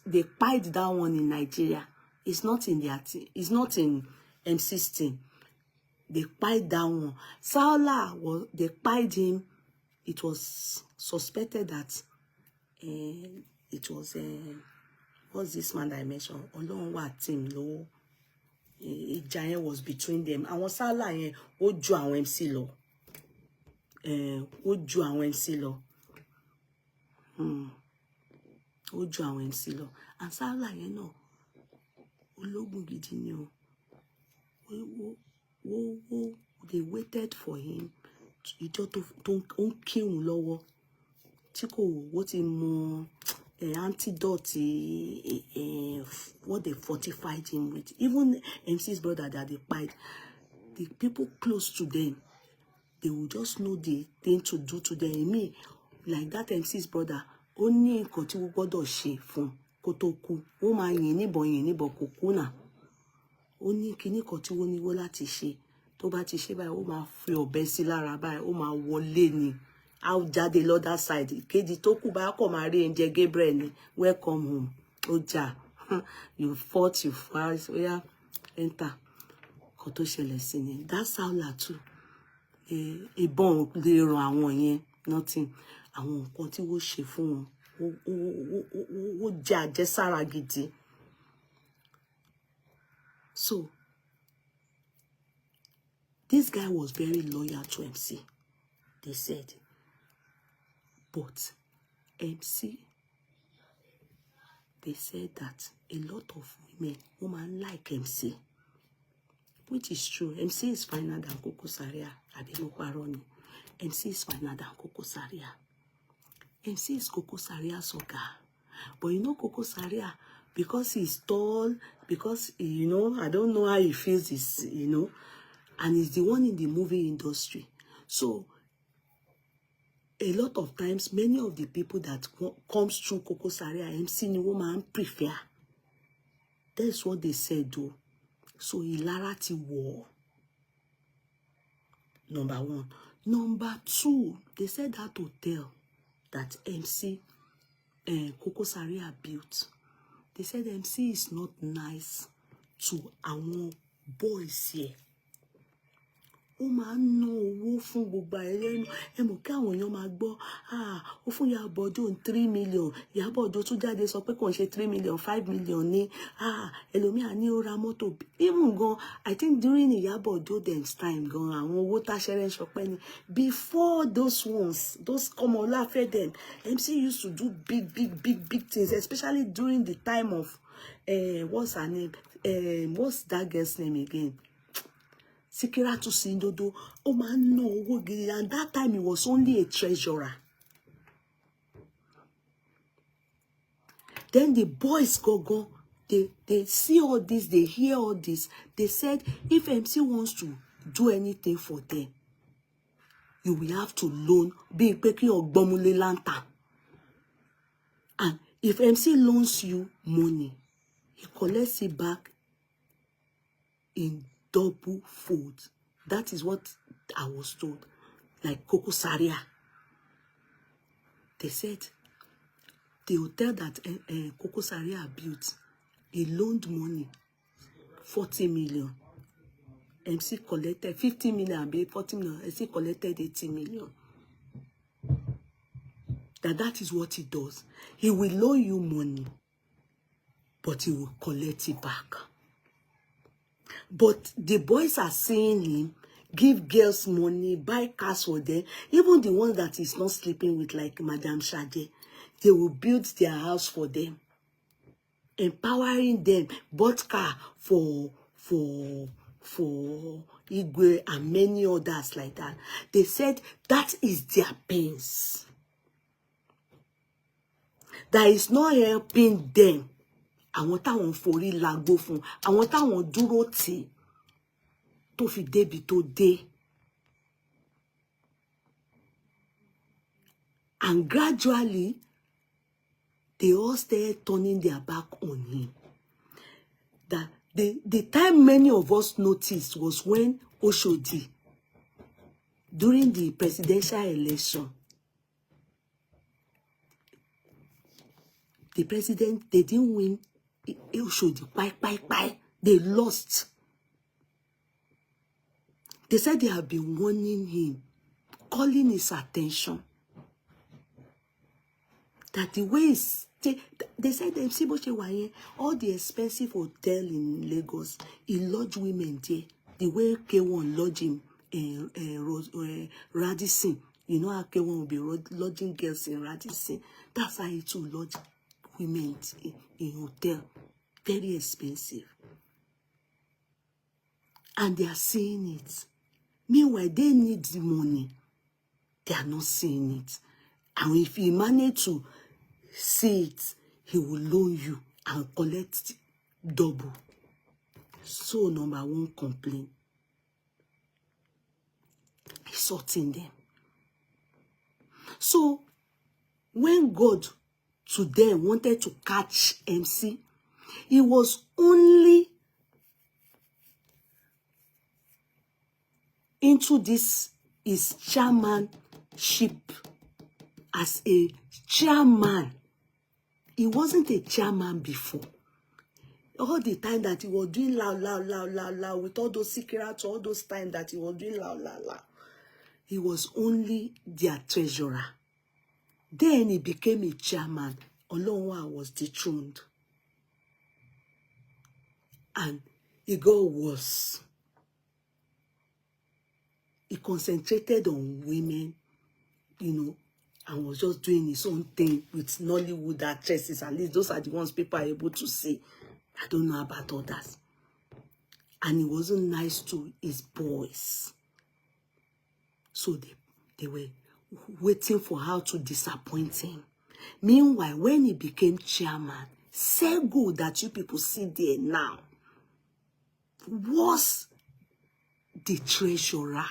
they pied that one in Nigeria. It's not in their team. It's not in MC's team. They pied that one. Saula, they pied him. It was suspected that it was, what's this man that I mentioned? Olonwa team, low. A giant was between them. Àwọn Saula yẹn ó ju àwọn MC lọ. Ó ju àwọn MC lọ. Ó ju àwọn MC lọ. And Saula yẹn náà ológun gidi ni o. They waited for him. Ìjọ tó ń kírun lọ́wọ́. Tí kò wọ́n ti mọ antidote, what they fortified him with. Even MC's brother that they pied, the people close to them, they will just know the thing to do to them. Me, like that MC's brother, only nǹkan tí wọ́n gbọ́dọ̀ ṣe fún kó tó kú. Ó máa yìn níbọn kò kú náà. Ó ní kíní kan tí wọ́n ní wọ́n láti ṣe. Tó bá ti ṣe báyìí, ó máa fi ọ̀bẹ sí lára báyìí, ó máa wọlé ni. Out jáde l'other side. Kejì tó kù bá kọ̀ máa rí ẹ̀ǹjẹ̀ Gabriel ni. Welcome home. Oja. You fought, you fight. Oh yeah, enter. Kò tó ṣẹlẹ̀ sí ni. That's how la too. Ìbọn lè ràn àwọn yẹn. Nothing. Àwọn nǹkan tí wọ́n ṣe fún wọn. Ó jẹ́ àjẹsára gidi. So, this guy was very loyal to MC. They said. But MC, they said that a lot of women like MC, which is true. MC is finer than Kokozaria. MC is finer than Kokozaria. MC is Kokozaria's oga. But you know Kokozaria, because he's tall, because, you know, I don't know how he feels this, you know, and he's the one in the movie industry. So, a lot of times, many of the people that comes through Kokozaria, MC ni woman prefer. That's what they said, though. So, hilarity war. Number one. Number two, they said that hotel that MC Kokozaria built. They said MC is not nice to our boys here. Ó máa ń ná owó fún gbogbo ẹlẹ́nu. Ẹ mọ̀ kí àwọn èèyàn máa gbọ́, ó fún Ìyábọ̀ Òjó 3 million. Ìyábọ̀ Òjó tún jáde sọ pé kò ń ṣe 3 million, 5 million ní. Ẹlòmíà ní ó ra mọ́tò. Even gan, I think during Ìyábọ̀ Òjó them's time gan, àwọn owó táṣẹ́rẹ́ ṣọpẹ́ ni. Before those ones, those Komolafe them, MC used to do big things, especially during the time of, what's her name? What's that girl's name again? Sikiratu Sindodo, oh man, no, and that time he was only a treasurer. Then the boys go, they see all this, they hear all this. They said, if MC wants to do anything for them, you will have to loan, be picking or gbomule lantern. And if MC loans you money, he collects it back in double fold. That is what I was told. Like Kokozaria. They said the hotel that Kokozaria built, he loaned money, 40 million. MC collected 50 million, 40 million. MC collected 80 million. That is what he does. He will loan you money, but he will collect it back. But the boys are seeing him give girls money, buy cars for them. Even the ones that he's not sleeping with, like Madame Shade, they will build their house for them, empowering them, bought car for Igwe and many others like that. They said that is their pains. That is not helping them. Àwọn táwọn forí lágbo fún, àwọn táwọn dúró tì tó fi débi tó dé. And gradually, they all started turning their back on him. That the time many of us noticed was when Oshodi, during the presidential election, the president, they didn't win. Oshodi, bye. They lost. They said they have been warning him, calling his attention. That the way is, they said MC Bochewaye, all the expensive hotel in Lagos, he lodge women there. The way K1 lodge in Radisson. You know how K1 will be lodging girls in Radisson. That's how he too lodge women in hotel. Very expensive. And they are seeing it. Meanwhile, they need the money. They are not seeing it. And if he manage to see it, he will loan you and collect double. So number one complaint. He's sorting them. So when God to them wanted to catch MC, it was only into this his chairmanship as a chairman. He wasn't a chairman before. All the time that he was doing la with all those secrets, all those times that he was doing la, he was only their treasurer. Then he became a chairman. Olonwa was dethroned. And it got worse. He concentrated on women, you know, and was just doing his own thing with Nollywood actresses. At least those are the ones people are able to see. I don't know about others. And he wasn't nice to his boys. So they were waiting for how to disappoint him. Meanwhile, when he became chairman, Sego that you people see there now was the treasurer.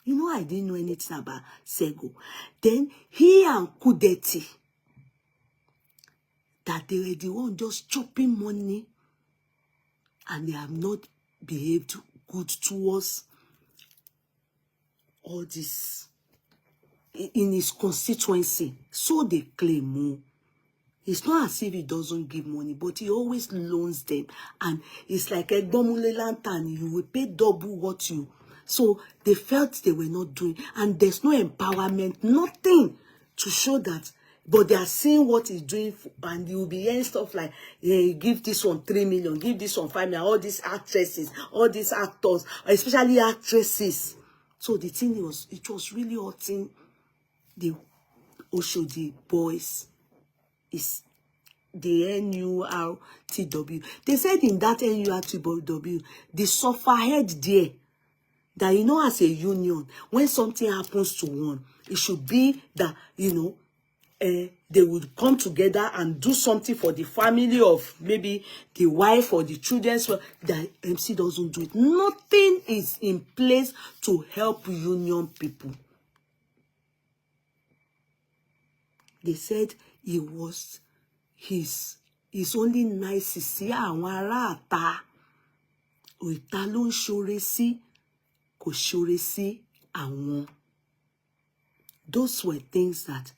You know, I didn't know anything about Sego. Then he and Kudeti, that they were the one just chopping money, and they have not behaved good towards all this in his constituency. So they claim. It's not as if he doesn't give money, but he always loans them. And it's like a gbomule lantern, you will pay double what you. So they felt they were not doing. And there's no empowerment, nothing to show that. But they are seeing what he's doing, and you will be hearing stuff like, yeah, give this one 3 million, give this one 5 million, all these actresses, all these actors, especially actresses. So the thing was, it was really hurting the Oshodi boys. Is the NURTW. They said in that NURTW, the sufferhead there, that, you know, as a union, when something happens to one, it should be that, you know, they would come together and do something for the family of maybe the wife or the children. So the MC doesn't do it. Nothing is in place to help union people. They said he was his only nice sí àwọn ará àta. Ìta ló ń ṣoore sí, kò ṣoore sí àwọn. Those were things that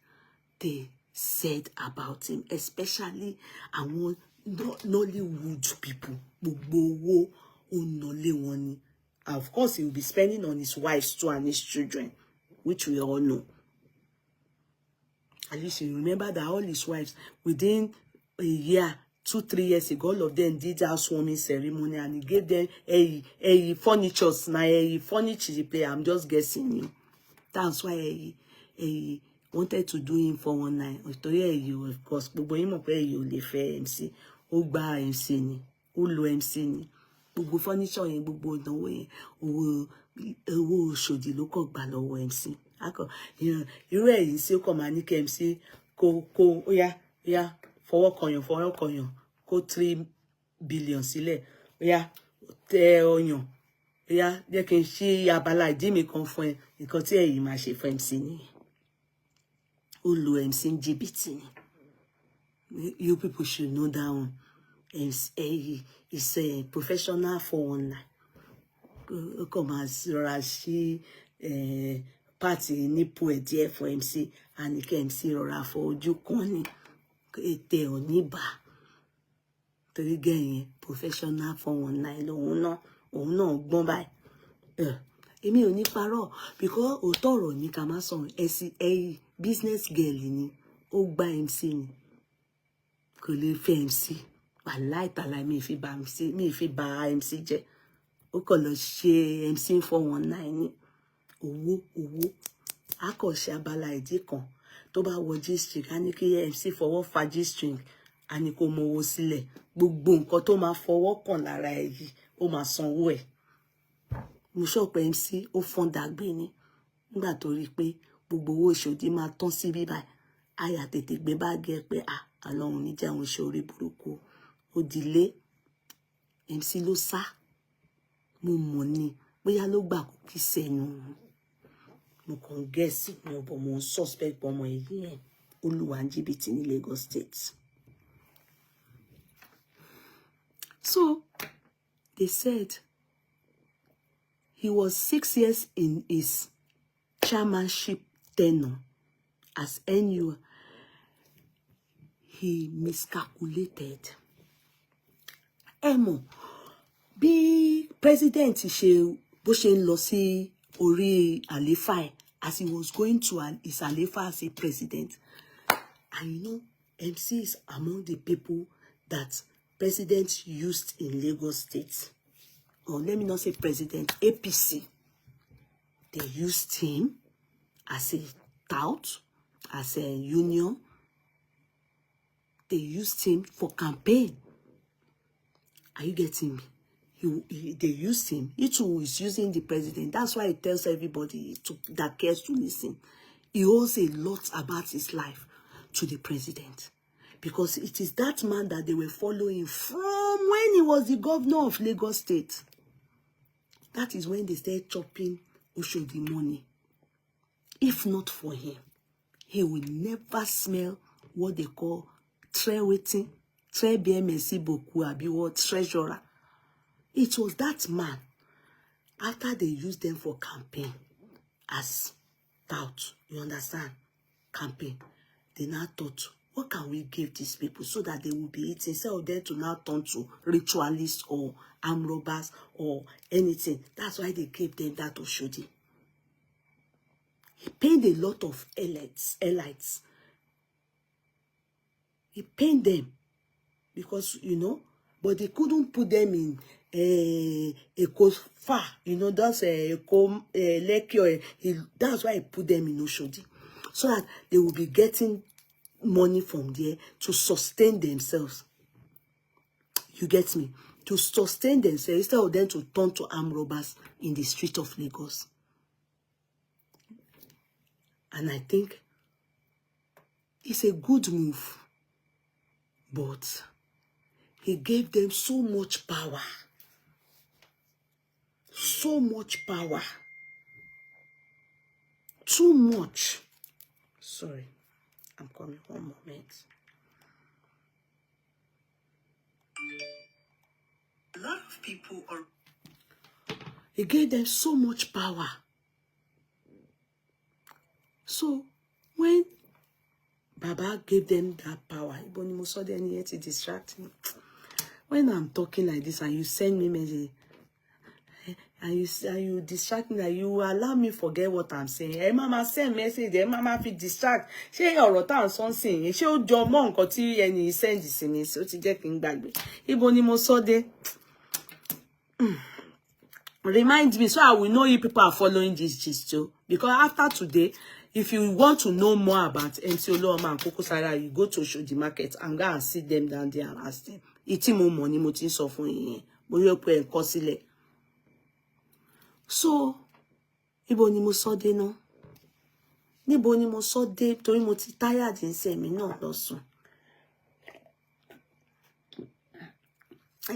they said about him, especially àwọn Nollywood people. Gbogbo owó ó ná lé wọn ni. Of course, he will be spending on his wives too and his children, which we all know. At least you remember that all his wives, within a year, 2-3 years ago, all of them did housewarming ceremony, and he gave them a furniture. Now a furniture they play. I'm just guessing you. That's why he wanted to do him 419. You, of course, gbogbo yín mọ̀ pé you lè fẹ́ MC. Ó gba MC ni, ó lo MC ni. Gbogbo furniture yẹn, gbogbo ìdánwò yẹn, owó Òṣòdì ló kàn gbà lọ́wọ́ MC. Irú èyí sí ó kàn máa ní kí MC kó ó yá fọwọ́ kọyàn kó 3 billion sílẹ̀. Ó yá tẹ ọyàn. Ó yá jẹ́ kí n ṣí abala ìdí mi kan fún ẹ. Nǹkan tí èyí máa ṣe fún MC ni. Ó lo MC ní jìbìtì ni. You people should know that one. He's a professional 419. Ó kàn máa rọra ṣí party nípò ẹ̀ díẹ̀ for MC, and kí MC rọra fọ ojú kan ní ètè oníbà. Torí gẹ̀yìn professional 419 lòun náà gbọ́n báyìí. Èmi ò ní parọ́, because òótọ́ ọ̀rọ̀ ní ká má sọ̀rọ̀. Business girl ni, ó gba MC ni. Kò lè fẹ́ MC. Wàláì tàláì mi fi ba MC jẹ́. Ó kàn lọ ṣe MC 419 ni. Owó. A kò ṣe abala ìdí kan. Tó bá wọ G-string, a ní kí MC fọwọ́ fa G-string. A ní kó mọ owó sílẹ̀. Gbogbo nǹkan tó máa fọwọ́ kàn lára èyí, ó máa sanwó ẹ̀. Mo sọ pé MC ó fọ́n dàgbé ni. Nígbà tó rí pé gbogbo owó Òṣòdì máa tán sí bíbá, àyà tètè gbé báàgì ẹ̀ pé Ọlọ́run ní jẹ́ àwọn iṣẹ́ orí burúkú. Ó dilé. MC ló sá. Mo mọ̀ ni. Bóyá ló gbà kó kí sẹ́nu. Mo kàn guess mo bọ̀ mo suspect ọmọ èyí ẹ̀. Olúwa ń jìbìtì ní Lagos State. So, they said he was 6 years in his chairmanship tenure as NU. He miscalculated. Ẹ mọ̀, bí president bó ṣe ń lọ sí orí àléfà ẹ̀, as he was going to his àléfà as a president. And you know, MC is among the people that president used in Lagos State. Or let me not say president, APC. They used him as a tout, as a union. They used him for campaign. Are you getting me? They used him. He too is using the president. That's why he tells everybody that cares to listen. He owes a lot about his life to the president. Because it is that man that they were following from when he was the governor of Lagos State. That is when they started chopping Òṣòdì money. If not for him, he will never smell what they call très bien merci beaucoup, abi what treasurer. It was that man. After they used them for campaign as tout, you understand? Campaign. They now thought, what can we give these people so that they will be eating, instead of them to now turn to ritualists or armed robbers or anything. That's why they gave them that Òṣòdì. He paid a lot of elites. He paid them because, you know, but they couldn't put them in a far, you know, that's a lecture. That's why he put them in Òṣòdì, so that they will be getting money from there to sustain themselves. You get me? To sustain themselves instead of them to turn to armed robbers in the street of Lagos. And I think It's a good move, but he gave them so much power. So much power. Too much. Sorry, I'm coming. One moment. A lot of people are... He gave them so much power. So, when Baba gave them that power, Ibonimo saw them here to distract me. When I'm talking like this and you send me message, and you distract me, that you allow me forget what I'm saying. Hey, mama send message, hey, mama feel distract. Ṣé ọ̀rọ̀ tá ń sọ nsìn, ṣé ó jọ mọ́ nǹkan tí ẹni send sí mi, so ti jẹ́ kí n gbàgbé. Ibo ni mo sọ dé? Remind me so I will know if people are following this gist too. Because after today, if you want to know more about MC Oluoma and Kokozaria, you go to Jebi Market and go and sit them down there and ask them. Iti mo money mo ti sọ fún yín. Mo yọ pé ẹ kọ sílẹ̀. So, ibo ni mo sọ dé náà? Níbo ni mo sọ dé torí mo ti tired ńṣe mi náà lọ sùn.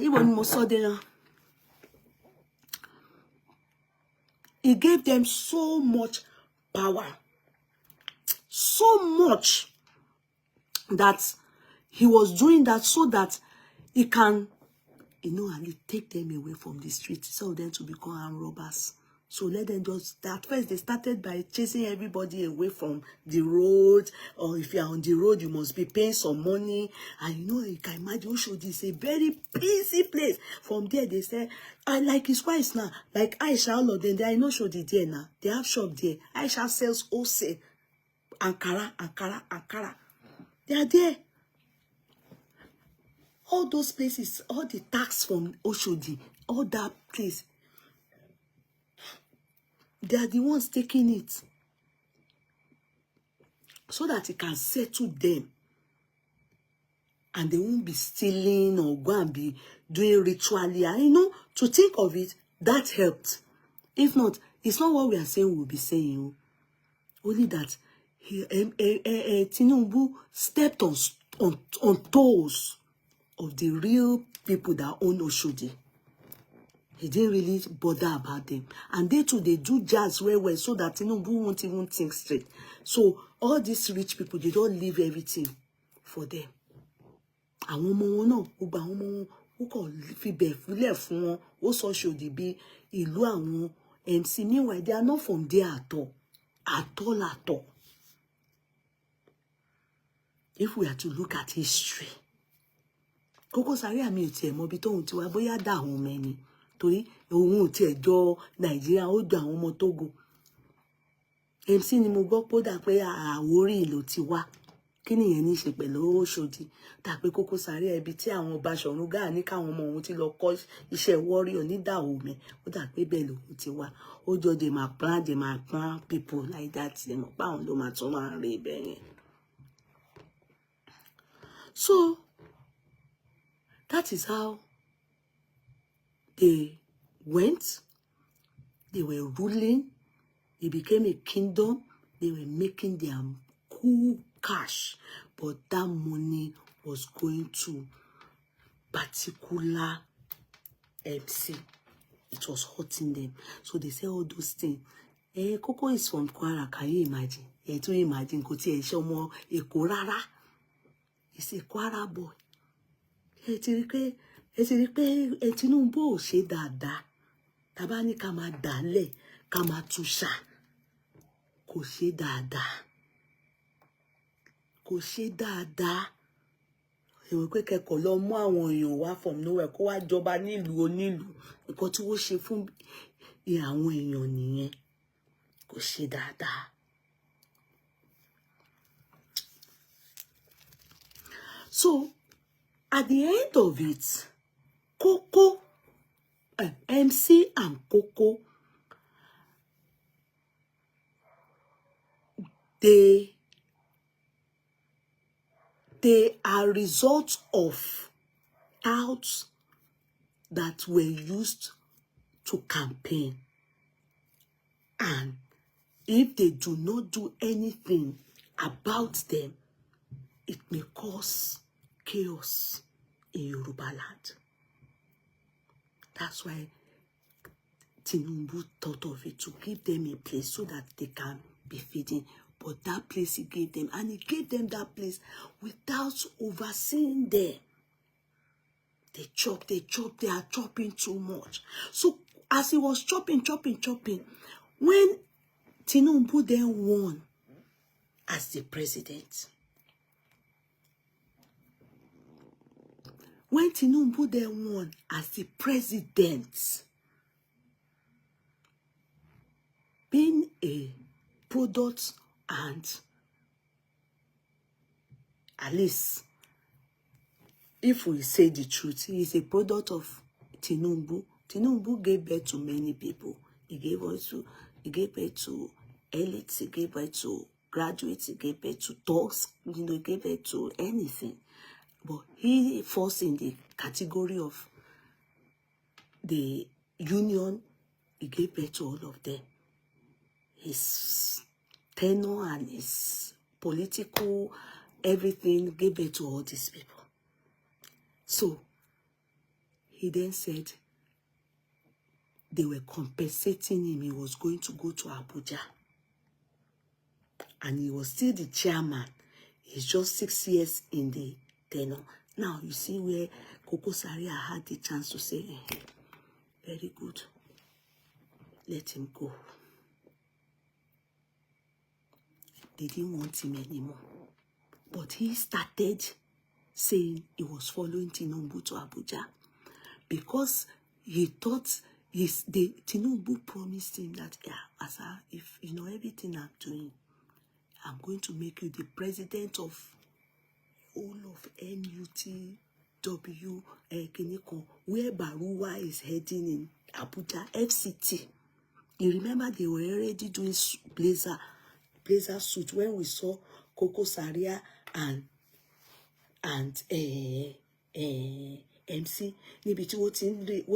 Ibo ni mo sọ dé náà? He gave them so much power. So much that he was doing that so that he can, and take them away from the streets, so them to become armed robbers. So let them just, at first they started by chasing everybody away from the road, or if you are on the road, you must be paying some money. And you can imagine Oshodi is a very busy place. From there, they say, I like his wife now, like Aisha, all of them, they are not Oshodi there now. They have shop there. Aisha sells Ose, Ankara. They are there. All those places, all the tax from Oshodi, all that place, they are the ones taking it so that it can settle them and they won't be stealing or go and be doing ritually. And to think of it, that helped. If not, it's not what we are saying we'll be saying. Only that Tinubu stepped on toes of the real people that own Oshodi. He didn't really bother about them. And they too, they do jazz well so that Tinubu won't even think straight. So all these rich people, they don't leave everything for them. Àwọn ọmọ wọn náà, gbogbo àwọn ọmọ wọn, ó kàn fi bẹ̀ fúlẹ̀ fún wọn, ó sọ Oshodi bí ìlú àwọn MC. Meanwhile, they are not from there at all. At all. If we are to look at history, Kokozaria mi ò tiẹ̀ mọ bí tóun ti wá, bóyá dá àwọn ọmọ ẹni. Torí òun ò tiẹ̀ jọ Nàìjíríà, ó jọ àwọn ọmọ Togo. MC ni mo gbọ́ pé ó dà pé Àwórì ìlú ti wá. Kí nìyẹn ní ṣe pẹ̀lú Oshodi? Dà pé Kokozaria ibi tí àwọn Baṣọ̀run Gáà ní káwọn ọmọ òun ti lọ kọ́ iṣẹ́ warrior ní Dahomey. Ó dà pé bẹ́ẹ̀ lòun ti wá. Ó jọ they might plan people like that. They mọ̀ pé àwọn ló máa tún máa rí ibẹ̀ yẹn. So, that is how they went. They were ruling. It became a kingdom. They were making their cool cash. But that money was going to particular MC. It was hurting them. So they say all those things. Koko is from Kwara. Can you imagine? To imagine, Koti Eshomo Eko rara. He's a Kwara boy. Tinubu ò ṣe dáadáa. Tá bá ní ká máa dálẹ̀, ká máa túṣà. Kò ṣe dáadáa. Kò ṣe dáadáa. Èwo pé kẹ́kọ̀ọ́ lọ mú àwọn èèyàn wá from nowhere kó wá jọba nílùú onílùú. Nǹkan tí wọ́n ṣe fún àwọn èèyàn nìyẹn. Kò ṣe dáadáa. So, at the end of it, MC and Koko, they are results of outs that were used to campaign. And if they do not do anything about them, it may cause chaos in Yoruba land. That's why Tinubu thought of it, to give them a place so that they can be feeding. But that place he gave them, and he gave them that place without overseeing them. They chop, they are chopping too much. So as he was chopping, when Tinubu then won as the president, being a product, and at least, if we say the truth, he is a product of Tinubu. Tinubu gave birth to many people. He gave birth to elites, he gave birth to graduates, he gave birth to thugs, he gave birth to anything. But he falls in the category of the union. He gave birth to all of them. His tenure and his political everything gave birth to all these people. So he then said they were compensating him. He was going to go to Abuja, and he was still the chairman. He's just 6 years in the tenure. Now you see where Kokozaria had the chance to say, very good, let him go. They didn't want him anymore. But he started saying he was following Tinubu to Abuja because he thought Tinubu promised him that, if you know everything I'm doing, I'm going to make you the president of all of NUTW, where Baruwa is heading in Abuja, FCT. You remember they were already doing blazer suit when we saw Kokozaria and MC níbi tí wọ́n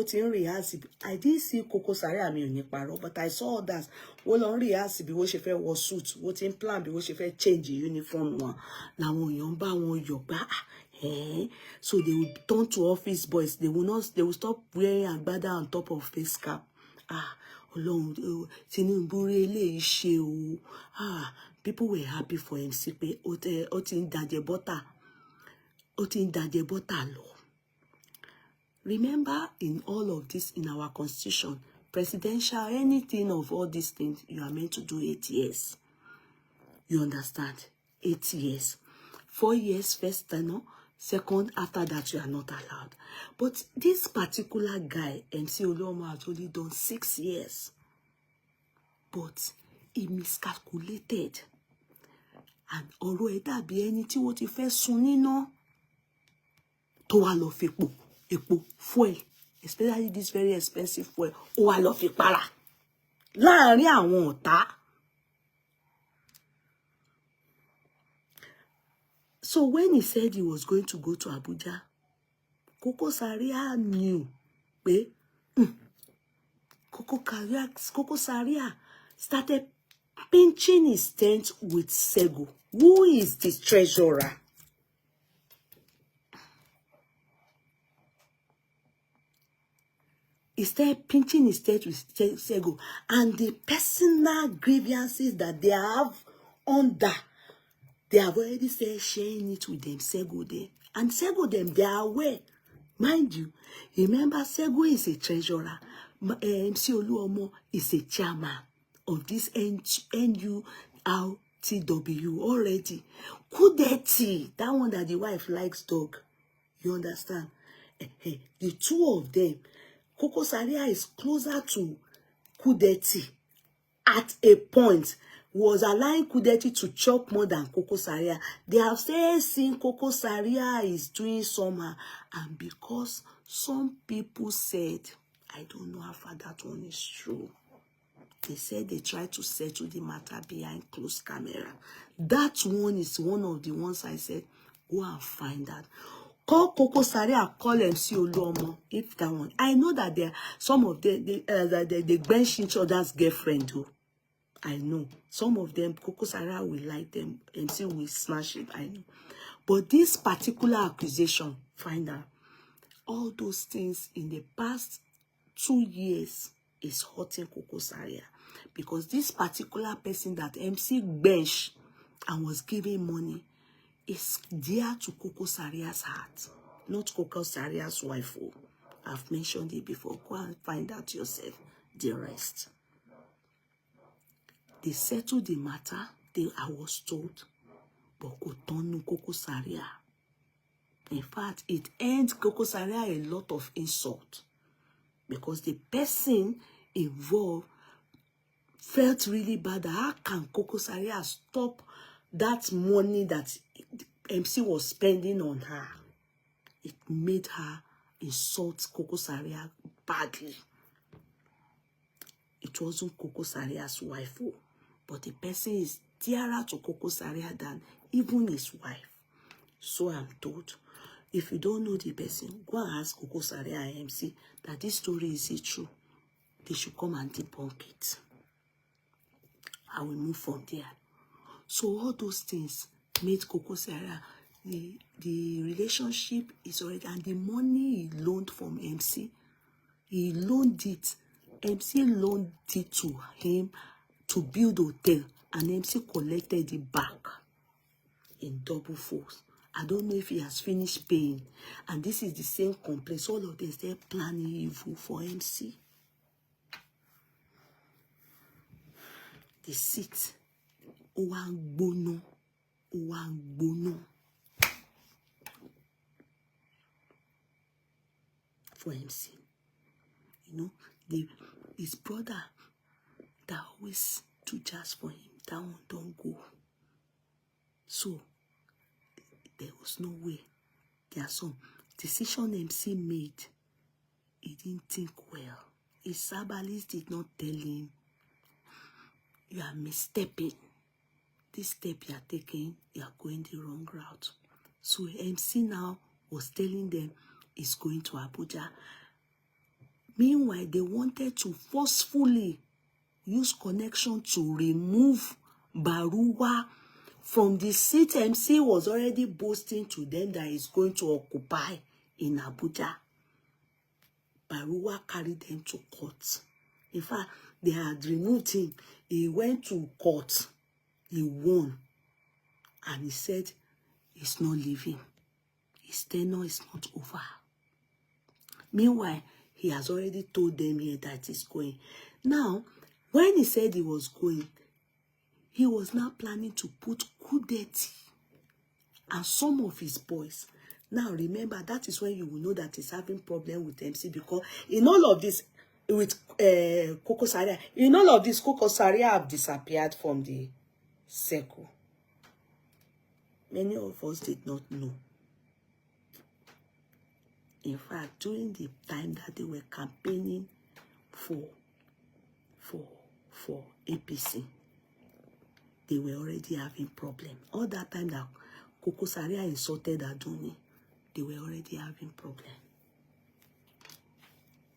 ti ń rehearse. I didn't see Kokozaria mi ò ní parọ́, but I saw others wọ́n lọ ń rehearse bí wọ́n ṣe fẹ́ wọ suit, wọ́n ti ń plan bí wọ́n ṣe fẹ́ change uniform wọn. Làwọn èèyàn bá wọn yọ̀ gbá. So they would turn to office boys. They will stop wearing agbada on top of face cap. Ọlọ́run, Tinubu eléyìí ṣe o. People were happy for MC pé ó ti ń dàjẹ́ bọ́tà lọ. Remember, in all of this, in our constitution, presidential, anything of all these things, you are meant to do 8 years. You understand? 8 years. 4 years first tenure, second, after that, you are not allowed. But this particular guy, MC Oluomo, has only done 6 years. But he miscalculated. And ọ̀rọ̀ ẹ̀ dàbí ẹni tí wọ́n ti fẹ́ sun níná tó wá lọ fi epo fuel, especially this very expensive fuel, ó wá lọ fi para láàrin àwọn ọ̀tá. So when he said he was going to go to Abuja, Kokozaria knew pé Kokozaria started pinching his tent with Sego, who is the treasurer. He started pinching his tent with Sego, and the personal grievances that they have under, they have already started sharing it with them, Sego them. And Sego them, they are aware. Mind you, remember Sego is a treasurer. MC Oluomo is a chairman of this NURTW already. Kudeti, that one that the wife likes dog. You understand? The two of them, Kokozaria is closer to Kudeti at a point, was allowing Kudeti to chop more than Kokozaria. They have seen Kokozaria is doing somehow, and because some people said, I don't know how far that one is true, they said they tried to settle the matter behind closed camera. That one is one of the ones I said, go and find that. Call Kokozaria, call MC Oluomo, if that one. I know that there some of them, they bench each other's girlfriend, though. I know. Some of them, Kokozaria will like them, MC will smash it, I know. But this particular accusation, find out, all those things in the past 2 years is hurting Kokozaria. Because this particular person that MC bench and was giving money is dear to Kokozaria's heart, not Kokozaria's wife. Oh, I've mentioned it before. Go and find out yourself the rest. They settled the matter, I was told, but Kotonu Kokozaria. In fact, it earned Kokozaria a lot of insult because the person involved felt really bad. How can Kokozaria stop that money that MC was spending on her? It made her insult Kokozaria badly. It wasn't Kokozaria's wife, but the person is dearer to Kokozaria than even his wife. So I'm told. If you don't know the person, go and ask Kokozaria and MC that this story is true. They should come and debunk it. I will move from there. So all those things made Kokozaria, the relationship is already, and the money he loaned from MC, he loaned it. MC loaned it to him to build hotel, and MC collected it back in double force. I don't know if he has finished paying. And this is the same complaint. All of them, they're planning evil for MC. The seat. Uwangbono. For MC. You know, his brother that always do jazz for him, that one don't go. So, there was no way. There are some decision MC made. He didn't think well. His Sabalis did not tell him, you are misstepping. This step you are taking, you are going the wrong route. So MC now was telling them he's going to Abuja. Meanwhile, they wanted to forcefully use connection to remove Baruwa from the seat MC was already boasting to them that he's going to occupy in Abuja. Baruwa carried them to court. In fact, they had removed him. He went to court. He won. And he said he's not leaving. His tenure is not over. Meanwhile, he has already told them here that he's going. Now, when he said he was going, he was now planning to put Kudeti and some of his boys. Now, remember, that is when you will know that he's having problem with MC, because in all of this, with Kokozaria, in all of this, Kokozaria have disappeared from the circle. Many of us did not know. In fact, during the time that they were campaigning for APC, they were already having problem. All that time that Kokozaria insulted Aduni, they were already having problem.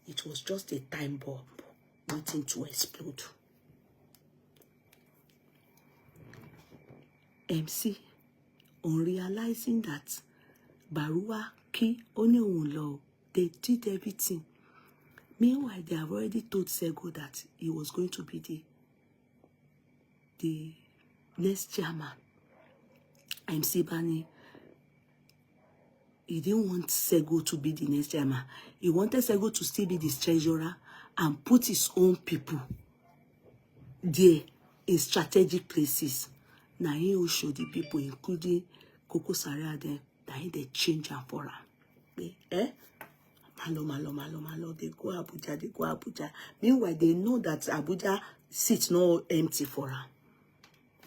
It was just a time bomb waiting to explode. MC, on realizing that Baruwa, Ki, Onewunlo, they did everything. Meanwhile, they have already told Sego that he was going to be the next chairman. MC Bani, he didn't want Sego to be the next chairman. He wanted Sego to still be the treasurer and put his own people there in strategic places. Now he will show the people, including Kokozaria, them that they change and for him. Malo. They go Abuja. Meanwhile, they know that Abuja sits not empty for her.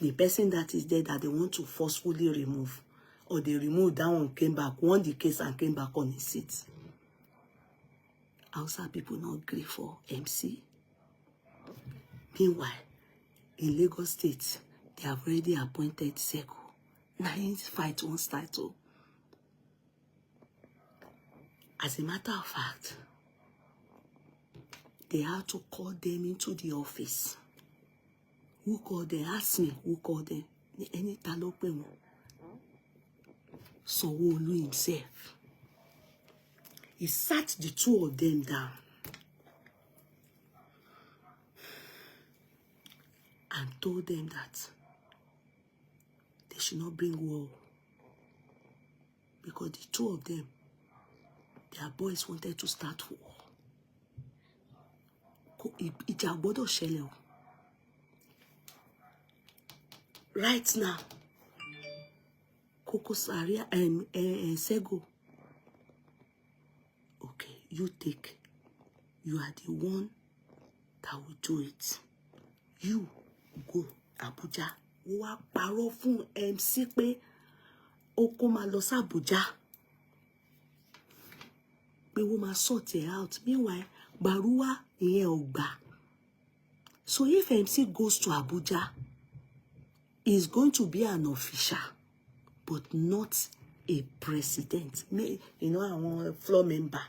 The person that is there that they want to forcefully remove, or they remove that one, came back, won the case and came back on his seat. Outside people not agree for MC. Meanwhile, in Lagos State, they have already appointed Seko. Now he fight one title. As a matter of fact, they had to call them into the office. Who called them? Ask me who called them. Any Talo Jebi. Sanwo-Olu himself. He sat the two of them down and told them that they should not bring war, because the two of them, their boys wanted to start war. Ìjà gbọ́dọ̀ ṣẹlẹ̀ o. Right now, Kokozaria and Sego. Okay, you take. You are the one that will do it. You go Abuja. Wá parọ́ fún MC pé ó kó máa lọ sí Abuja. Pé wọ́n máa sort it out. Meanwhile, Baruwa ìyẹn ò gbà. So if MC goes to Abuja, he's going to be an official, but not a president. You know, I'm a floor member.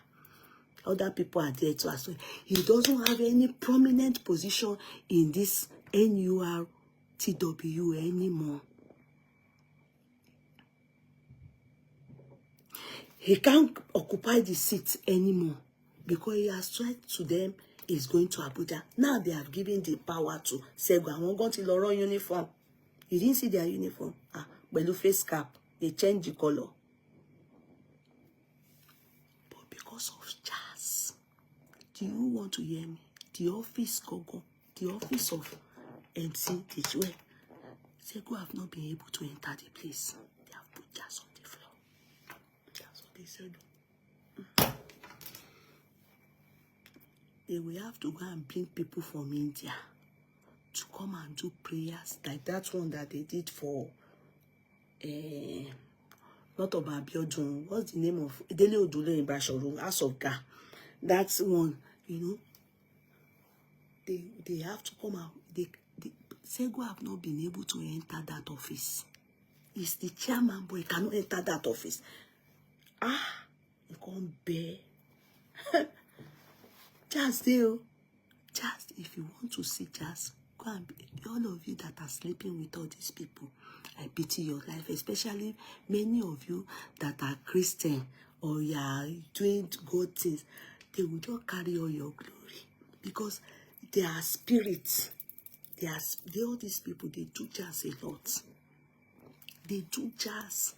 Other people are there too as well. He doesn't have any prominent position in this NURTW anymore. He can't occupy the seat anymore because he has tried to them is going to Abuja. Now they have given the power to Sego. And going to Loro uniform. You didn't see their uniform. Belu face cap. They changed the color. But because of jazz, do you want to hear me? The office Gogo, the office of MC Tijwe, Sego have not been able to enter the place. They have put jazz on the floor. That's what they said. They will have to go and bring people from India to come and do prayers like that one that they did for not of Abiodun. What's the name of Dele Odule in Bashoru, House of God? That's one, you know. They have to come out. Sego have not been able to enter that office. He's the chairman, but he cannot enter that office. You can't bear. Jazz, Jazz, if you want to see Jazz, go and all of you that are sleeping with all these people, I pity your life, especially many of you that are Christian or you are doing good things. They will just carry all your glory because they are spirits. All these people, they do Jazz a lot. They do Jazz.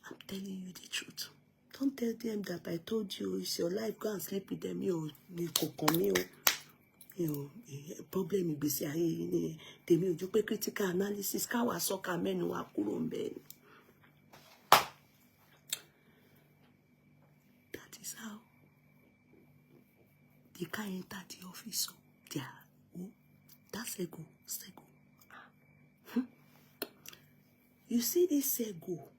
I'm telling you the truth. Don't tell them that I told you it's your life. Go and sleep with them. You know, problem is busy. They mean you pay critical analysis. Kawa soka menu akurombe. That is how they can't enter the office. That's Sego. You see this Sego.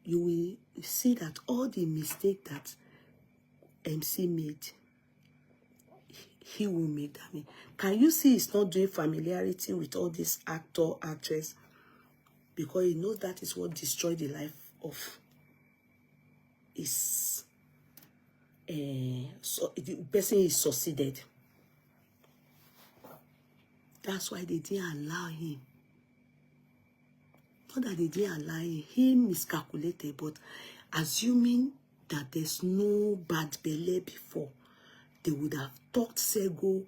You will see that all the mistake that MC made, he will make that. Can you see he's not doing familiarity with all these actor, actress? Because he knows that is what destroyed the life of his so the person is succeeded. That's why they didn't allow him. Not that they didn't allow him miscalculated, but assuming that there's no bad belly before, they would have talked Sego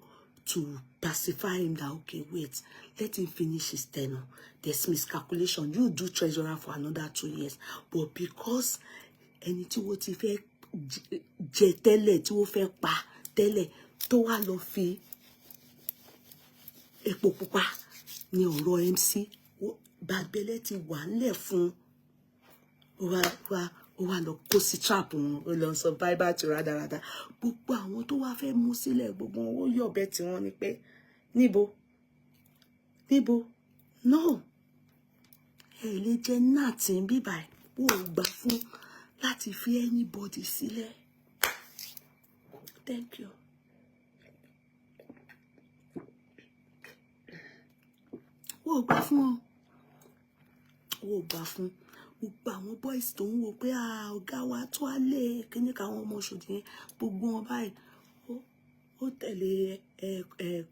to pacify him that, okay, wait, let him finish his tenure. There's miscalculation. You do treasurer for another 2 years. But because anything what if je tele, tí ó fẹ́ pa tele, tó wá lọ fi epo pupa ní ọ̀rọ̀ MC. Bad belly ti wà ńlẹ̀ fún wa lọ kó sí trap wọn ó lọ sọ bye bye to rádaràda gbogbo àwọn tó wá fẹ́ mú sílẹ̀ gbogbo wọn ó yọ̀bẹ tí wọ́n ní pé níbo no lè jẹ́ náàtì ń bíbà ó gbà fún láti fi anybody sílẹ̀. Thank you. Ó gbà fún gbogbo àwọn boys tó ń wò pé ọ̀gá wa tó á lé kíní káwọn ọmọ ṣòdì yẹn gbogbo wọn báyìí ó tẹ̀lé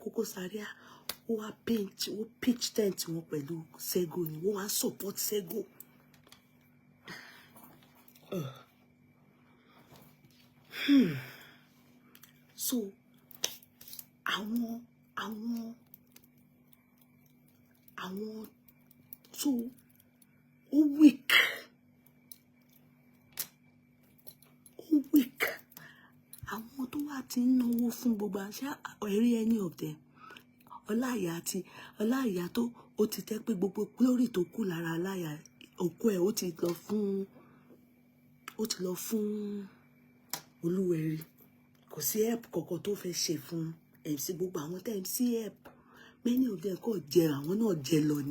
Kokozaria ó ó wá pitch tent wọn pẹ̀lú Sego ni wọ́n wá support Sego. So àwọn so ó weak àwọn tó wà tí ń náwó fún gbogbo àṣà ẹ̀rí any of them. Ọláìyá tó ó ti tẹ́ pé gbogbo glory tó kù lára Ọláìyá òkú ẹ̀ ó ti lọ fún Olúwẹ̀rí. Kò sí help kankan tó fẹ́ ṣe fún MC. Gbogbo àwọn tẹ́ MC help many of them kò jẹ àwọn náà jẹ lọ ni.